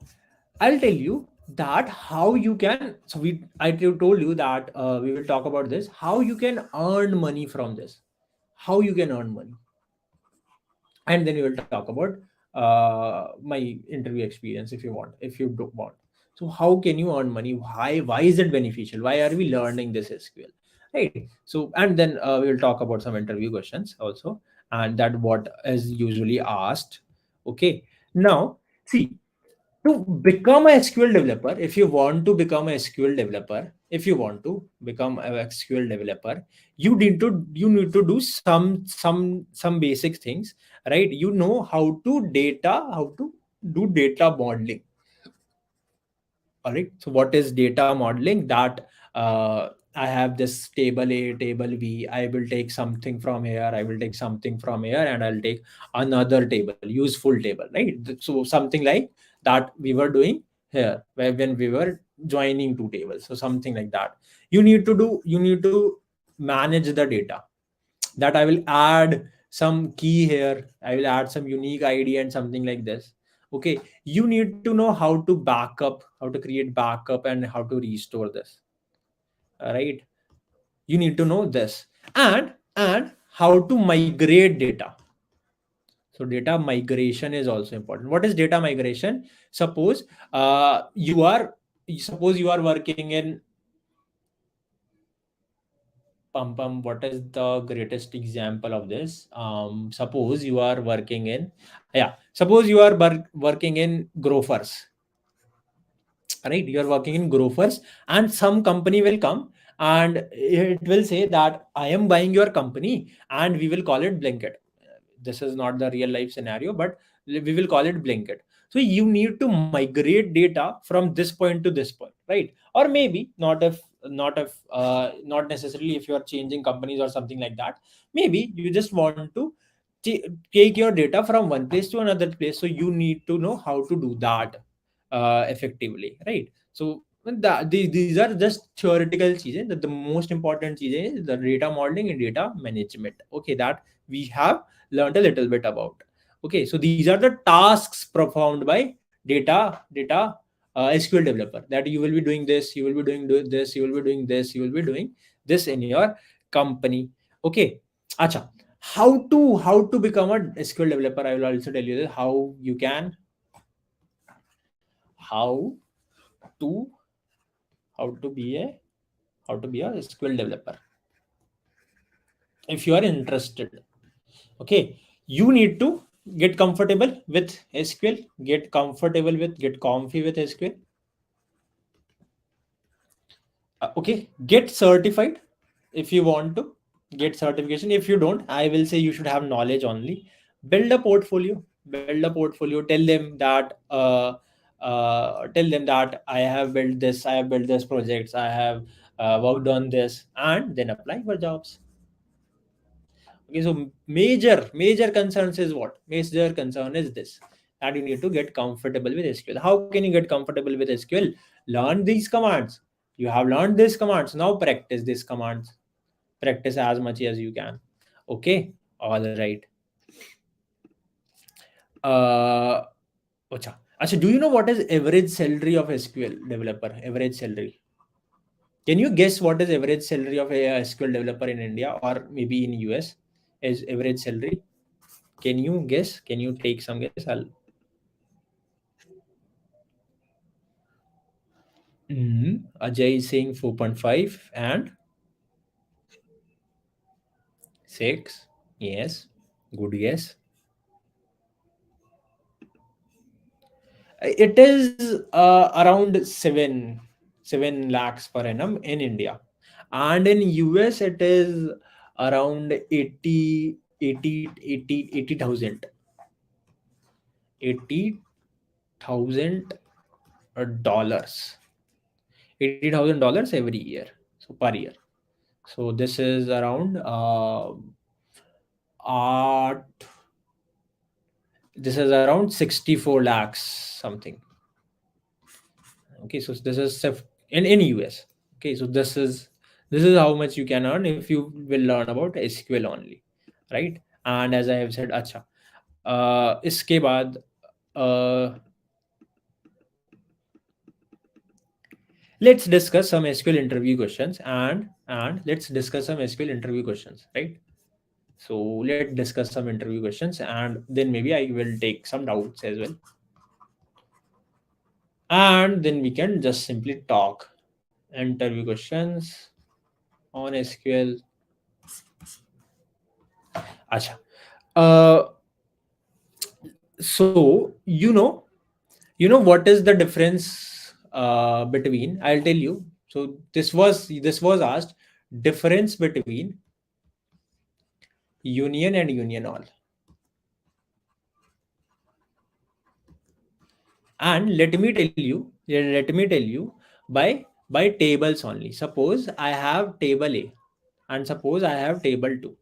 I'll tell you that how you can. So told you that we will talk about this. How you can earn money from this. How you can earn money, and then we will talk about my interview experience if you want. If you don't want, so how can you earn money? Why is it beneficial? Why are we learning this SQL? Right. So and then we will talk about some interview questions also, and that what is usually asked. Okay. Now see, to become a SQL developer, if you want to become a SQL developer, if you want to become a SQL developer, you need to do some basic things, right? You know how to do data modeling. All right. So what is data modeling? That I have this table A, table B. I will take something from here. I will take something from here, and I'll take another table, useful table, right? So something like that we were doing here, where when we were joining two tables. So something like that. You need to do. You need to manage the data. That I will add some key here. I will add some unique ID and something like this. Okay, you need to know how to backup, how to create backup, and how to restore this. All right, you need to know this, and how to migrate data. So data migration is also important. What is data migration? Suppose you are working in What is the greatest example of this? Suppose you are working in, yeah, suppose you are working in grofers, right? You are working in grofers, and some company will come and it will say that I am buying your company and we will call it blanket. This is not the real life scenario, but we will call it blanket. So you need to migrate data from this point to this point, right? Or maybe not necessarily if you are changing companies or something like that. Maybe you just want to take your data from one place to another place, so you need to know how to do that effectively, right? So these are just theoretical cheeses. That the most important cheese is the data modeling and data management, okay, that we have learned a little bit about. Okay, so these are the tasks performed by data SQL developer, that you will be doing this, you will be doing this, you will be doing this, you will be doing this in your company. Okay, acha, how to become a SQL developer, I will also tell you this, how to how to be a SQL developer. If you are interested, okay, you need to get comfortable with SQL, get comfy with SQL. Okay, get certified if you want to get certification. If you don't, I will say you should have knowledge only. Build a portfolio, tell them that I have built this, projects, I have worked on this, and then apply for jobs. Okay, so major concerns is what? Major concern is this, that you need to get comfortable with SQL. How can you get comfortable with SQL? Learn these commands. You have learned these commands. Now practice these commands. Practice as much as you can. Okay, all right. Uh, Acha, do you know what is average salary of SQL developer? Average salary. Can you guess what is average salary of a SQL developer in India or maybe in US? Is average salary? Can you guess? Can you take some guess? Ajay is saying 4.5 and 6. Yes, good guess. It is around 7 lakhs per annum in India, and in US it is around 80,000 dollars. $80,000 every year, so per year. So this is around uh this is around 64 lakhs something. Okay, so this is in US. Okay, so this is how much you can earn if you will learn about SQL only, right? And as I have said, acha, iske baad, uh, let's discuss some SQL interview questions, and let's discuss some SQL interview questions, right? So let's discuss some interview questions, and then maybe I will take some doubts as well, and then we can just simply talk interview questions on SQL. Acha. Uh, so what is the difference between? I'll tell you. So this was asked, difference between union and union all. And let me tell you by tables only. Suppose I have table A, and suppose I have table 2,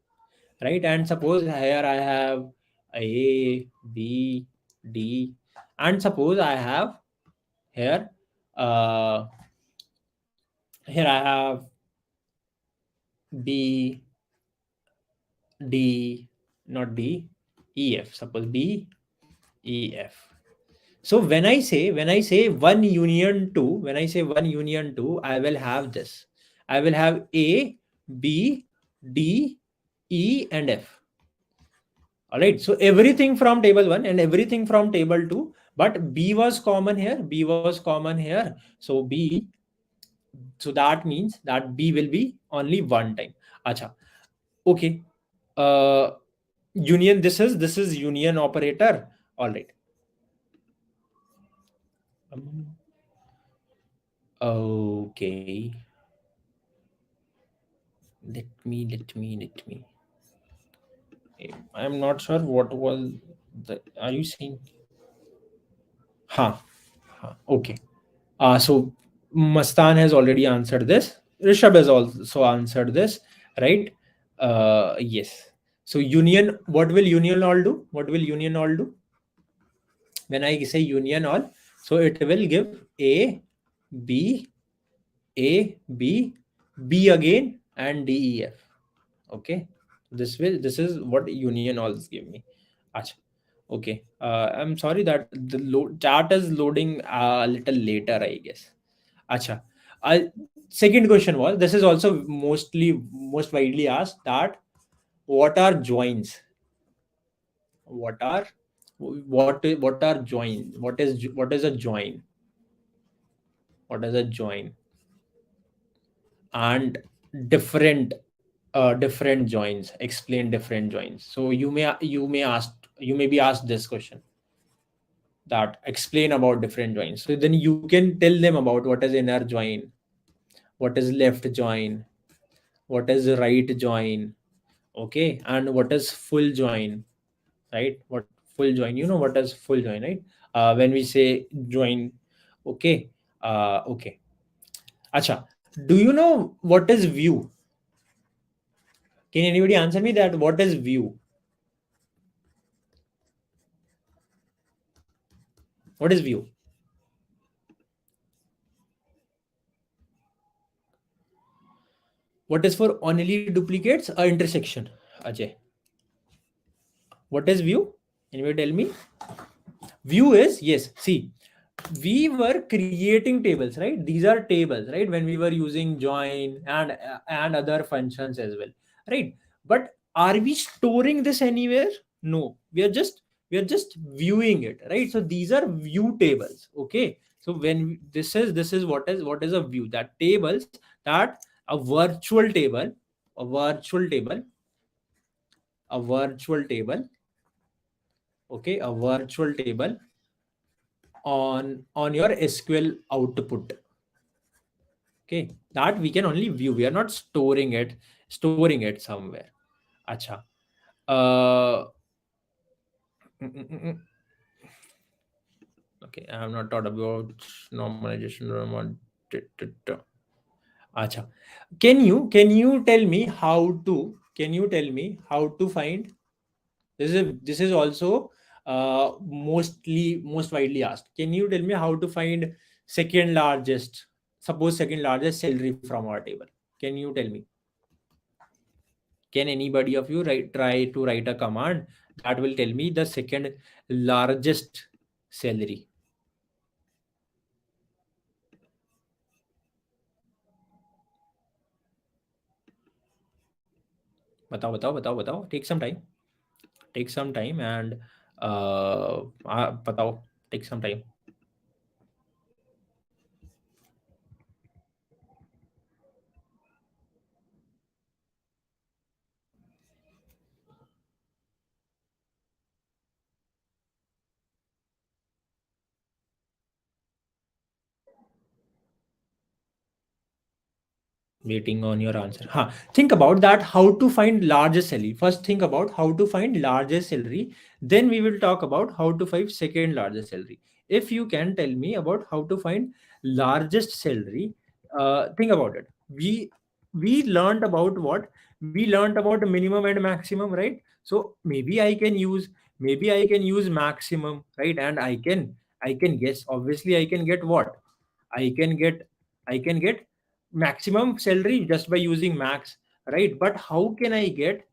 right? And suppose here I have A, B, D, and suppose I have here uh here I have B, D, not D, E, F. Suppose B, E, F. So when I say one union two, I will have this. I will have A, B, D, E, and F. All right. So everything from table 1 and everything from table 2, but B was common here. B was common here. So B, so that means that B will be only one time. Acha. Okay. Uh, Union. This is union operator. All right. Um, okay. Let me. I'm not sure what was the. Are you saying? Huh. Huh. Okay. So Mastan has already answered this. Rishabh has also answered this, right? Yes. So union, what will union all do? What will union all do? When I say union all, so it will give B, B, B again, and D, E, F. Okay. This is what union alls give me. Achha. Okay. I'm sorry that the chart is loading a little later, I guess. Acha. Second question was, this is also most widely asked, that what are joins? What are what are join? What is a join? What is a join? And different different joins. Explain different joins. So you may be asked this question, that explain about different joins. So then you can tell them about what is inner join, what is left join, what is right join, okay, and what is full join, right? What full join, you know what is full join, right? When we say join, okay. Okay. Acha, do you know what is view? Can anybody answer me that what is view? What is view? What is for only duplicates or intersection? Ajay, what is view? Anybody tell me? View is, yes, see, we were creating tables, right? These are tables, right? When we were using join and other functions as well, right? But are we storing this anywhere? No, we are just viewing it, right? So these are view tables, okay? So this is what is a view, that tables, that a virtual table, a virtual table, a virtual table, okay, a virtual table on your SQL output. Okay, that we can only view. We are not storing it somewhere. Acha. Uh, mm, mm, mm, mm. Okay, I have not thought about normalization. Acha. Can you tell me how to? Can you tell me how to find? This is also most widely asked. Can you tell me how to find second largest? Suppose second largest salary from our table. Can you tell me? Can anybody of you try to write a command that will tell me the second largest salary? बताओ बताओ बताओ बताओ. Take some time. Take some time and बताओ. Take some time. Waiting on your answer. Think about that. How to find largest salary. First, think about how to find largest salary. Then we will talk about how to find second largest salary. If you can tell me about how to find largest salary, think about it. We learned about what? We learned about minimum and maximum, right? So maybe I can use maximum, right? And I can guess. Obviously, I can get what? I can get I can get maximum salary just by using max, right? But how can I get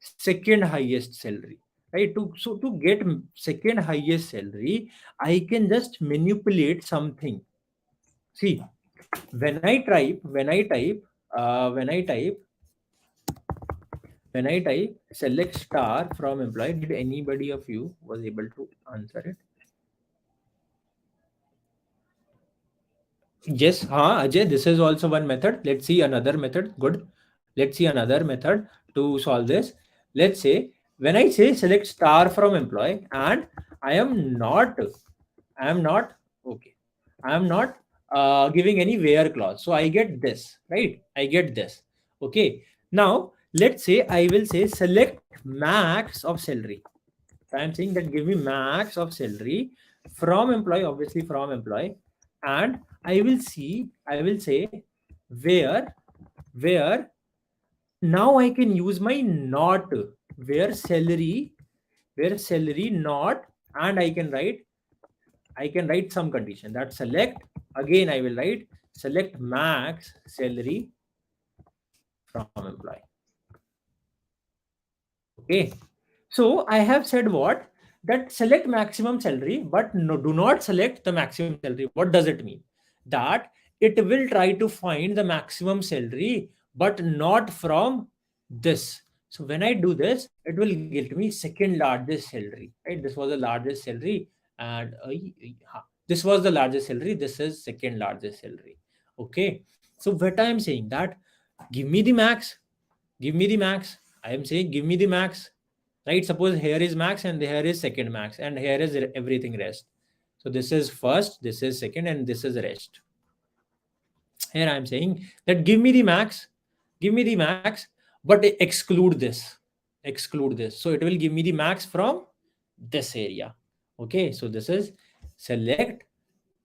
second highest salary, right? To get second highest salary, I can just manipulate something. See, when I type select star from employee, did anybody of you was able to answer it? Yes, Ajay, this is also one method. Let's see another method. Good. Let's see another method to solve this. Let's say when I say select star from employee, and I am not, I am not, okay, I am not giving any where clause. So I get this, right? I get this. Okay. Now let's say I will say select max of salary. So I'm saying that give me max of salary from employee, obviously from employee, and I will say where, where now I can use my not, where salary, not, and I can write some condition that select, again I will write select max salary from employee. Okay. So I have said what? That select maximum salary, but no, do not select the maximum salary. What does it mean? That it will try to find the maximum salary, but not from this. So when I do this, it will get me second largest salary. Right? This was the largest salary, and this was the largest salary. This is second largest salary. Okay. So what I am saying that give me the max, give me the max. I am saying give me the max, right? Suppose here is max and here is second max and here is everything rest. So this is first, this is second, and this is rest. Here I am saying that give me the max, give me the max, but exclude this. So it will give me the max from this area. Okay, so this is select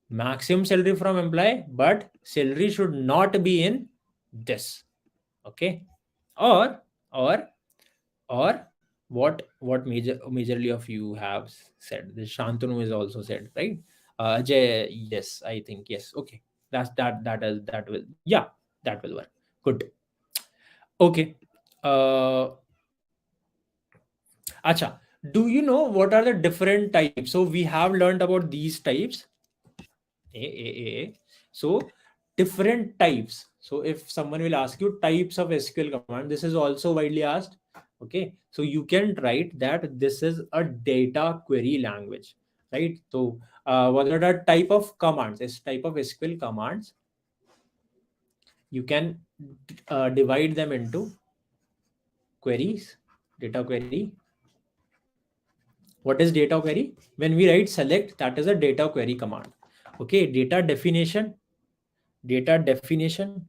maximum salary from employee, but salary should not be in this. Okay, or or or what majorly of you have said, this Shantanu is also said, right? Ajay, yes, I think yes. Okay, that will, yeah, that will work. Good. Okay. Acha, do you know what are the different types? So we have learned about these types. So different types. So if someone will ask you types of SQL command, this is also widely asked. Okay, so you can write that this is a data query language, right? So what are the type of commands? This type of SQL commands, you can divide them into queries. Data query. What is data query? When we write select, that is a data query command. Okay, data definition, definition,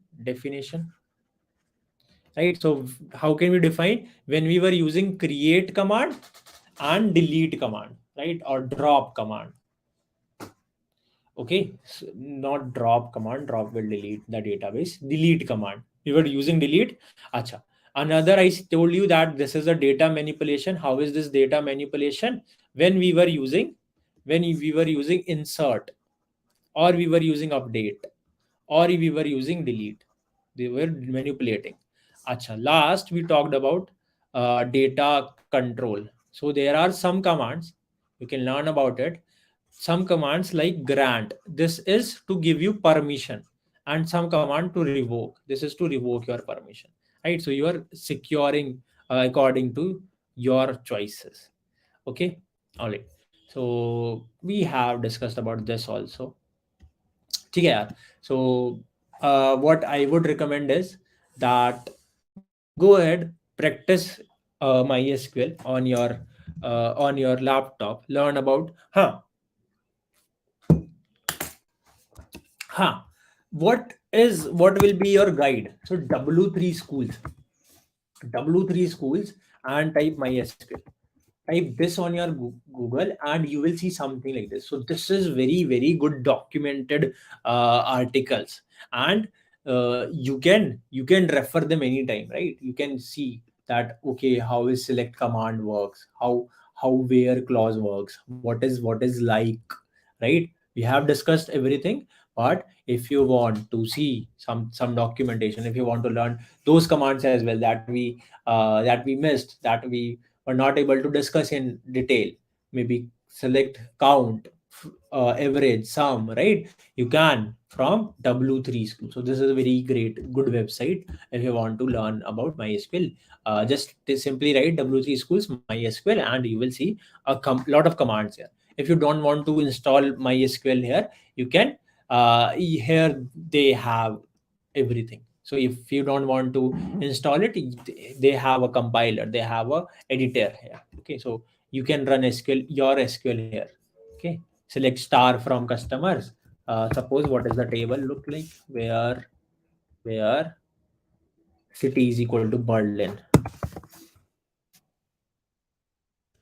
right? So how can we define? When we were using create command and delete command, right? Or drop command. Okay, so not drop command, drop will delete the database. Delete command, we were using delete. Acha, another, I told you that this is a data manipulation. How is this data manipulation? When we were using, insert, or we were using update, or we were using delete, they were manipulating. Acha, last we talked about data control. So there are some commands, you can learn about it. Some commands like grant, this is to give you permission, and some command to revoke, this is to revoke your permission, right? So you are securing according to your choices. Okay, all right. So we have discussed about this also. ठीक है यार. So what I would recommend is that go ahead, practice MySQL on your laptop. Learn about what will be your guide. So W3 schools, and type MySQL. Type this on your Google and you will see something like this. So this is very good documented articles, and you can refer them anytime, right? You can see that okay, how is select command works, how where clause works, what is like, right? We have discussed everything. But if you want to see some documentation, if you want to learn those commands as well that we missed, that we were not able to discuss in detail, maybe select, count, average, sum, right? You can from W3 school. So this is a very good website if you want to learn about MySQL. Just simply write W3 schools MySQL and you will see a lot of commands here. If you don't want to install MySQL here, you can here they have everything. So if you don't want to install it, they have a compiler, they have a editor here. Okay, so you can run SQL, your SQL here. Okay, select star from customers. Suppose what is the table look like, where city is equal to Berlin,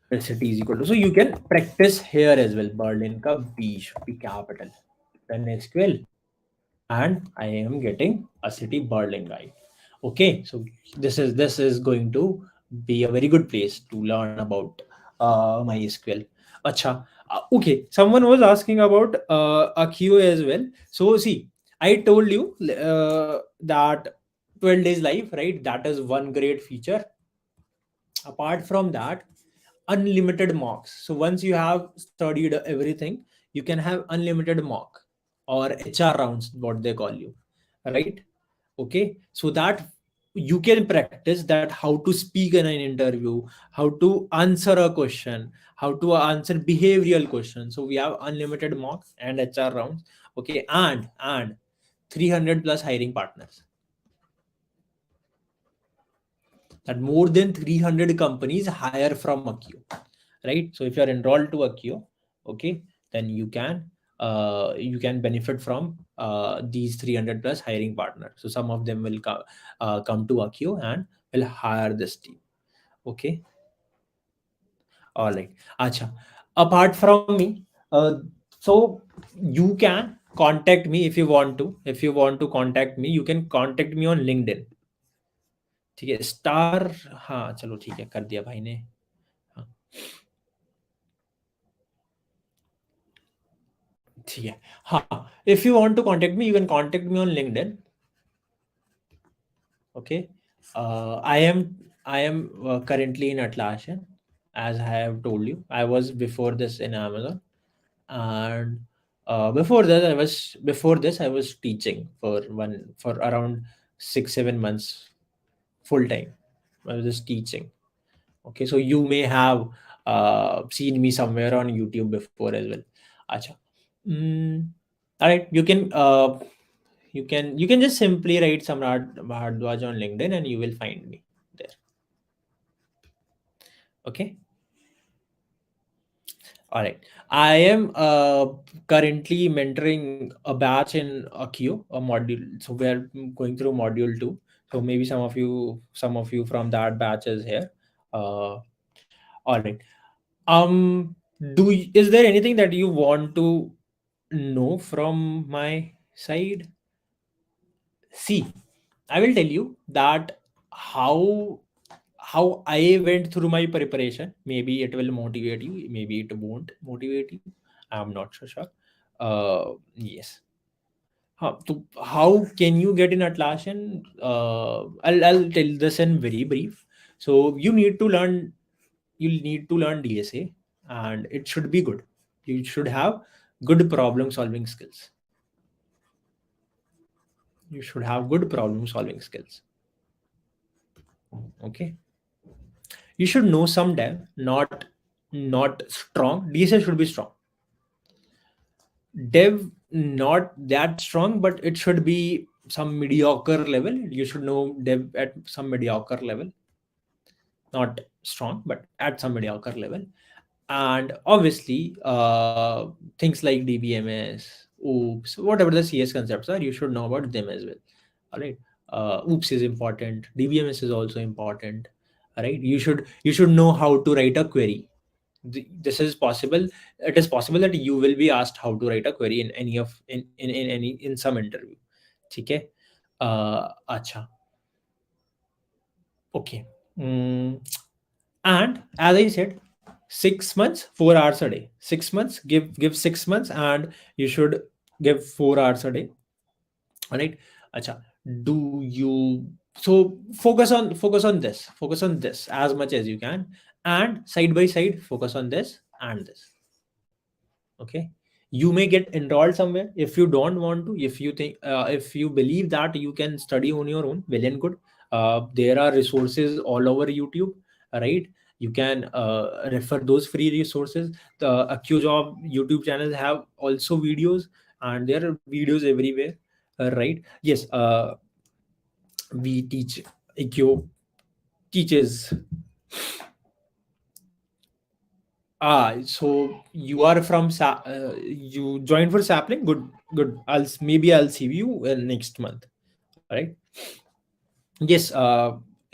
where city is equal to, so you can practice here as well. Berlin ka B should be capital. Run SQL, and I am getting a city, Berlin, guy. Okay, so this is going to be a very good place to learn about MySQL. Acha. Okay, someone was asking about Accio as well. So see, I told you that 12 days live, right? That is one great feature. Apart from that, unlimited mocks. So once you have studied everything, you can have unlimited mock or HR rounds, what they call you, right? Okay, so that you can practice that how to speak in an interview, how to answer a question, how to answer behavioral questions. So we have unlimited mocks and HR rounds. Okay, and 300 plus hiring partners, that more than 300 companies hire from Accio, right? So if you're enrolled to Accio, okay, then you can benefit from these 300 plus hiring partners. So some of them will come to Accio and will hire this team. Okay, all right. Acha. Apart from me, so you can contact me if you want to. If you want to contact me, you can contact me on LinkedIn. ठीक है, star, हाँ चलो ठीक है, कर दिया भाई ने. हाँ, ठीक है. हाँ, if you want to contact me, you can contact me on LinkedIn. Okay, I am currently in Atlassian, as I have told you. I was before this in Amazon, and before this I was teaching for around 6-7 months full time. I was just teaching. Okay, so you may have seen me somewhere on YouTube before as well. Acha. Mm, all right, you can just simply write Samrat Bhardwaj on LinkedIn and you will find me there. Okay. All right. I am currently mentoring a batch in Accio, a module. So we're going through module 2. So maybe some of you from that batch is here. All right. Is there anything that you want to know from my side? See, I will tell you that how I went through my preparation. Maybe it will motivate you, maybe it won't motivate you. I'm not so sure. Yes. How can you get in Atlassian? I'll tell this in very brief. So you need to learn DSA, and it should be good. You should have good problem solving skills. You should have good problem solving skills. Okay, you should know some dev, not strong. DSA should be strong. Dev not that strong, but it should be some mediocre level. You should know dev at some mediocre level, not strong, but at some mediocre level. And obviously things like DBMS, oops, whatever the CS concepts are, you should know about them as well. All right. Oops is important, DBMS is also important. All right, you should know how to write a query. This is possible. It is possible that you will be asked how to write a query in any of in any in some interview. Okay. Acha. Okay. Mm, and as I said, 6 months, 4 hours a day. 6 months, give 6 months, and you should give 4 hours a day. All right. Acha. Do you, so focus on this as much as you can, and side by side focus on this and this. Okay, you may get enrolled somewhere. If you don't want to, if you believe that you can study on your own, well and good. There are resources all over YouTube, right? You can refer those free resources. The AccioJob YouTube channels have also videos, and there are videos everywhere, right? Yes. we teach Accio teaches. So you are from you joined for Sapling. Good, good. Maybe I'll see you next month. Right? Yes.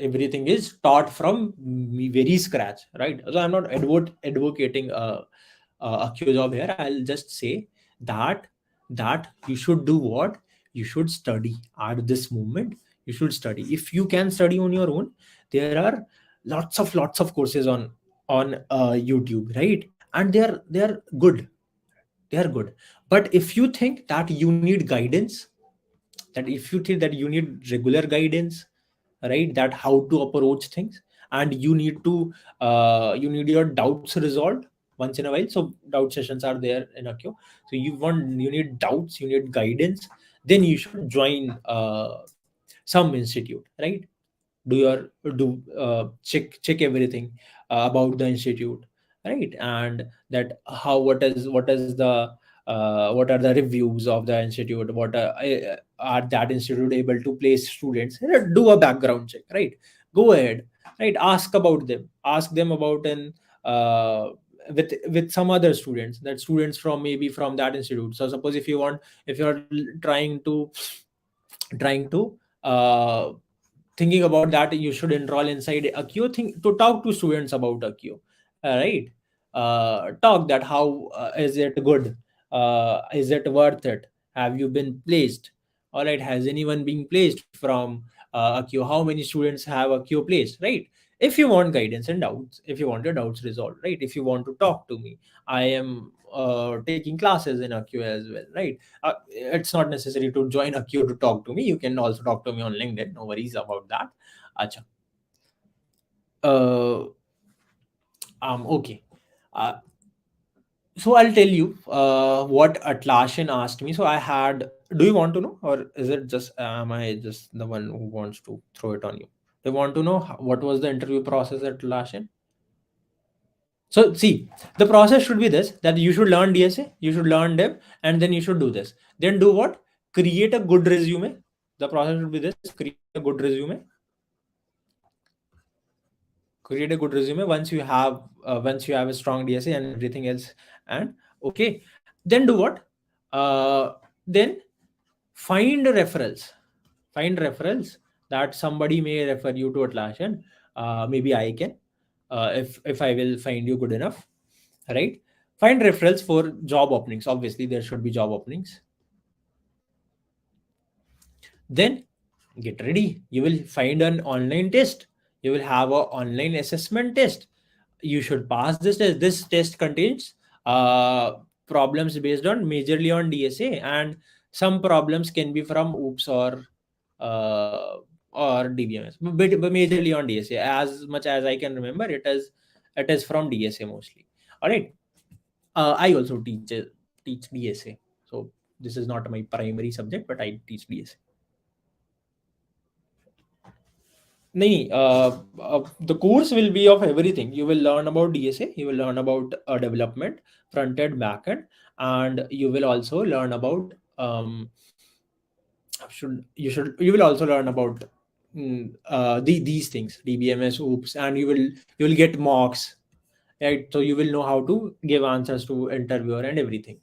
Everything is taught from me very scratch. Right? So I'm not advocating AccioJob here. I'll just say that you should do what you should study at this moment. You should study. If you can study on your own, there are lots of courses on YouTube, right? And they are good. They are good. But if you think that you need guidance, that if you think that you need regular guidance, right, that how to approach things, and you need your doubts resolved once in a while. So doubt sessions are there in Accio. So you need doubts, you need guidance, then you should join some institute, right? Do your do check everything about the institute, right? And that how what is the what are the reviews of the institute, are that institute able to place students. Do a background check, right? Go ahead, right? Ask them about an with some other students, that students from maybe from that institute. So suppose if you're trying to thinking about that, you should enroll inside Accio, think to talk to students about Accio, right? Talk that how is it good, is it worth it, have you been placed, all right, has anyone been placed from Accio, how many students have Accio placed, right? If you want guidance and doubts, if you want your doubts resolved, right, if you want to talk to me, I am taking classes in Accio as well, right? It's not necessary to join Accio to talk to me. You can also talk to me on LinkedIn. No worries about that. Acha. Uh, okay. Uh, so I'll tell you what Atlassian asked me. So I had. Do you want to know, or is it just am I just the one who wants to throw it on you? Do you want to know what was the interview process at Atlassian? So see, the process should be this: that you should learn DSA, you should learn them, and then you should do this. Then do what? Create a good resume. The process should be this: create a good resume. Create a good resume once you have a strong DSA and everything else. And okay, then do what? Then find referrals. Find referrals that somebody may refer you to Atlassian. Maybe I can, if I will find you good enough, right? Find referrals for job openings. Obviously there should be job openings. Then get ready. You will find an online test. You will have an online assessment test. You should pass this test. This test contains problems based on majorly on DSA, and some problems can be from OOPS uh, or DBMS, but majorly on DSA. As much as I can remember, it is from DSA mostly. All right. I also teach DSA, so this is not my primary subject, but I teach DSA. नहीं, the course will be of everything. You will learn about DSA, you will learn about development, front end, back end, and you will also learn about you will also learn about these things, DBMS, OOPS, and you will get mocks, right? So you will know how to give answers to interviewer and everything,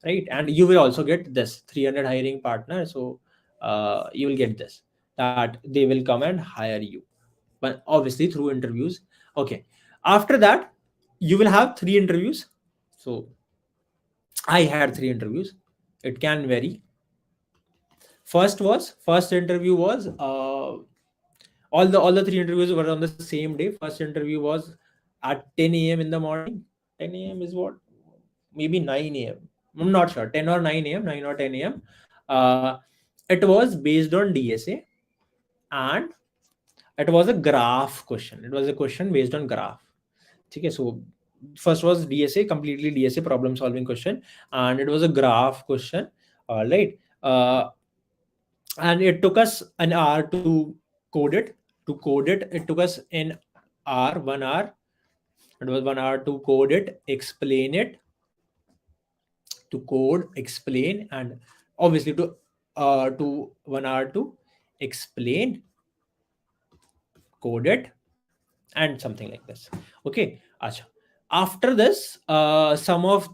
right? And you will also get this 300 hiring partner. So you will get this, that they will come and hire you, but obviously through interviews. Okay, after that you will have 3 interviews. So I had 3 interviews. It can vary. First interview was all the 3 interviews were on the same day. First interview was at 10 a.m. in the morning. 10 a.m. is what? Maybe 9 a.m. I'm not sure. 10 or 9 a.m. 9 or 10 a.m. It was based on DSA, and it was a graph question. It was a question based on graph. Okay, so first was DSA, completely DSA problem solving question, and it was a graph question. All right. And it took us an hour to code it. It took us an hour, 1 hour. It was 1 hour to code it, explain it, to code, explain, and obviously to 1 hour to explain, code it, and something like this. Okay, acha. After this, some of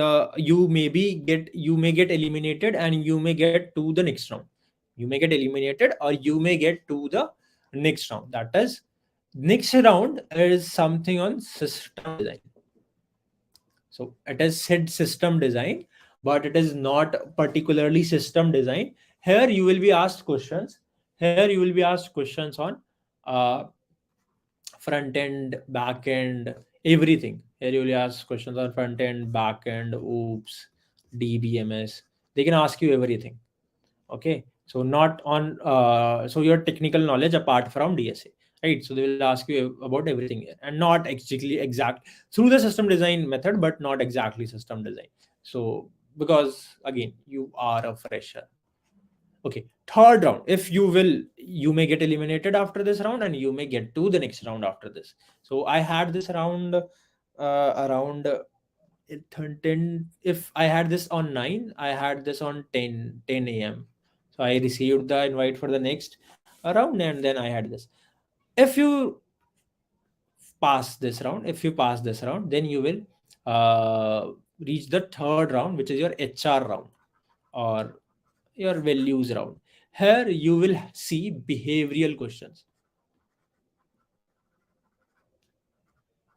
the you may get eliminated, and you may get to the next round. You may get eliminated, or you may get to the next round. That is, next round is something on system design. So it is said system design, but it is not particularly system design. Here you will be asked questions. Here you will be asked questions on uh, front end, back end, everything. Here you will ask questions on front end, back end, oops, DBMS. They can ask you everything. Okay, so not on so your technical knowledge apart from DSA, right? So they will ask you about everything here, and not exactly exact through the system design method, but not exactly system design. So because again, you are a fresher. Okay, third round, if you will, you may get eliminated after this round, and you may get to the next round after this. So I had this round around 10. If I had this on 9, I had this on 10 a.m. So I received the invite for the next round, and then I had this. If you if you pass this round, then you will reach the third round, which is your HR round, or your values round. Here you will see behavioral questions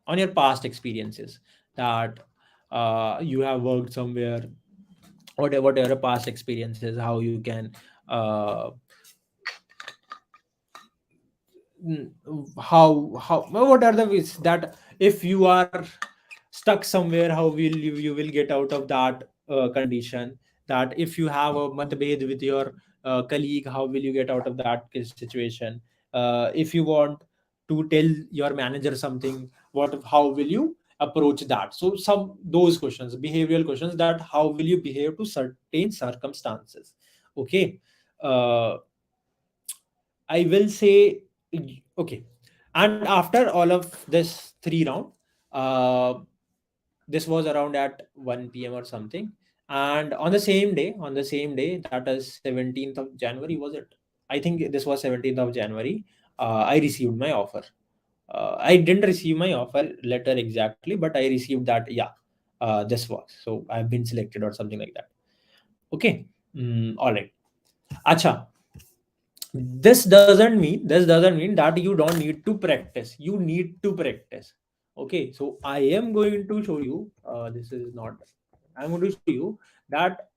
on your past experiences, that you have worked somewhere, whatever past experiences, how you can uh, how what are the ways that if you are stuck somewhere, how will you will get out of that condition, that if you have a matbed with your colleague, how will you get out of that situation, if you want to tell your manager something, how will you approach that. So some those questions, behavioral questions, that how will you behave to certain circumstances. Okay, uh, I will say, okay. And after all of this 3 round, uh, this was around at 1 p.m. or something. And on the same day, that is 17th of January, was it? I think this was 17th of January. I received my offer. I didn't receive my offer letter exactly, but I received that, yeah, this was. So I've been selected or something like that. Okay. All right. Acha, this doesn't mean that you don't need to practice. You need to practice. Okay, so I am going to show you, this is not, I'm going to show you that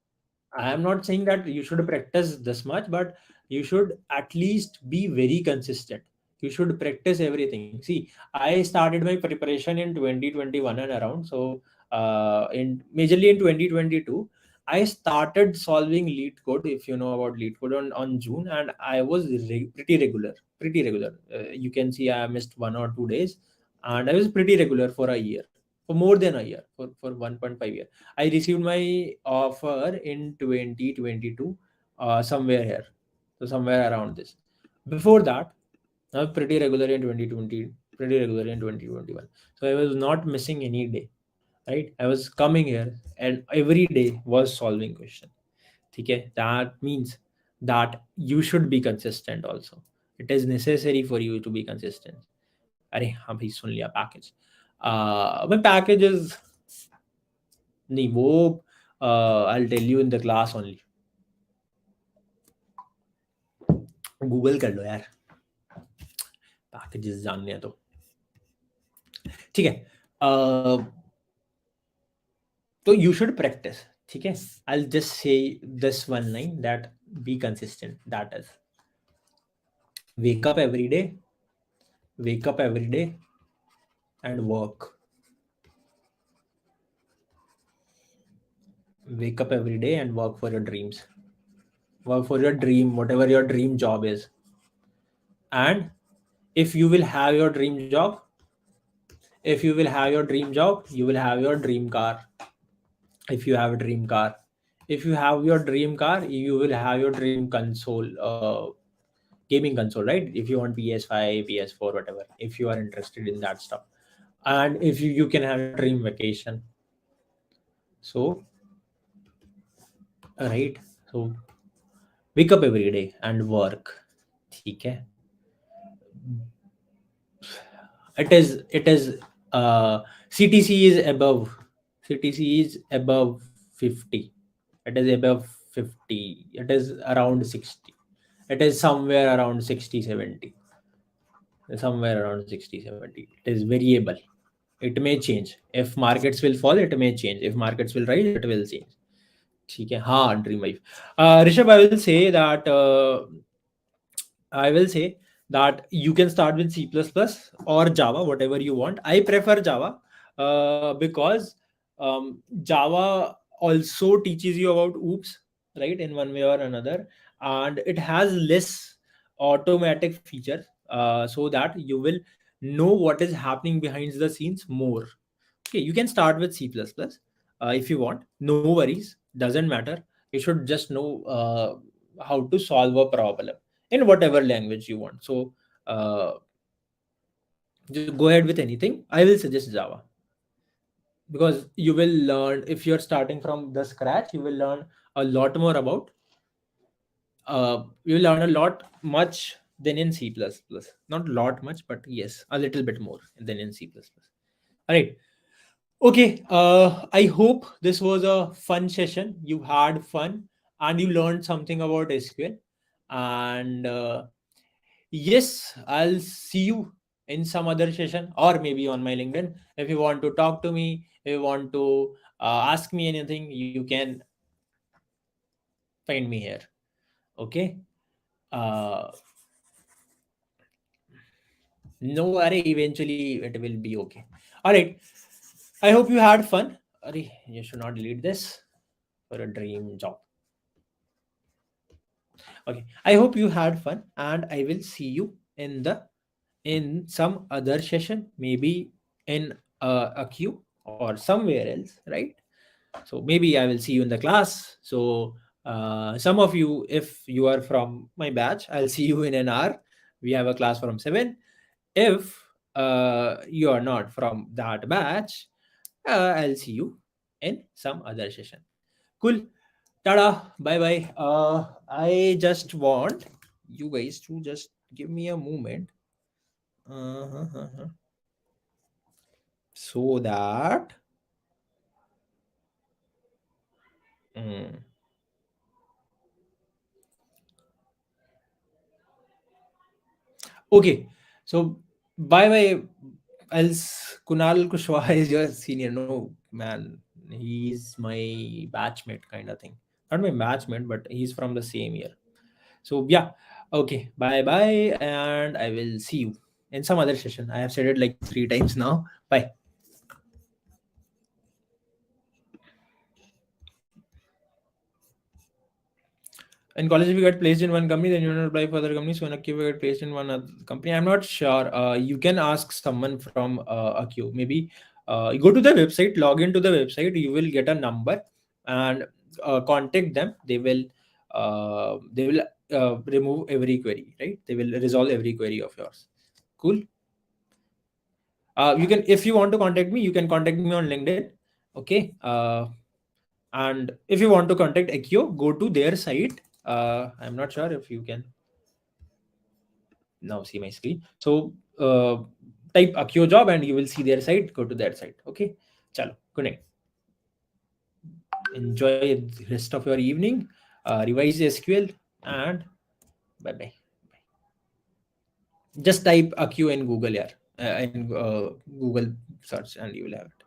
I am not saying that you should practice this much, but you should at least be very consistent. You should practice everything. See, I started my preparation in 2021 and around. So, in majorly in 2022, I started solving lead code. If you know about lead code, on June, and I was pretty regular. Pretty regular. You can see I missed 1 or 2 days, and I was pretty regular for a year, for more than a year, for 1.5 years. I received my offer in 2022, somewhere here. So somewhere around this. Before that, I was pretty regular in 2020, pretty regular in 2021. So I was not missing any day, right? I was coming here and every day was solving question. Okay? That means that you should be consistent also. It is necessary for you to be consistent. अरे हाँ भाई सुन लिया package my package is नहीं वो I'll tell you in the class only. Google कर लो यार, packages जानने हैं तो ठीक है. uh, तो you should practice. ठीक है, I'll just say this one line, that be consistent. That is, wake up every day, wake up every day and work. Wake up every day and work for your dreams. Work for your dream, whatever your dream job is. And if you will have your dream job, if you will have your dream job, you will have your dream car. If you have a dream car, if you have your dream car, you will have your dream console, gaming console, right? If you want PS5, PS4, whatever, if you are interested in that stuff. And if you can have your dream vacation. So right, so wake up every day and work. ठीक है, It is CTC is above, CTC is above 50. It is above 50. It is around 60. It is somewhere around 60 70. Somewhere around 60 70. It is variable. It may change. If markets will fall, it may change. If markets will rise, it will change. ठीक है हाँ dream wife Rishabh I will say that I will say that you can start with C++ or Java, whatever you want. I prefer Java because Java also teaches you about oops, right, in one way or another, and it has less automatic features so that you will know what is happening behind the scenes more. Okay, you can start with C++ if you want. No worries, doesn't matter. You should just know how to solve a problem in whatever language you want. So just go ahead with anything. I will suggest Java because you will learn, if you're starting from the scratch, you will learn a lot more about you will learn a lot much than in C++. Not lot much, but yes, a little bit more than in C++. All right. Okay, I hope this was a fun session. You had fun and you learned something about SQL. And yes, I'll see you in some other session or maybe on my LinkedIn. If you want to talk to me, if you want to ask me anything, you can find me here. Okay. Uh, no worry, eventually it will be okay. All right. I hope you had fun. Arey, you should not delete this for a dream job. Okay, I hope you had fun, and I will see you in some other session, maybe in a queue or somewhere else, right? So maybe I will see you in the class. So some of you, if you are from my batch, I'll see you in an hour. We have a class from 7. If you are not from that batch, I'll see you in some other session. Cool. Tada. Bye bye. I just want you guys to just give me a moment. Uh-huh. So that. Mm. Okay. So bye bye. Else Kunal Kushwaha is your senior. No, man. He's my batchmate kind of thing. Not my batchmate, but he's from the same year. So yeah, okay, bye bye, and I will see you in some other session. I have said it like 3 times now. Bye. In college, if you get placed in one company, then you don't apply for other companies. So in Accio, you get placed in one other company. I'm not sure. You can ask someone from Accio. Maybe you go to the website, log into the website. You will get a number and contact them. They will remove every query. Right? They will resolve every query of yours. Cool. You can, if you want to contact me, you can contact me on LinkedIn. Okay. And if you want to contact Accio, go to their site. I'm not sure if you can now see my screen. So type AccioJob and you will see their site. Go to their site. Okay. Chalo. Good night. Enjoy the rest of your evening. Revise SQL and bye bye. Just type Accio in Google, yeah, in Google search, and you will have it.